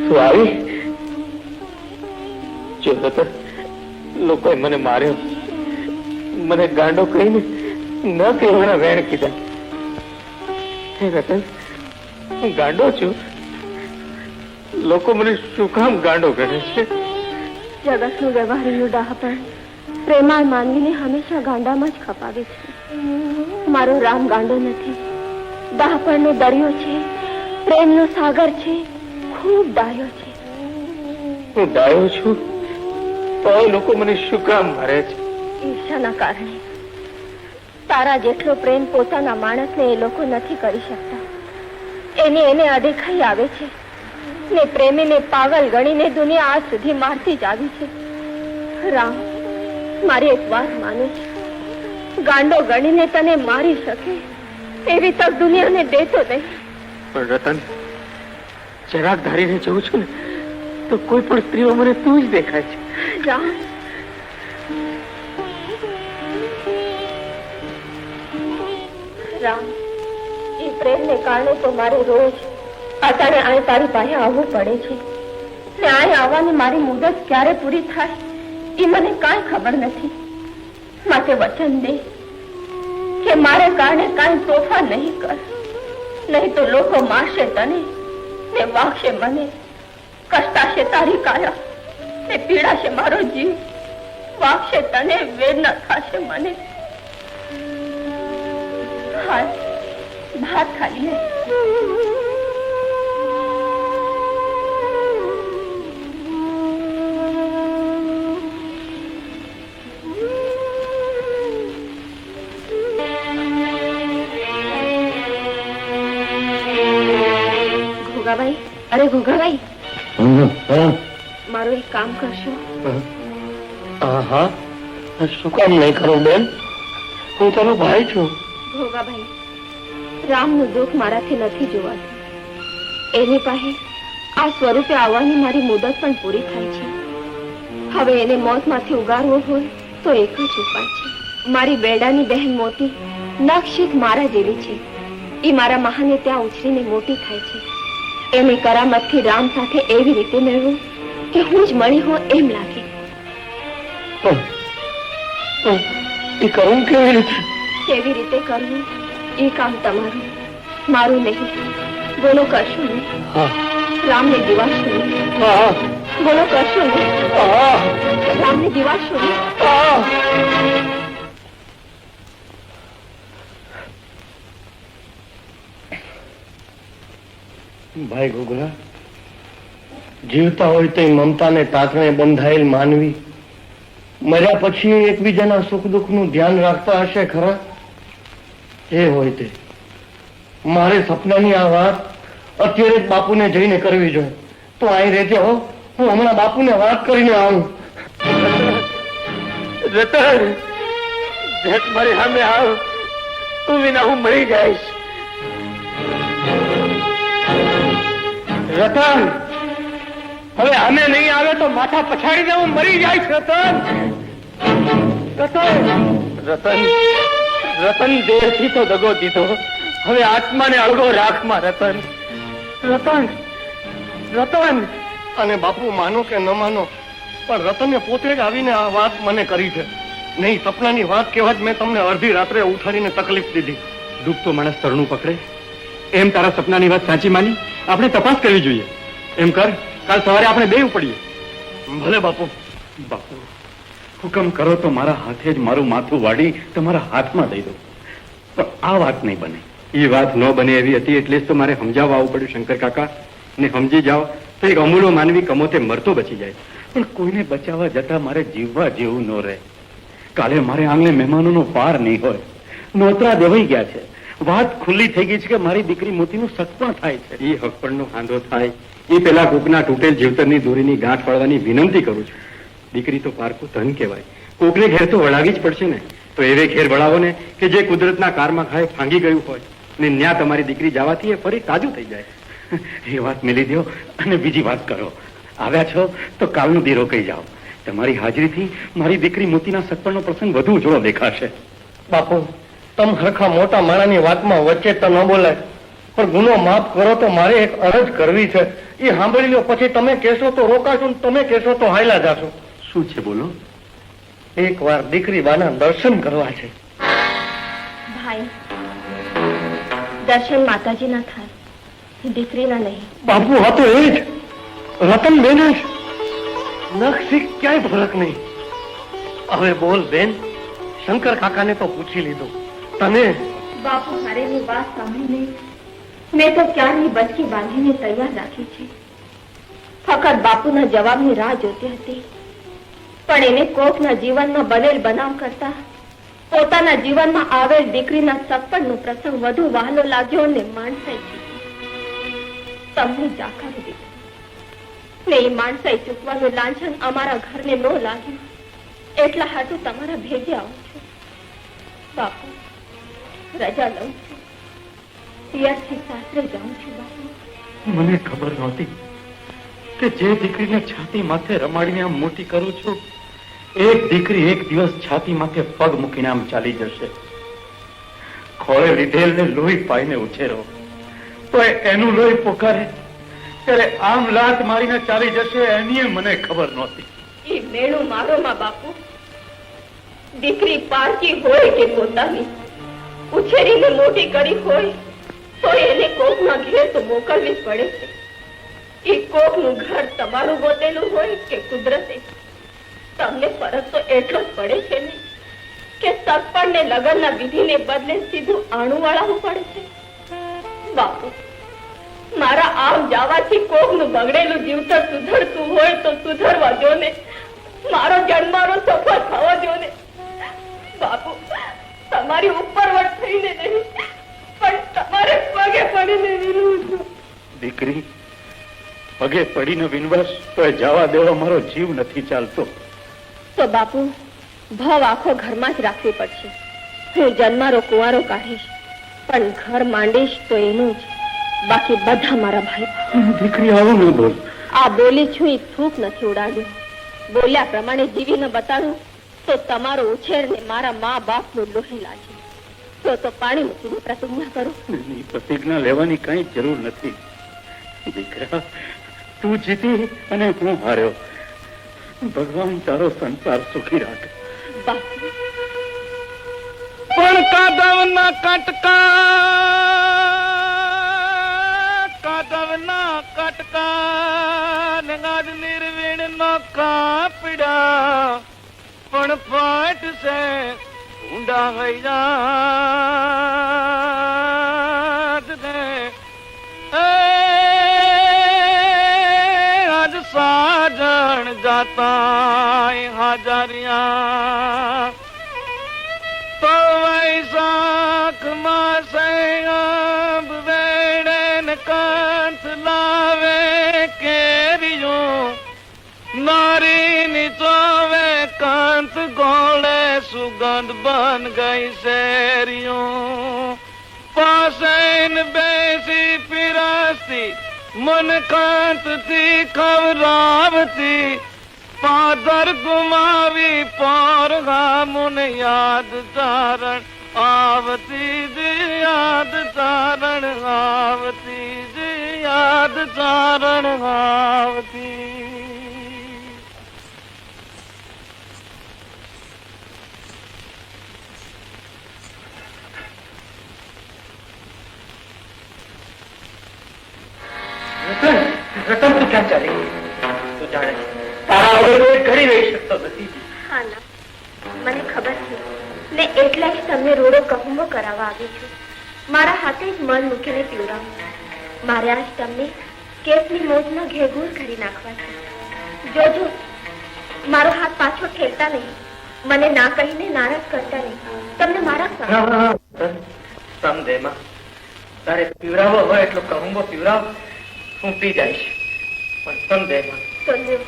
તું આવી? જો રતન, લોકોએ મને માર્યો, મને ગાંડો કહીને ન કહેવાના વેણ કીધા. હે રતન, હું ગાંડો છું. લોકો મને શું કામ ગાંડો કહે છે? જગતનું વ્યવહારનું ડાહપણ પ્રેમાળ માનવીને હંમેશા ગાંડામાં જ ખપાવે છે. મારો રામ ગાંડો નથી, ડાહપણનો દરિયો છે, પ્રેમનો સાગર છે, ખૂબ ડાયો છે. હું ડાયો છું તો લોકો મને શું કામ મારે છે? ઈર્ષાના કારણે. તારા જેટલો પ્રેમ પોતાના માણસને એ લોકો નથી કરી શકતા. એને અદેખાઈ આવે છે ને પ્રેમીને પાગલ ગણીને દુનિયા આજ સુધી મારતી જ આવી છે. રામ, મારી એક વાત માનું છું, ગાંડો ગણીને તને મારી શકે એવી તક દુનિયાને દેતો નહીં. પણ રતન, જરાક ધારીને જઉં છું ને તો કોઈ પણ સ્ત્રીઓ મને તું જ દેખાય છે. રામ, રામ, એ પ્રેમને કારણે તો મારે રોજ આતાને અહીં તારી પાસે આવવું પડે છે ને અહીં આવવાની મારી મુદત ક્યારે પૂરી થાય એ મને કાંઈ ખબર નથી. માટે વચન દે કે મારે કારણે કાંઈ તોફાન નહીં કર, નહીં તો લોકો મારશે તને ને વાગશે મને, કષ્ટાશે તારી કાયા ને પીડાશે મારો જીવ, વાગશે તને, વેદના થશે મને. હાલ ભાત ખાઈ લે. ઘોગાભાઈ, અરે ઘોગાભાઈ, મારું એક કામ કરશો? હા, શું કામ નહીં કરું બેન? હું તારો ભાઈ છું. ઘોગાભાઈ, રામનું દુઃખ મારાથી નથી જોવાતું. એની પાસે આ સ્વરૂપે આવવાની મારી મુદત પણ પૂરી થાય છે. હવે એને મોતમાંથી ઉગારવો હોય તો એક જ ઉપાય છે. મારી બેડાની બહેન મોતી નક્ષિત મારા જેવી છે. એ મારા મહાને ત્યાં ઉછરીને મોટી થાય છે. એની કરામતથી રામ સાથે એવી રીતે મેળવું કે હું જ મળી હોઉં એમ લાગે. એ કરું કેવી રીતે? કેવી રીતે કરવું એ કામ તમારું, મારું નહીં. બોલો, કરશો ને? રામને દિવાશો ને? બોલો, કરશો ને? રામને દિવાશો ને? ભાઈ ગોગરા, જીવતા હોય તો મમતાને ટાંકણે બંધાયેલ માનવી મર્યા પછી એકબીજાના સુખ દુઃખનું ધ્યાન રાખતા હશે ખરા? એ હોય તે મારે સપનાની આ વાત અત્યારે જ બાપુને જઈને કરવી જોઈએ. તો અહીં રહેજે હો, હું હમણાં બાપુને વાત કરીને આવું. રતન, જેઠ મારી સામે આવ, તું વિના હું મરી જઈશ. રતન, હવે અમે નહીં આવે તો માથા પછાડીને હું મરી જાય. રતન, રતન, રતન, રતન, દેહથી તો દગો દીધો, હવે આત્માને અળગો રાખમાં. રતન, રતન, રતન. અને બાપુ માનો કે ન માનો, પણ રતને પોતે જ આવીને આ વાત મને કરી છે. નહીં, સપનાની વાત કહેવા જ મેં તમને અડધી રાત્રે ઉઠાડીને તકલીફ દીધી. દુઃખ તો માણસ તરણું પકડે. એમ તારા સપનાની વાત સાચી માની આપણે તપાસ કરવી જોઈએ. એમ કર, કાલ સવારે આપણે બે ઉપડીએ. ભલે બાપુ. બાપુ, હુકમ કરો તો મારા હાથે જ મારું માથું વાળી તમારા હાથમાં દઈ દો. પણ આ વાત નહીં બને. એ વાત ન બને એવી હતી એટલે જ તો મારે સમજાવવા આવવું પડ્યું શંકર કાકા. ને સમજી જાઓ તો એક અમૂલો માનવી કમોતે મરતો બચી જાય. પણ કોઈને બચાવવા જતા મારે જીવવા જેવું ન રહે. કાલે મારે આંગણે મહેમાનોનો પાર નહીં હોય. નોતરા દેવાઈ ગયા છે. વાત ખુલ્લી થઈ ગઈ છે કે મારી દીકરી મોતીનું શક પણ થાય છે. એ હકપણનો હાંધો થાય એ પેલા કોકના તૂટેલ જીવતરની દોરીની ગાંઠ વાળવાની વિનંતી કરું છું. દીકરી તો પારકું ધન કહેવાય. કોકને ઘેર તો વળાવી જ પડશે ને. તો એવે ઘેર વળાવો ને કે જે કુદરતના કારમાં ખાય ભાંગી ગયું હોય ને ન્યા તમારી દીકરી જવાથી એ ફરી તાજું થઈ જાય. એ વાત મેલી દો અને બીજી વાત કરો. આવ્યા છો તો કાલનું દી રોકાઈ જાઓ. તમારી હાજરીથી મારી દીકરી મોતીના સત્પણનો પ્રસંગ વધુ ઉજળો દેખાશે. બાપુ, તમ હરખા મોટા માણાની વાતમાં વચ્ચે તો ન બોલાય. પણ ગુનો માફ કરો તો મારે એક અરજ કરવી છે. એ સાંભળી લો, પછી તમે કહેશો તો રોકાશો ને તમે કહેશો તો હાયલા જાશો. શું છે બોલો? એકવાર દીકરી બાના દર્શન કરવા છે. ભાઈ, દર્શન માતાજીના થાય, દીકરીના નહીં. બાપુ, આ તો એ જ રતન બેન જ. નખશી ક્યાંય ફરક નહીં. હવે બોલ બેન. શંકર કાકાને તો પૂછી લીધું. તને બાપુ હારેની વાત સાંભળીને મેં તો ક્યારની બચકી બાંધીને તૈયાર રાખી છે. ફક્ત બાપુના જવાબની રાહ જોતી હતી. પણ એને કોકના જીવનમાં બનેલ બનાવ કરતા પોતાના જીવનમાં આવેલ દીકરીના સપનનો પ્રસંગ વધુ વહાલો લાગ્યો ને માણસાઈ તમને જાકારી દીધું ને એ માણસાઈ ચૂકવાનું લાંછન અમારા ઘરને ન લાગ્યું એટલા હાટું તમારા ભેગે આવું છું. બાપુ, રજા લઉં છું. પિયરથી સાસરે જાઉં છું. બાપુ, મને ખબર નહોતી કે જે દીકરીને છાતી માથે રમાડીને આમ મોટી કરું છું એક દીકરી એક દિવસ છાતી માથે પગ મૂકીને આમ ચાલી જશે. ખોળે લીધેલ ને લોહી પાઈને ઉછેરો તો એનું લોહી પોકારે ત્યારે આમ લાત મારીને ચાલી જશે એની મને ખબર નહોતી. એ મેળું મારો માં બાપુ. દીકરી પારકી હોય કે પોતાની ઉછેરીને મોટી કરી હોય તો એને કોકના ઘેર તો મોકલવી જ પડે છે. એ કોકનું ઘર તમારું ગોતેલું હોય કે કુદરતે, તમને ફરક તો એટલો જ પડે છે ને કે સગપણને લગ્નના વિધિને બદલે સીધું આણું વાળાવું પડે છે. બાપુ, મારા આમ જવાથી કોકનું બગડેલું જીવતર સુધરતું હોય તો સુધરવા જો ને. મારો જન્મારો સફળ થવા જો ને. બાપુ, તમારી ઉપરવટ થઈને નહીં પણ તમારે પગે પડીને વિનવું છું. દીકરી, પગે પડીને વિનવાસ તો એ જવા દેવા મારો જીવ નથી ચાલતો. તો બાપુ, ભાવ આખો ઘરમાં જ રાખવી પડશે. હું જન્મારો કુંવારો કાઢીશ પણ ઘર માંડીશ તો એનું જ. બાકી બધા મારા ભાઈ. દીકરી, આવું ન બોલ. આ બોલી છું એ થૂક નથી ઉડાડ્યું. બોલ્યા પ્રમાણે જીવીને બતાડું તો તમારો ઉછેર ને મારા મા બાપ નું લોહી લાગે. તો પાણી મૂકીને પ્રતિજ્ઞા કરું. પ્રતિજ્ઞા લેવાની કઈ જરૂર નથી. દીકરા, તું જીતી અને હું હાર્યો. ભગવાન તારો સંસાર સુખી રાખે. બાપુ, પણ કાદવના કટકા ગાજ નિર્વીણ નો કાપડા પણ પાટ છે ઊંડા હૈ આજ સાજણ જાતા હાજરિયા તો વૈશાખ માસે આંબ વેડન કાંઠ લાવે કેરીઓ નારી નીચોવે કાંત ગોળે સુગંધ બન ગઈ શેરીઓ પાસે બેસી પીરાસતી મન કાંત થી ખવરાવતી પાદર ગુમાવી પર ગામુન યાદ તારણ આવતી જ યાદ તારણ આવતી જ યાદ તારણ આવતી. ક્યાં ચાલી ગઈ? તું જાણે છે, તારા વગર હું એક ઘડી રહી શકતો નથી. હા ના, મને ખબર છે. ને એટલે જ તમને રોડો કહુંબો કરાવવા આવી છું. મારા હાથે જ મન મૂકીને પીવડાવું. મારે આજ તમને કેસની મોજનો ઘેઘૂર કરી નાખવા છે. જોજો, મારો હાથ પાછો ઠેલતા નહીં, મને ના કહીને નારાજ કરતા નહીં. તમને મારા સમજેમાં તારે પીવડાવો હોય એટલો કહુંબો પીવડાવ, હું પી જઈશ. પણ સમજેમાં સમજો.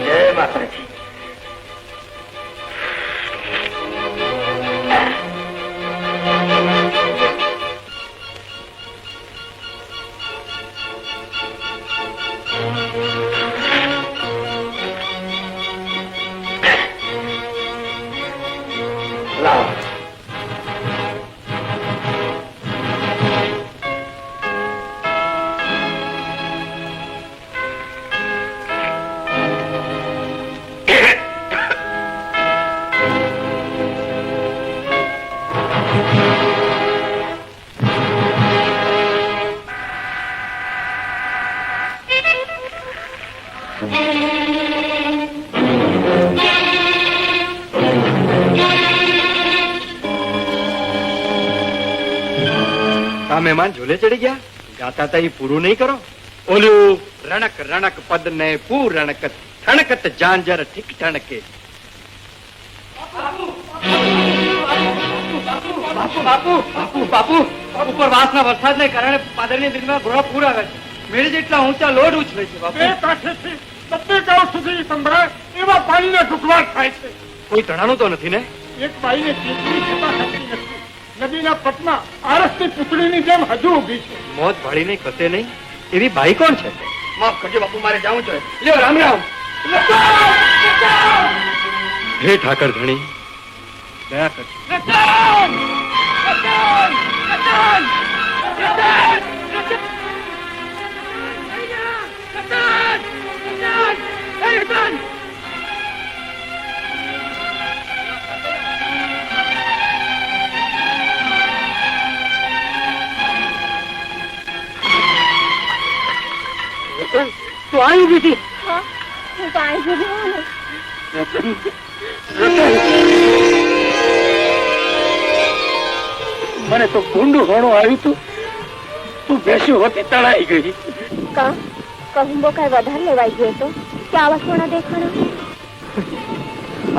જય માતાજી. લાવ. મહેમાન ઝૂલે ચડી ગયા, ગાતા તા ઈ પૂરું નહીં કરો. ઓલું રણક રણક પદ ને પૂરણક ઠણકત જાંજર ઠીક ઠણકે. બાપુ ઉપરવાસના વરસાદને કારણે પાદરની દિનમાં ઘોડા પૂર આવે છે. મેળે જેટલા ઊંચા લોડ ઉછળે છે. બાપુ કાંઠેથી 70 ગાંવ સુધી સંભળાય એવા પાણીના ટુકડા થાય છે. કોઈ તણાનું તો નથી ને? એક બાઈને ચેતવી છતાં થતી નથી. નદીના પટમાં આરસની પૂતળીની જેમ હજુ ઊભી છે. મોત ભાળીને કસે નહીં એવી બાઈ કોણ છે? માફ કરજો બાપુ, મારે જાવું જોઈએ. લ્યો રામ રામ. હે ઠાકર ધણી, દયા કરજો. તું આવી દીધી? હા, હું તો આવી ગઈ હોઉં ને. મને તો ભૂંડું ઘણું આવ્યું તું. તું બેસ્યું હોતી તણાઈ ગઈ. કહુંબો કઈ વધારે લેવાઈ ગયો તો કે આવા સોના દેખાણા?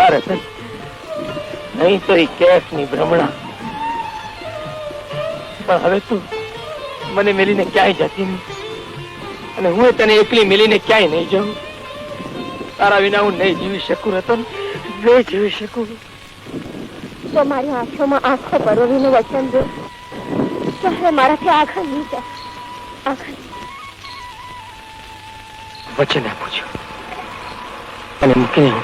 અરે નહીં તો એ કેસની ભ્રમણા. પણ હવે તું મને મેલીને ક્યાંય જતી નહીં, અને હું તને એકલી મિલીને ક્યાંય નહીં જાઉં. તારા વિના હું નહીં જીવી શકું રતન, નહીં જીવી શકું. તો મારી આંખોમાં આંખો પરોવીનું વચન દો તો હવે મારાથી આઘા નહીં જાય. આઘા વચન આપું છું અને મૂકીને